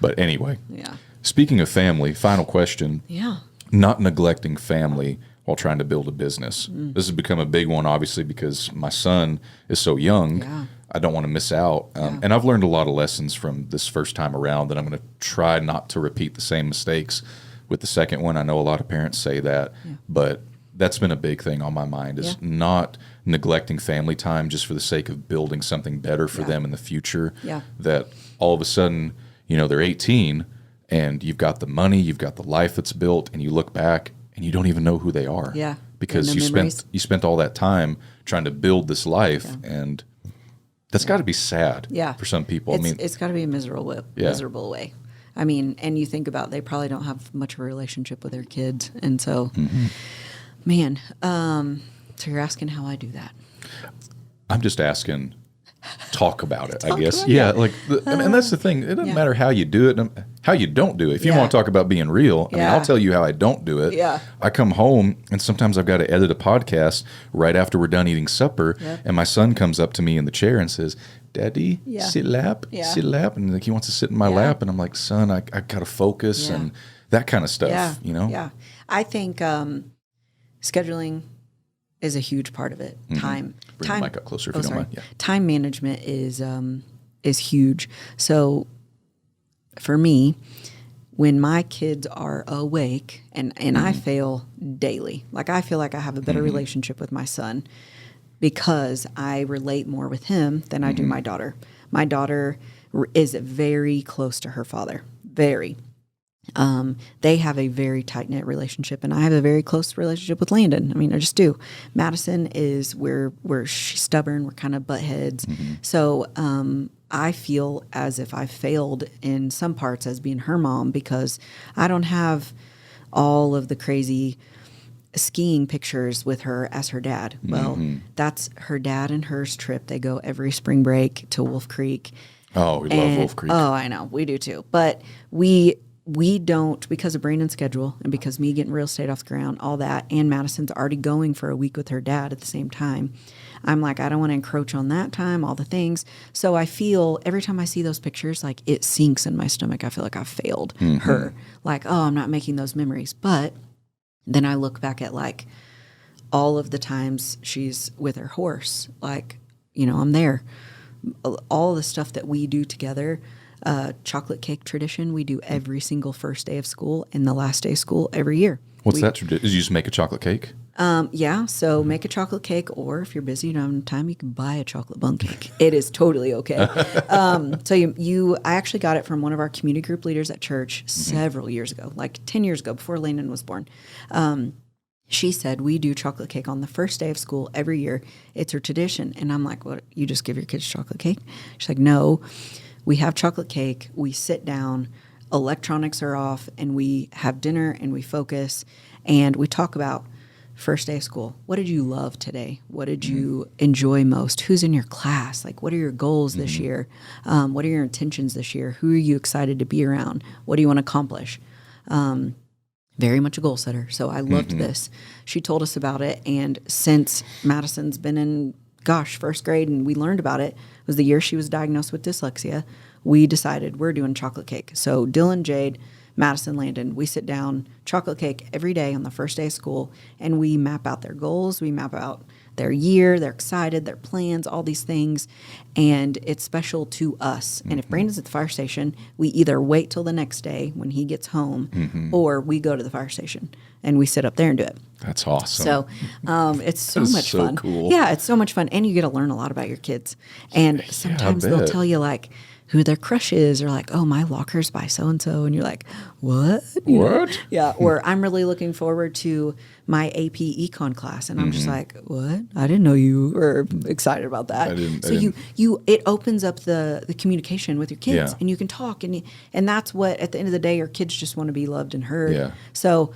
[SPEAKER 1] But anyway.
[SPEAKER 3] Yeah.
[SPEAKER 1] Speaking of family, final question.
[SPEAKER 3] Yeah.
[SPEAKER 1] Not neglecting family while trying to build a business. This has become a big one, obviously, because my son is so young.
[SPEAKER 3] Yeah.
[SPEAKER 1] I don't want to miss out. And I've learned a lot of lessons from this first time around that I'm going to try not to repeat the same mistakes with the second one. I know a lot of parents say that, but that's been a big thing on my mind is not neglecting family time just for the sake of building something better for them in the future.
[SPEAKER 3] Yeah.
[SPEAKER 1] That all of a sudden, they're 18 and you've got the money, you've got the life that's built, and you look back and you don't even know who they are.
[SPEAKER 3] Yeah.
[SPEAKER 1] Because you spent all that time trying to build this life, and that's got to be sad for some people.
[SPEAKER 3] It's got to be a miserable way. I mean, and you think about, they probably don't have much of a relationship with their kids. And so, man, so you're asking how I do that.
[SPEAKER 1] I'm just asking, talk about it, I guess.
[SPEAKER 3] Yeah.
[SPEAKER 1] And that's the thing. It doesn't matter how you do it, how you don't do it. If you want to talk about being real, I'll tell you how I don't do it.
[SPEAKER 3] Yeah.
[SPEAKER 1] I come home, and sometimes I've got to edit a podcast right after we're done eating supper, and my son comes up to me in the chair and says, Daddy, sit lap. And like, he wants to sit in my lap, and I'm like, son, I got to focus and that kind of stuff,
[SPEAKER 3] Yeah. I think scheduling is a huge part of it. Time.
[SPEAKER 1] Bring the mic up closer if you don't mind. Yeah.
[SPEAKER 3] Time management is huge. So for me, when my kids are awake, and I fail daily, like I feel like I have a better relationship with my son because I relate more with him than I do my daughter. My daughter is very close to her father, very. They have a very tight-knit relationship, and I have a very close relationship with Landon. I mean, I just do. Madison is where she's stubborn. We're kind of butt heads. So I feel as if I failed in some parts as being her mom because I don't have all of the crazy skiing pictures with her as her dad. Well, that's her dad and hers trip. They go every spring break to Wolf Creek.
[SPEAKER 1] Oh, we love Wolf Creek.
[SPEAKER 3] Oh, I know. We do too. But we don't, because of Brandon's schedule and because me getting real estate off the ground, all that, and Madison's already going for a week with her dad at the same time. I'm like, I don't want to encroach on that time, all the things. So I feel every time I see those pictures, like it sinks in my stomach. I feel like I failed her. Like, oh, I'm not making those memories. But then I look back at like all of the times she's with her horse. Like, I'm there. All the stuff that we do together. Chocolate cake tradition we do every single first day of school and the last day of school every year.
[SPEAKER 1] What's that tradition? Is you just make a chocolate cake?
[SPEAKER 3] So make a chocolate cake, or if you're busy, you don't have time, you can buy a chocolate bundt cake. It is totally okay. I actually got it from one of our community group leaders at church several years ago, like 10 years ago, before Landon was born. She said, we do chocolate cake on the first day of school every year. It's her tradition. And I'm like, what, you just give your kids chocolate cake? She's like, no. We have chocolate cake, we sit down, electronics are off, and we have dinner and we focus and we talk about first day of school. What did you love today? What did you enjoy most? Who's in your class? Like, what are your goals this year? What are your intentions this year? Who are you excited to be around? What do you want to accomplish? Very much a goal setter. So I loved this. She told us about it. And since Madison's been in, first grade, and we learned about it, was the year she was diagnosed with dyslexia, we decided we're doing chocolate cake. So Dylan, Jade, Madison, Landon, we sit down, chocolate cake every day on the first day of school, and we map out their goals. We map out their year, they're excited, their plans, all these things, and it's special to us. And if Brandon's at the fire station, we either wait till the next day when he gets home, or we go to the fire station and we sit up there and do it.
[SPEAKER 1] That's awesome.
[SPEAKER 3] So it's so much
[SPEAKER 1] so
[SPEAKER 3] fun.
[SPEAKER 1] cool.
[SPEAKER 3] Yeah, it's so much fun, and you get to learn a lot about your kids. And sometimes they'll
[SPEAKER 1] bet.
[SPEAKER 3] tell you like who their crush is, or like, oh, my locker's by so and so, and you're like, what? You know?
[SPEAKER 1] What?
[SPEAKER 3] Yeah. Or I'm really looking forward to my AP Econ class, and I'm just like, what? I didn't know you were excited about that.
[SPEAKER 1] I didn't.
[SPEAKER 3] It opens up the communication with your kids,
[SPEAKER 1] Yeah.
[SPEAKER 3] and you can talk, and that's what at the end of the day, your kids just want to be loved and heard.
[SPEAKER 1] Yeah.
[SPEAKER 3] So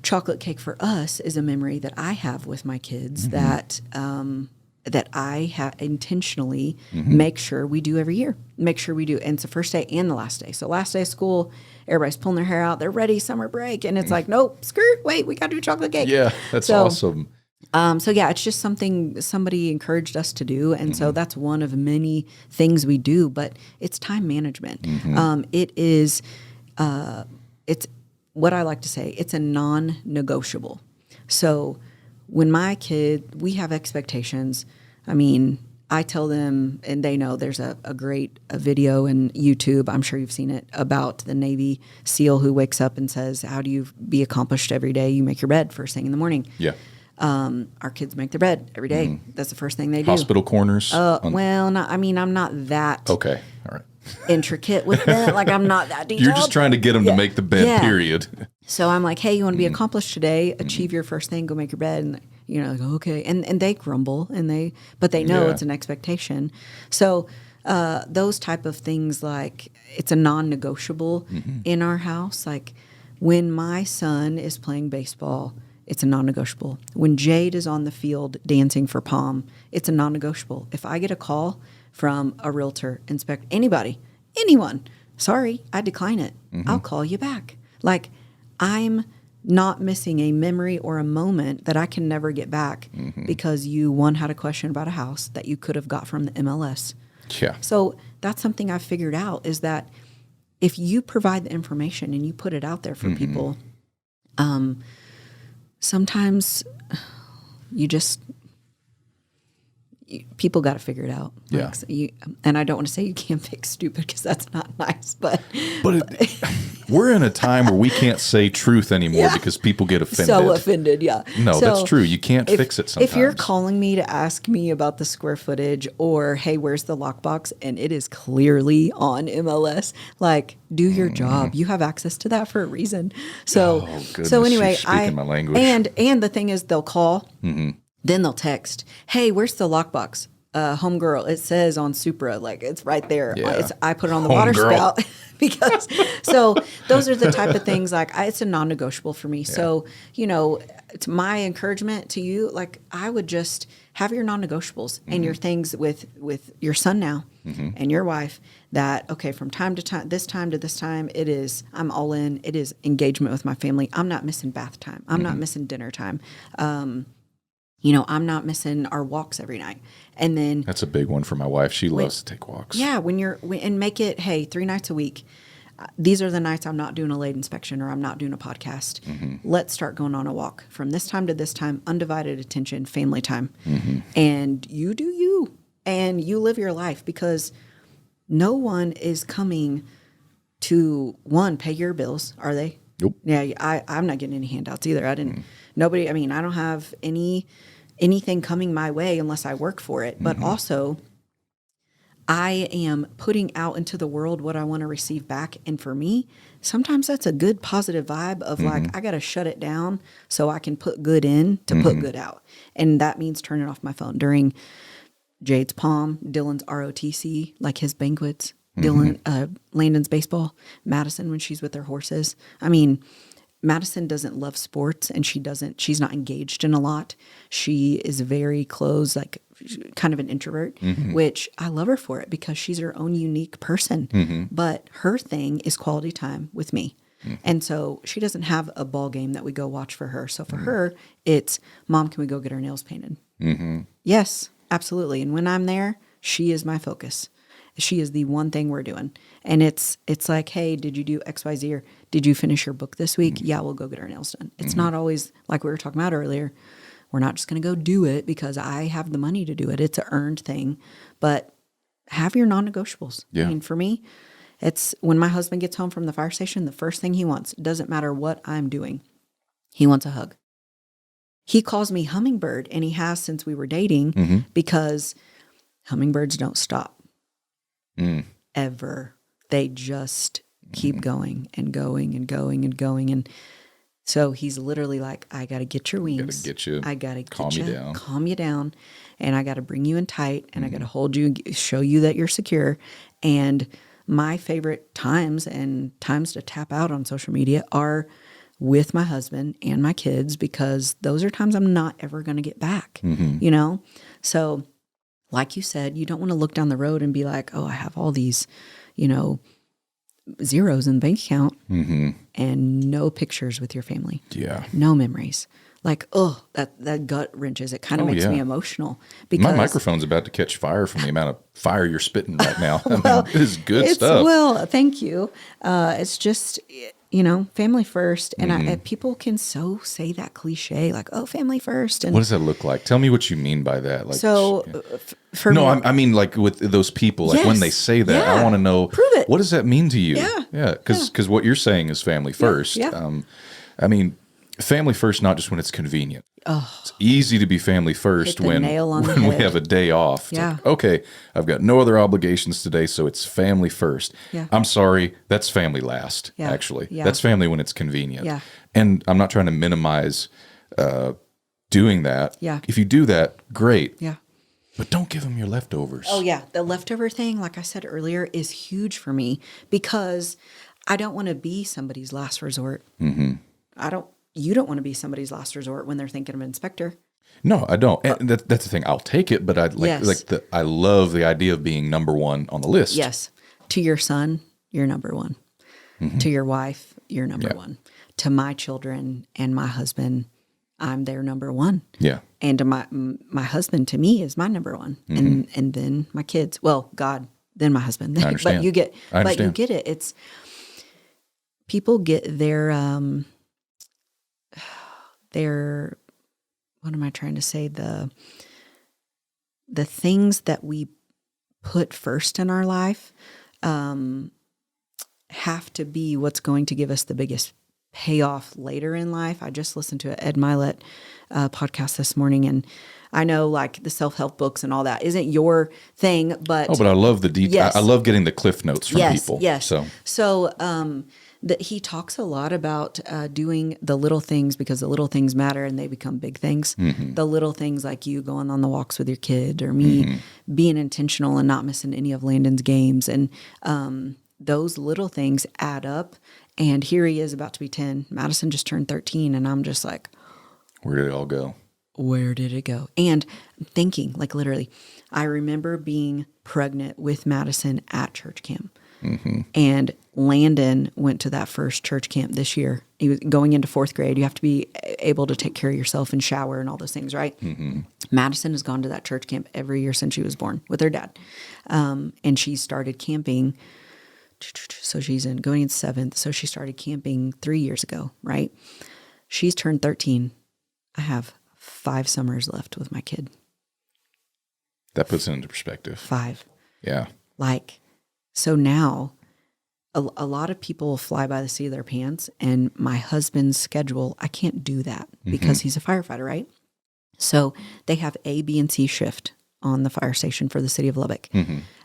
[SPEAKER 3] chocolate cake for us is a memory that I have with my kids that I intentionally make sure we do every year. Make sure we do. And it's the first day and the last day. So last day of school, everybody's pulling their hair out. They're ready, summer break. And it's like, nope, skirt, wait, we got to do chocolate cake.
[SPEAKER 1] Yeah, that's awesome.
[SPEAKER 3] So yeah, it's just something somebody encouraged us to do. And so that's one of many things we do, but it's time management. It's what I like to say, it's a non-negotiable. So when my kid, we have expectations. I mean, I tell them, and they know there's a great video in YouTube, I'm sure you've seen it, about the Navy SEAL who wakes up and says, how do you be accomplished every day? You make your bed first thing in the morning.
[SPEAKER 1] Yeah.
[SPEAKER 3] Our kids make their bed every day. That's the first thing they do.
[SPEAKER 1] Hospital corners.
[SPEAKER 3] I'm not that
[SPEAKER 1] Okay. All right.
[SPEAKER 3] intricate with it. Like, I'm not that detailed.
[SPEAKER 1] You're just trying to get them to make the bed,
[SPEAKER 3] Yeah.
[SPEAKER 1] period.
[SPEAKER 3] So I'm like, hey, you want to be accomplished today? Achieve your first thing. Go make your bed. And like, okay. And they grumble, but they know it's an expectation. So those type of things, like, it's a non-negotiable in our house. Like, when my son is playing baseball, it's a non-negotiable. When Jade is on the field dancing for Palm, it's a non-negotiable. If I get a call from a realtor, inspector, anyone, sorry, I decline it. I'll call you back. Like, I'm not missing a memory or a moment that I can never get back because you, had a question about a house that you could have got from the MLS.
[SPEAKER 1] Yeah.
[SPEAKER 3] So that's something I've figured out, is that if you provide the information and you put it out there for people, sometimes people got to figure it out.
[SPEAKER 1] Yeah.
[SPEAKER 3] And I don't want to say you can't fix stupid, because that's not nice, but
[SPEAKER 1] we're in a time where we can't say truth anymore because people get offended.
[SPEAKER 3] so offended. Yeah.
[SPEAKER 1] No,
[SPEAKER 3] So
[SPEAKER 1] that's true. You can't fix it sometimes.
[SPEAKER 3] If you're calling me to ask me about the square footage, or, hey, where's the lockbox? And it is clearly on MLS, like, do your job. You have access to that for a reason. So,
[SPEAKER 1] goodness,
[SPEAKER 3] so anyway,
[SPEAKER 1] you're speaking my language.
[SPEAKER 3] And the thing is, they'll call, then they'll text, hey, where's the lockbox? Homegirl, it says on Supra, like, it's right there.
[SPEAKER 1] Yeah.
[SPEAKER 3] I put it on the water
[SPEAKER 1] Homegirl.
[SPEAKER 3] spout. Because so those are the type of things, like, it's a non-negotiable for me. Yeah. So, it's my encouragement to you. Like, I would just have your non-negotiables and your things with your son now and your wife, that, okay, from time to time to this time, I'm all in. It is engagement with my family. I'm not missing bath time. I'm not missing dinner time. I'm not missing our walks every night. And then
[SPEAKER 1] that's a big one for my wife. She loves to take walks.
[SPEAKER 3] Yeah, and make it, hey, 3 nights a week. These are the nights I'm not doing a late inspection, or I'm not doing a podcast. Let's start going on a walk from this time to this time, undivided attention, family time. And you do you, and you live your life, because no one is coming to, pay your bills, are they?
[SPEAKER 1] Nope.
[SPEAKER 3] Yeah, I'm not getting any handouts either. I don't have anything coming my way unless I work for it. But also, I am putting out into the world what I want to receive back. And for me, sometimes that's a good positive vibe of like, I got to shut it down so I can put good in to put good out. And that means turning off my phone during Jade's Palm, Dylan's ROTC, like his banquets, Landon's baseball, Madison when she's with their horses. I mean, Madison doesn't love sports, and she's not engaged in a lot. She is very closed, like kind of an introvert, which I love her for it because she's her own unique person. But her thing is quality time with me. And so she doesn't have a ball game that we go watch for her. So for her, it's, Mom, can we go get our nails painted? Yes, absolutely. And when I'm there, she is my focus. She is the one thing we're doing. And it's like, hey, did you do X, Y, Z, or did you finish your book this week? Yeah, we'll go get our nails done. It's not always like we were talking about earlier. We're not just going to go do it because I have the money to do it. It's an earned thing. But have your non-negotiables.
[SPEAKER 1] Yeah.
[SPEAKER 3] I mean, for me, it's when my husband gets home from the fire station, the first thing he wants, it doesn't matter what I'm doing, he wants a hug. He calls me Hummingbird, and he has since we were dating because hummingbirds don't stop. Ever. They just keep going and going and going and going. And so he's literally like, I got to get your wings. I got to
[SPEAKER 1] calm you down.
[SPEAKER 3] And I got to bring you in tight, and I got to hold you and show you that you're secure. And my favorite times and times to tap out on social media are with my husband and my kids, because those are times I'm not ever going to get back, you know? So like you said, you don't want to look down the road and be like, oh, I have all these, you know, zeros in the bank account and no pictures with your family.
[SPEAKER 1] Yeah.
[SPEAKER 3] No memories. Like, oh, that gut wrenches. It kind of makes me emotional. Because
[SPEAKER 1] my microphone's about to catch fire from the amount of fire you're spitting right now. I mean, this is good stuff.
[SPEAKER 3] Well, thank you. It's just, you know, family first. And people can so say that cliche, like, oh, family first. And
[SPEAKER 1] what does that look like? Tell me what you mean by that. Like,
[SPEAKER 3] so for
[SPEAKER 1] no,
[SPEAKER 3] me,
[SPEAKER 1] I mean, like with those people, like when they say that, I want to know,
[SPEAKER 3] prove it.
[SPEAKER 1] What does that mean to you?
[SPEAKER 3] Yeah.
[SPEAKER 1] Because what you're saying is family first. I mean, family first, not just when it's convenient. It's easy to be family first when we have a day off. It's like, okay, I've got no other obligations today, so it's family first. I'm sorry, that's family last, actually. That's family when it's convenient. And I'm not trying to minimize doing that. If you do that, great. But don't give them your leftovers.
[SPEAKER 3] Oh, yeah. The leftover thing, like I said earlier, is huge for me because I don't want to be somebody's last resort. You don't want to be somebody's last resort when they're thinking of an inspector.
[SPEAKER 1] No, I don't. And that's the thing. I'll take it, but I love the idea of being number one on the list.
[SPEAKER 3] Yes. To your son, you're number one. To your wife, you're number one. To my children and my husband, I'm their number one. And to my husband, to me, is my number one. And then my kids. Well, God, then my husband.
[SPEAKER 1] I understand.
[SPEAKER 3] But you get it. It's people get their what am I trying to say? The things that we put first in our life have to be what's going to give us the biggest payoff later in life. I just listened to an Ed Milet podcast this morning, and I know like the self-help books and all that isn't your thing, but
[SPEAKER 1] but I love the detail.
[SPEAKER 3] Yes.
[SPEAKER 1] I love getting the cliff notes from people.
[SPEAKER 3] So that he talks a lot about doing the little things because the little things matter and they become big things. The little things like you going on the walks with your kid, or me being intentional and not missing any of Landon's games. And those little things add up. And here he is about to be 10. Madison just turned 13. And I'm just like,
[SPEAKER 1] where did it all go?
[SPEAKER 3] Where did it go? And thinking, like literally, I remember being pregnant with Madison at church camp. And Landon went to that first church camp this year. He was going into 4th grade. You have to be able to take care of yourself and shower and all those things, right? Madison has gone to that church camp every year since she was born with her dad. And she started camping. So she's going into 7th. So she started camping 3 years ago, right? She's turned 13. I have 5 summers left with my kid.
[SPEAKER 1] That puts it into perspective.
[SPEAKER 3] 5.
[SPEAKER 1] Yeah.
[SPEAKER 3] Like, so now a lot of people fly by the seat of their pants, and my husband's schedule, I can't do that because he's a firefighter, right? So they have A, B, and C shift on the fire station for the city of Lubbock.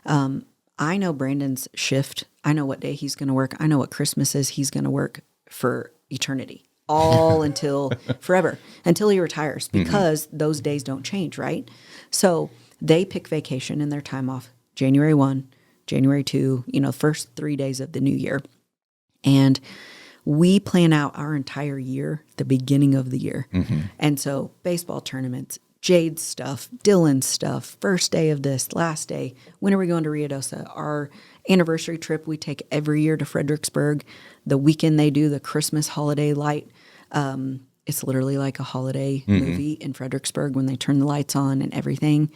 [SPEAKER 3] I know Brandon's shift. I know what day he's going to work. I know what Christmas is. He's going to work for eternity, all until forever, until he retires, because those days don't change, right? So they pick vacation and their time off January 1, January 2, first 3 days of the new year. And we plan out our entire year, the beginning of the year. And so baseball tournaments, Jade's stuff, Dylan's stuff, first day of this, last day, when are we going to Ruidosa? Our anniversary trip we take every year to Fredericksburg. The weekend they do the Christmas holiday light. It's literally like a holiday movie in Fredericksburg when they turn the lights on and everything.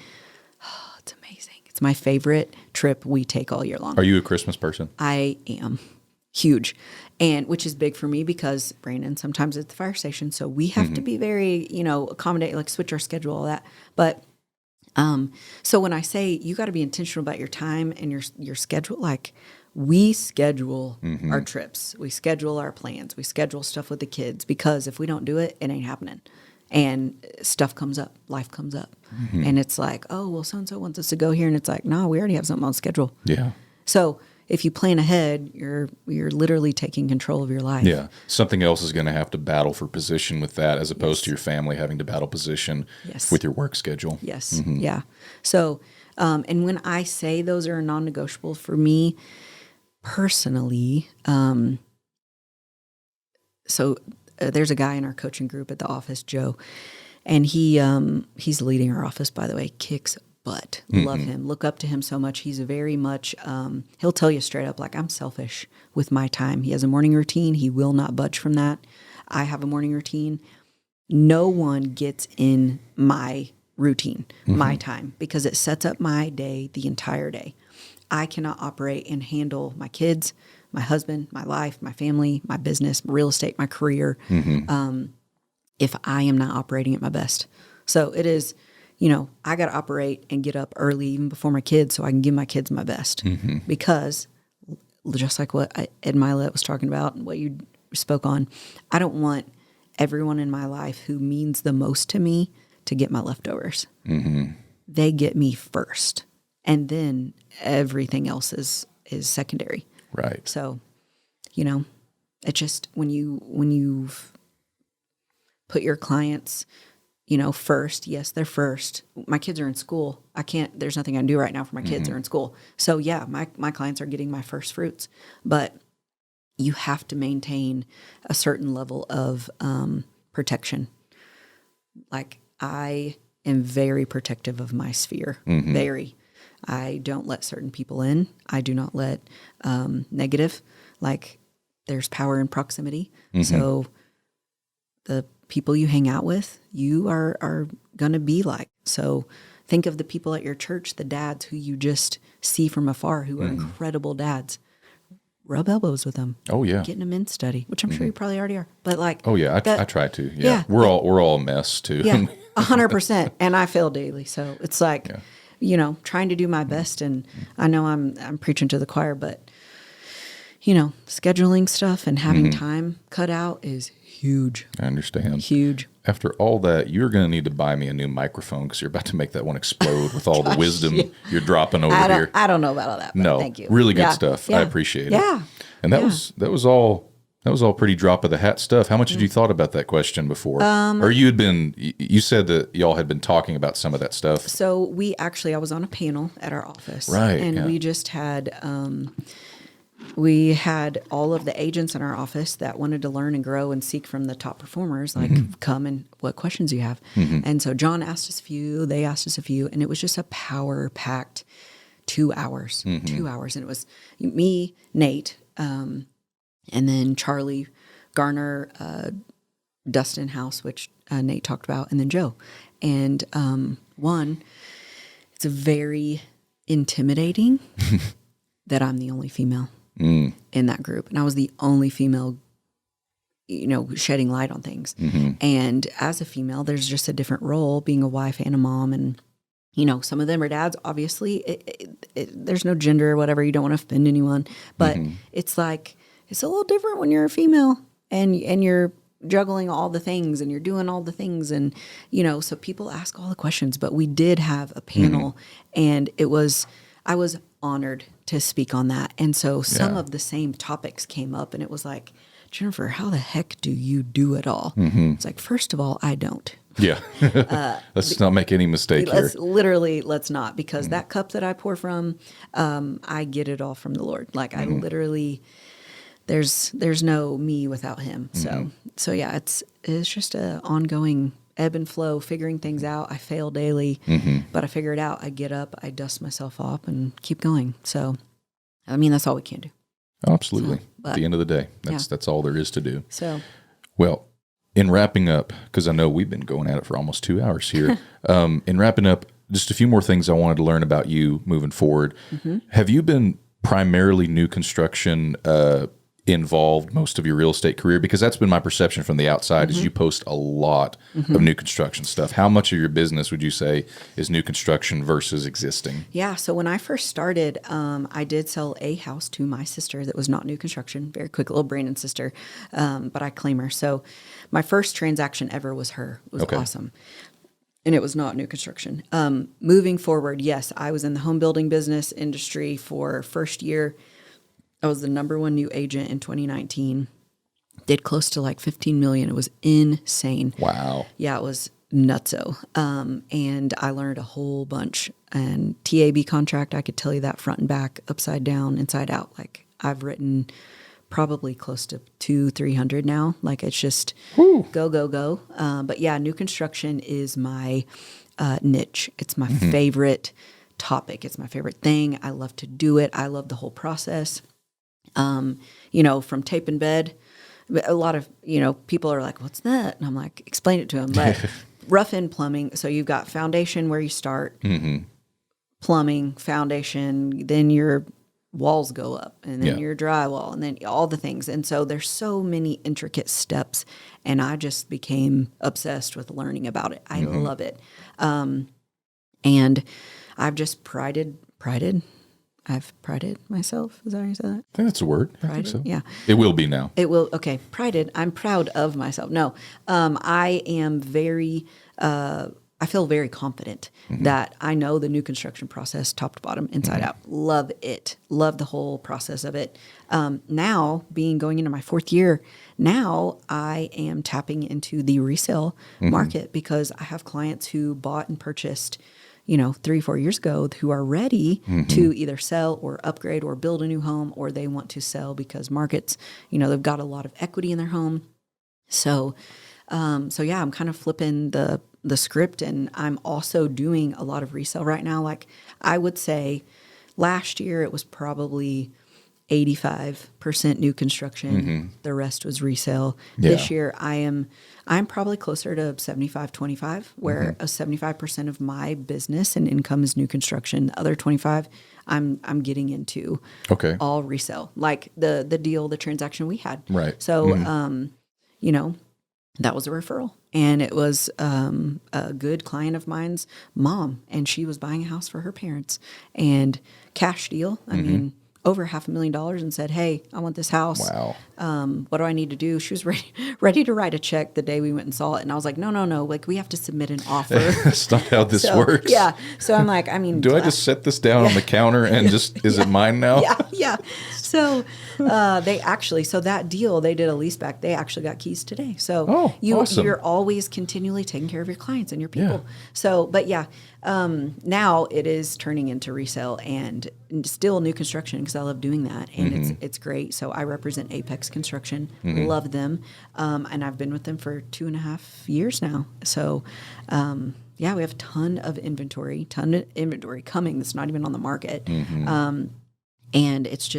[SPEAKER 3] Oh, it's amazing. It's my favorite trip we take all year long.
[SPEAKER 1] Are you a Christmas person?
[SPEAKER 3] I am. Huge. And which is big for me because Brandon sometimes at the fire station. So we have to be very, accommodate, like switch our schedule, all that. But so when I say you got to be intentional about your time and your schedule, like we schedule our trips, we schedule our plans, we schedule stuff with the kids, because if we don't do it, it ain't happening. And stuff comes up, life comes up. And it's like, oh, well, so-and-so wants us to go here. And it's like, no, we already have something on schedule.
[SPEAKER 1] Yeah.
[SPEAKER 3] So if you plan ahead, you're literally taking control of your life.
[SPEAKER 1] Yeah. Something else is going to have to battle for position with that, as opposed to your family having to battle position with your work schedule.
[SPEAKER 3] Yes. Yeah. So, and when I say those are non-negotiable for me personally, there's a guy in our coaching group at the office, Joe, and he's leading our office, by the way, kicks butt. Love him. Look up to him so much. He's very much, he'll tell you straight up, like, I'm selfish with my time. He has a morning routine. He will not budge from that. I have a morning routine. No one gets in my routine, my time, because it sets up my day the entire day. I cannot operate and handle my kids, my husband, my life, my family, my business, real estate, my career, if I am not operating at my best. So it is, I got to operate and get up early even before my kids so I can give my kids my best. Because just like what Ed Milet was talking about and what you spoke on, I don't want everyone in my life who means the most to me to get my leftovers. They get me first. And then everything else is secondary.
[SPEAKER 1] Right.
[SPEAKER 3] So, it just, when you've put your clients, first, yes, they're first. My kids are in school. There's nothing I can do right now for my kids are in school. So yeah, my clients are getting my first fruits, but you have to maintain a certain level of protection. Like, I am very protective of my sphere, very. I don't let certain people in. I do not let negative, like, there's power in proximity. So the people you hang out with, you are going to be like. So think of the people at your church, the dads who you just see from afar, who are incredible dads. Rub elbows with them.
[SPEAKER 1] Oh yeah.
[SPEAKER 3] Get in a men's study, which I'm sure you probably already are. But like,
[SPEAKER 1] oh yeah, I try to. Yeah. We're all a mess too.
[SPEAKER 3] Yeah, 100%. And I fail daily. So it's like, trying to do my best. And I know I'm preaching to the choir, but scheduling stuff and having time cut out is huge.
[SPEAKER 1] I understand.
[SPEAKER 3] Huge.
[SPEAKER 1] After all that, you're going to need to buy me a new microphone, because you're about to make that one explode with all the wisdom you're dropping over here.
[SPEAKER 3] I don't know about all that. But
[SPEAKER 1] no,
[SPEAKER 3] thank you.
[SPEAKER 1] Really good stuff.
[SPEAKER 3] Yeah.
[SPEAKER 1] I appreciate it.
[SPEAKER 3] Yeah.
[SPEAKER 1] And that was all pretty drop of the hat stuff. How much had you thought about that question before? Or you said that y'all had been talking about some of that stuff.
[SPEAKER 3] So I was on a panel at our office.
[SPEAKER 1] Right.
[SPEAKER 3] And we just had, we had all of the agents in our office that wanted to learn and grow and seek from the top performers, like, come and what questions you have. And so John asked us a few, they asked us a few, and it was just a power-packed 2 hours. 2 hours. And it was me, Nate, and then Charlie, Garner, Dustin House, which Nate talked about, and then Joe. And it's very intimidating that I'm the only female in that group. And I was the only female, shedding light on things. And as a female, there's just a different role, being a wife and a mom. And, some of them are dads, obviously. There's no gender or whatever. You don't want to offend anyone. But it's like, it's a little different when you're a female and you're juggling all the things and you're doing all the things. And, so people ask all the questions. But we did have a panel, and I was honored to speak on that. And so some of the same topics came up, and it was like, Jennifer, how the heck do you do it all? It's like, first of all, I don't.
[SPEAKER 1] Yeah. Let's not make any mistake here.
[SPEAKER 3] Let's not, because that cup that I pour from, I get it all from the Lord. Like, I literally, there's no me without him. So yeah, it's just a ongoing ebb and flow, figuring things out. I fail daily, but I figure it out. I get up, I dust myself off, and keep going. So, I mean, that's all we can do.
[SPEAKER 1] Absolutely.
[SPEAKER 3] So,
[SPEAKER 1] At the end of the day, that's all there is to do.
[SPEAKER 3] So,
[SPEAKER 1] well, in wrapping up, because I know we've been going at it for almost 2 hours here. In wrapping up, just a few more things I wanted to learn about you moving forward. Have you been primarily new construction involved most of your real estate career? Because that's been my perception from the outside is you post a lot of new construction stuff. How much of your business would you say is new construction versus existing?
[SPEAKER 3] Yeah. So when I first started, I did sell a house to my sister that was not new construction. Very quick little Brandon sister, but I claim her. So my first transaction ever was her. It was awesome. And it was not new construction. Moving forward, yes, I was in the home building business industry for first year. I was the number one new agent in 2019. Did close to like 15 million. It was insane.
[SPEAKER 1] Wow.
[SPEAKER 3] Yeah, it was nutso. And I learned a whole bunch. And TAB contract, I could tell you that front and back, upside down, inside out. Like I've written probably close to 200-300 now. Like it's just go. But yeah, new construction is my niche. It's my favorite topic. It's my favorite thing. I love to do it. I love the whole process. From tape and bed, a lot of, people are like, what's that? And I'm like, explain it to them. But rough in plumbing. So you've got foundation where you start, plumbing, foundation, then your walls go up and then your drywall and then all the things. And so there's so many intricate steps and I just became obsessed with learning about it. I love it. And I've just I've prided myself. Is that how you say that?
[SPEAKER 1] I think that's a word.
[SPEAKER 3] Prided?
[SPEAKER 1] I think so.
[SPEAKER 3] Yeah.
[SPEAKER 1] It will be now.
[SPEAKER 3] It will. Okay. Prided. I'm proud of myself. No, I am I feel very confident that I know the new construction process top to bottom, inside out. Love it. Love the whole process of it. Now going into my 4th year, now I am tapping into the resale market because I have clients who bought and purchased 3-4 years ago who are ready to either sell or upgrade or build a new home, or they want to sell because markets, they've got a lot of equity in their home. So yeah, I'm kind of flipping the script, and I'm also doing a lot of resale right now. Like I would say last year it was probably 85% new construction. The rest was resale.
[SPEAKER 1] Yeah.
[SPEAKER 3] This year I'm probably closer to 75-25, where 75% of my business and income is new construction. The other 25 I'm getting into all resale. Like the transaction we had.
[SPEAKER 1] Right.
[SPEAKER 3] So that was a referral. And it was a good client of mine's mom, and she was buying a house for her parents. And cash deal, I mean, over $500,000, and said, "Hey, I want this house.
[SPEAKER 1] Wow.
[SPEAKER 3] What do I need to do?" She was ready to write a check the day we went and saw it. And I was like, no. Like, we have to submit an offer.
[SPEAKER 1] That's not how this works.
[SPEAKER 3] Yeah. So I'm like,
[SPEAKER 1] do I just set this down on the counter and is it mine now?
[SPEAKER 3] Yeah. So that deal, they did a lease back. They actually got keys today. So
[SPEAKER 1] awesome.
[SPEAKER 3] You're always continually taking care of your clients and your people. Yeah. So, but yeah, now it is turning into resale and still new construction because I love doing that. And it's great. So I represent Apex Construction, love them. And I've been with them for 2.5 years now. So, we have a ton of inventory coming that's not even on the market. And it's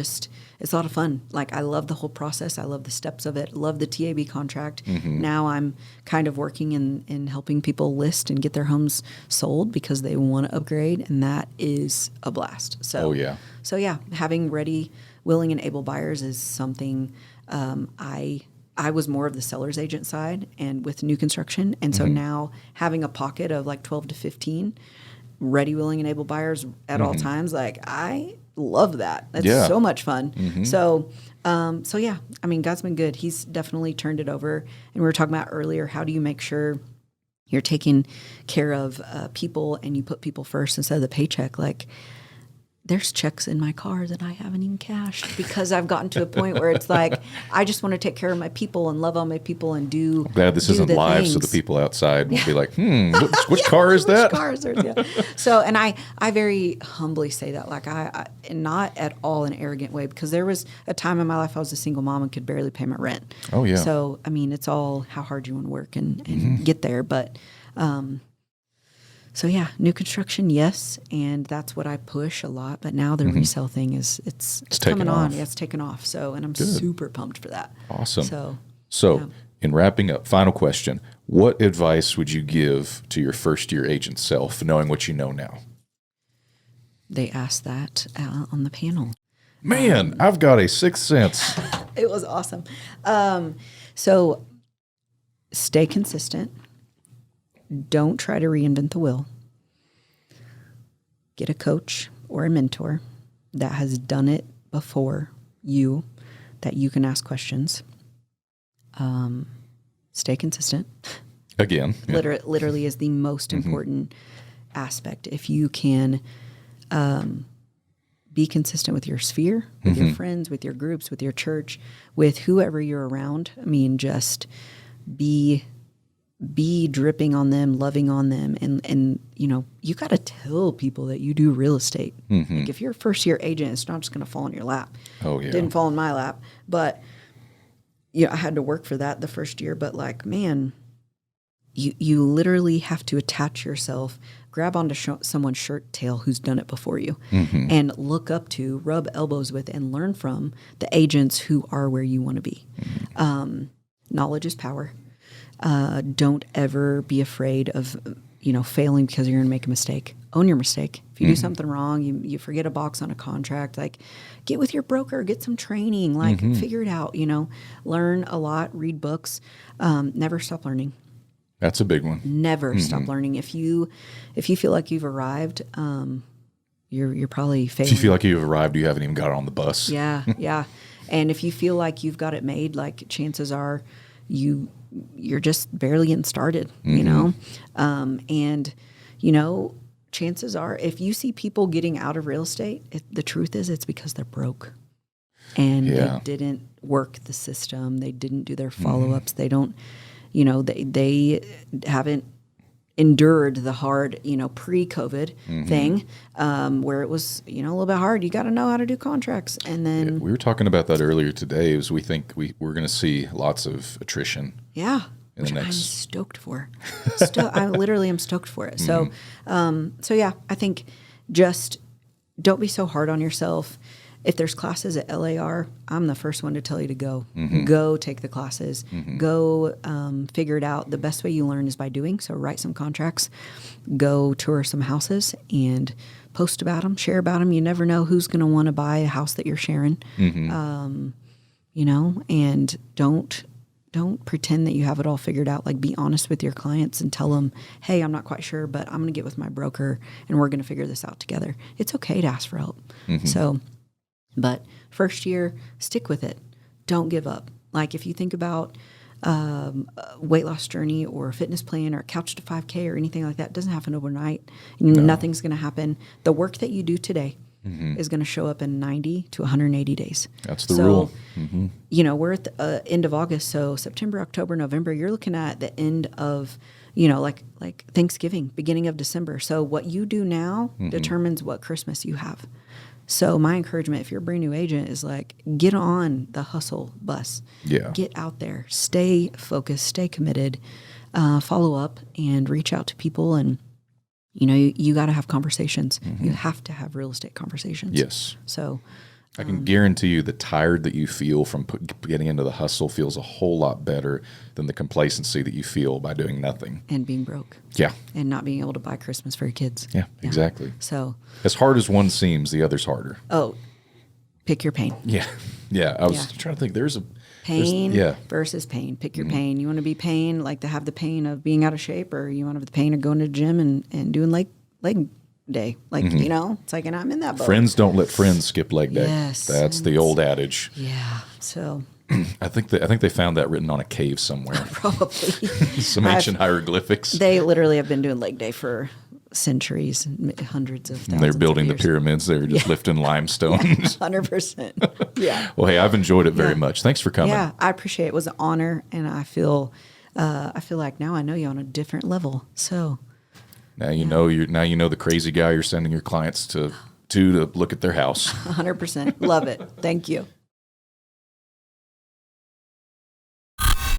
[SPEAKER 3] a lot of fun. Like, I love the whole process. I love the steps of it. Love the TAB contract. Now I'm kind of working in helping people list and get their homes sold because they want to upgrade, and that is a blast. So, having ready, willing, and able buyers is something I was more of the seller's agent side and with new construction. And so now having a pocket of like 12 to 15 ready, willing, and able buyers at all times, like, I love that. That's so much fun. So yeah, I mean, God's been good. He's definitely turned it over. And we were talking about earlier, how do you make sure you're taking care of people and you put people first instead of the paycheck? Like, there's checks in my car that I haven't even cashed because I've gotten to a point where it's like, I just want to take care of my people and love on my people and do.
[SPEAKER 1] I'm glad this isn't live,
[SPEAKER 3] things.
[SPEAKER 1] so the people outside will be like, which car is that?
[SPEAKER 3] Which car is there? Yeah. So, and I very humbly say that, like I not at all an arrogant way, because there was a time in my life I was a single mom and could barely pay my rent.
[SPEAKER 1] Oh yeah.
[SPEAKER 3] So, I mean, it's all how hard you want to work and get there. But, so yeah, new construction, yes, and that's what I push a lot. But now the resale thing is it's coming on. Yeah, it's taken off. So, and I'm super pumped for that.
[SPEAKER 1] Awesome. So in wrapping up, final question: what advice would you give to your first year agent self, knowing what you know now?
[SPEAKER 3] They asked that on the panel.
[SPEAKER 1] Man, I've got a sixth sense.
[SPEAKER 3] It was awesome. So stay consistent. Don't try to reinvent the wheel. Get a coach or a mentor that has done it before you, that you can ask questions. Stay consistent.
[SPEAKER 1] Again. Yeah.
[SPEAKER 3] Literally is the most important aspect. If you can be consistent with your sphere, with your friends, with your groups, with your church, with whoever you're around. I mean, just be dripping on them, loving on them. And you know, you got to tell people that you do real estate. Like if you're a first year agent, it's not just going to fall in your lap.
[SPEAKER 1] Oh yeah.
[SPEAKER 3] Didn't fall in my lap, but you know, I had to work for that the first year, but like, man, you literally have to attach yourself, grab onto someone's shirt tail who's done it before you, and look up to, rub elbows with, and learn from the agents who are where you want to be. Knowledge is power. Don't ever be afraid of, you know, failing because you're going to make a mistake. Own your mistake. If you do something wrong, you forget a box on a contract, like get with your broker, get some training, like figure it out, you know, learn a lot, read books, never stop learning.
[SPEAKER 1] That's a big one.
[SPEAKER 3] Never stop learning. If you feel like you've arrived, you're probably failing.
[SPEAKER 1] If you feel like you've arrived, you haven't even got on the bus.
[SPEAKER 3] Yeah, yeah. And if you feel like you've got it made, like chances are you're just barely getting started, you know? And, you know, chances are if you see people getting out of real estate, the truth is it's because they're broke. And they didn't work the system. They didn't do their follow-ups. They don't, you know, they haven't endured the hard, you know, pre-COVID thing, where it was, you know, a little bit hard. You got to know how to do contracts. And then
[SPEAKER 1] we were talking about that earlier today, is we think we're going to see lots of attrition.
[SPEAKER 3] Yeah. Which I'm stoked for. I literally am stoked for it. So, so yeah, I think just don't be so hard on yourself. If there's classes at LAR, I'm the first one to tell you to go. Go take the classes. Go figure it out. The best way you learn is by doing. So write some contracts. Go tour some houses and post about them, share about them. You never know who's going to want to buy a house that you're sharing. You know, and don't pretend that you have it all figured out. Like, be honest with your clients and tell them, hey, I'm not quite sure, but I'm going to get with my broker and we're going to figure this out together. It's okay to ask for help. So, but first year, stick with it. Don't give up. Like if you think about a weight loss journey or a fitness plan or a couch to 5K or anything like that, it doesn't happen overnight. Nothing's going to happen. The work that you do today is going to show up in 90 to 180 days.
[SPEAKER 1] That's the rule.
[SPEAKER 3] You know, we're at the end of August, so September, October, November, you're looking at the end of, you know, like Thanksgiving, beginning of December. So what you do now determines what Christmas you have. So my encouragement, if you're a brand new agent, is like, get on the hustle bus. Yeah. Get out there. Stay focused. Stay committed. Follow up and reach out to people. And, you know, you got to have conversations. You have to have real estate conversations.
[SPEAKER 1] Yes.
[SPEAKER 3] So
[SPEAKER 1] I can guarantee you the tired that you feel from getting into the hustle feels a whole lot better than the complacency that you feel by doing nothing.
[SPEAKER 3] And being broke.
[SPEAKER 1] Yeah.
[SPEAKER 3] And not being able to buy Christmas for your kids.
[SPEAKER 1] Yeah, exactly.
[SPEAKER 3] So
[SPEAKER 1] as hard as one seems, the other's harder.
[SPEAKER 3] Oh, pick your pain.
[SPEAKER 1] Yeah. Yeah. I was trying to think. There's
[SPEAKER 3] pain versus pain. Pick your pain. You want to be pain, like to have the pain of being out of shape, or you want to have the pain of going to the gym and doing leg day, like you know, it's like, and I'm in that boat. Friends
[SPEAKER 1] don't let friends skip leg day.
[SPEAKER 3] Yes,
[SPEAKER 1] that's the old adage.
[SPEAKER 3] Yeah. So
[SPEAKER 1] I think they found that written on a cave somewhere.
[SPEAKER 3] Probably
[SPEAKER 1] some ancient hieroglyphics.
[SPEAKER 3] They literally have been doing leg day for centuries, hundreds of thousands.
[SPEAKER 1] They're building
[SPEAKER 3] of
[SPEAKER 1] the
[SPEAKER 3] years.
[SPEAKER 1] pyramids. They're just lifting limestone.
[SPEAKER 3] 100%. Yeah.
[SPEAKER 1] Well, hey, I've enjoyed it very much. Thanks for coming.
[SPEAKER 3] Yeah, I appreciate it. It was an honor, and I feel like now I know you on a different level. So
[SPEAKER 1] Now you know the crazy guy you're sending your clients to look at their house.
[SPEAKER 3] 100%. Love it. Thank you.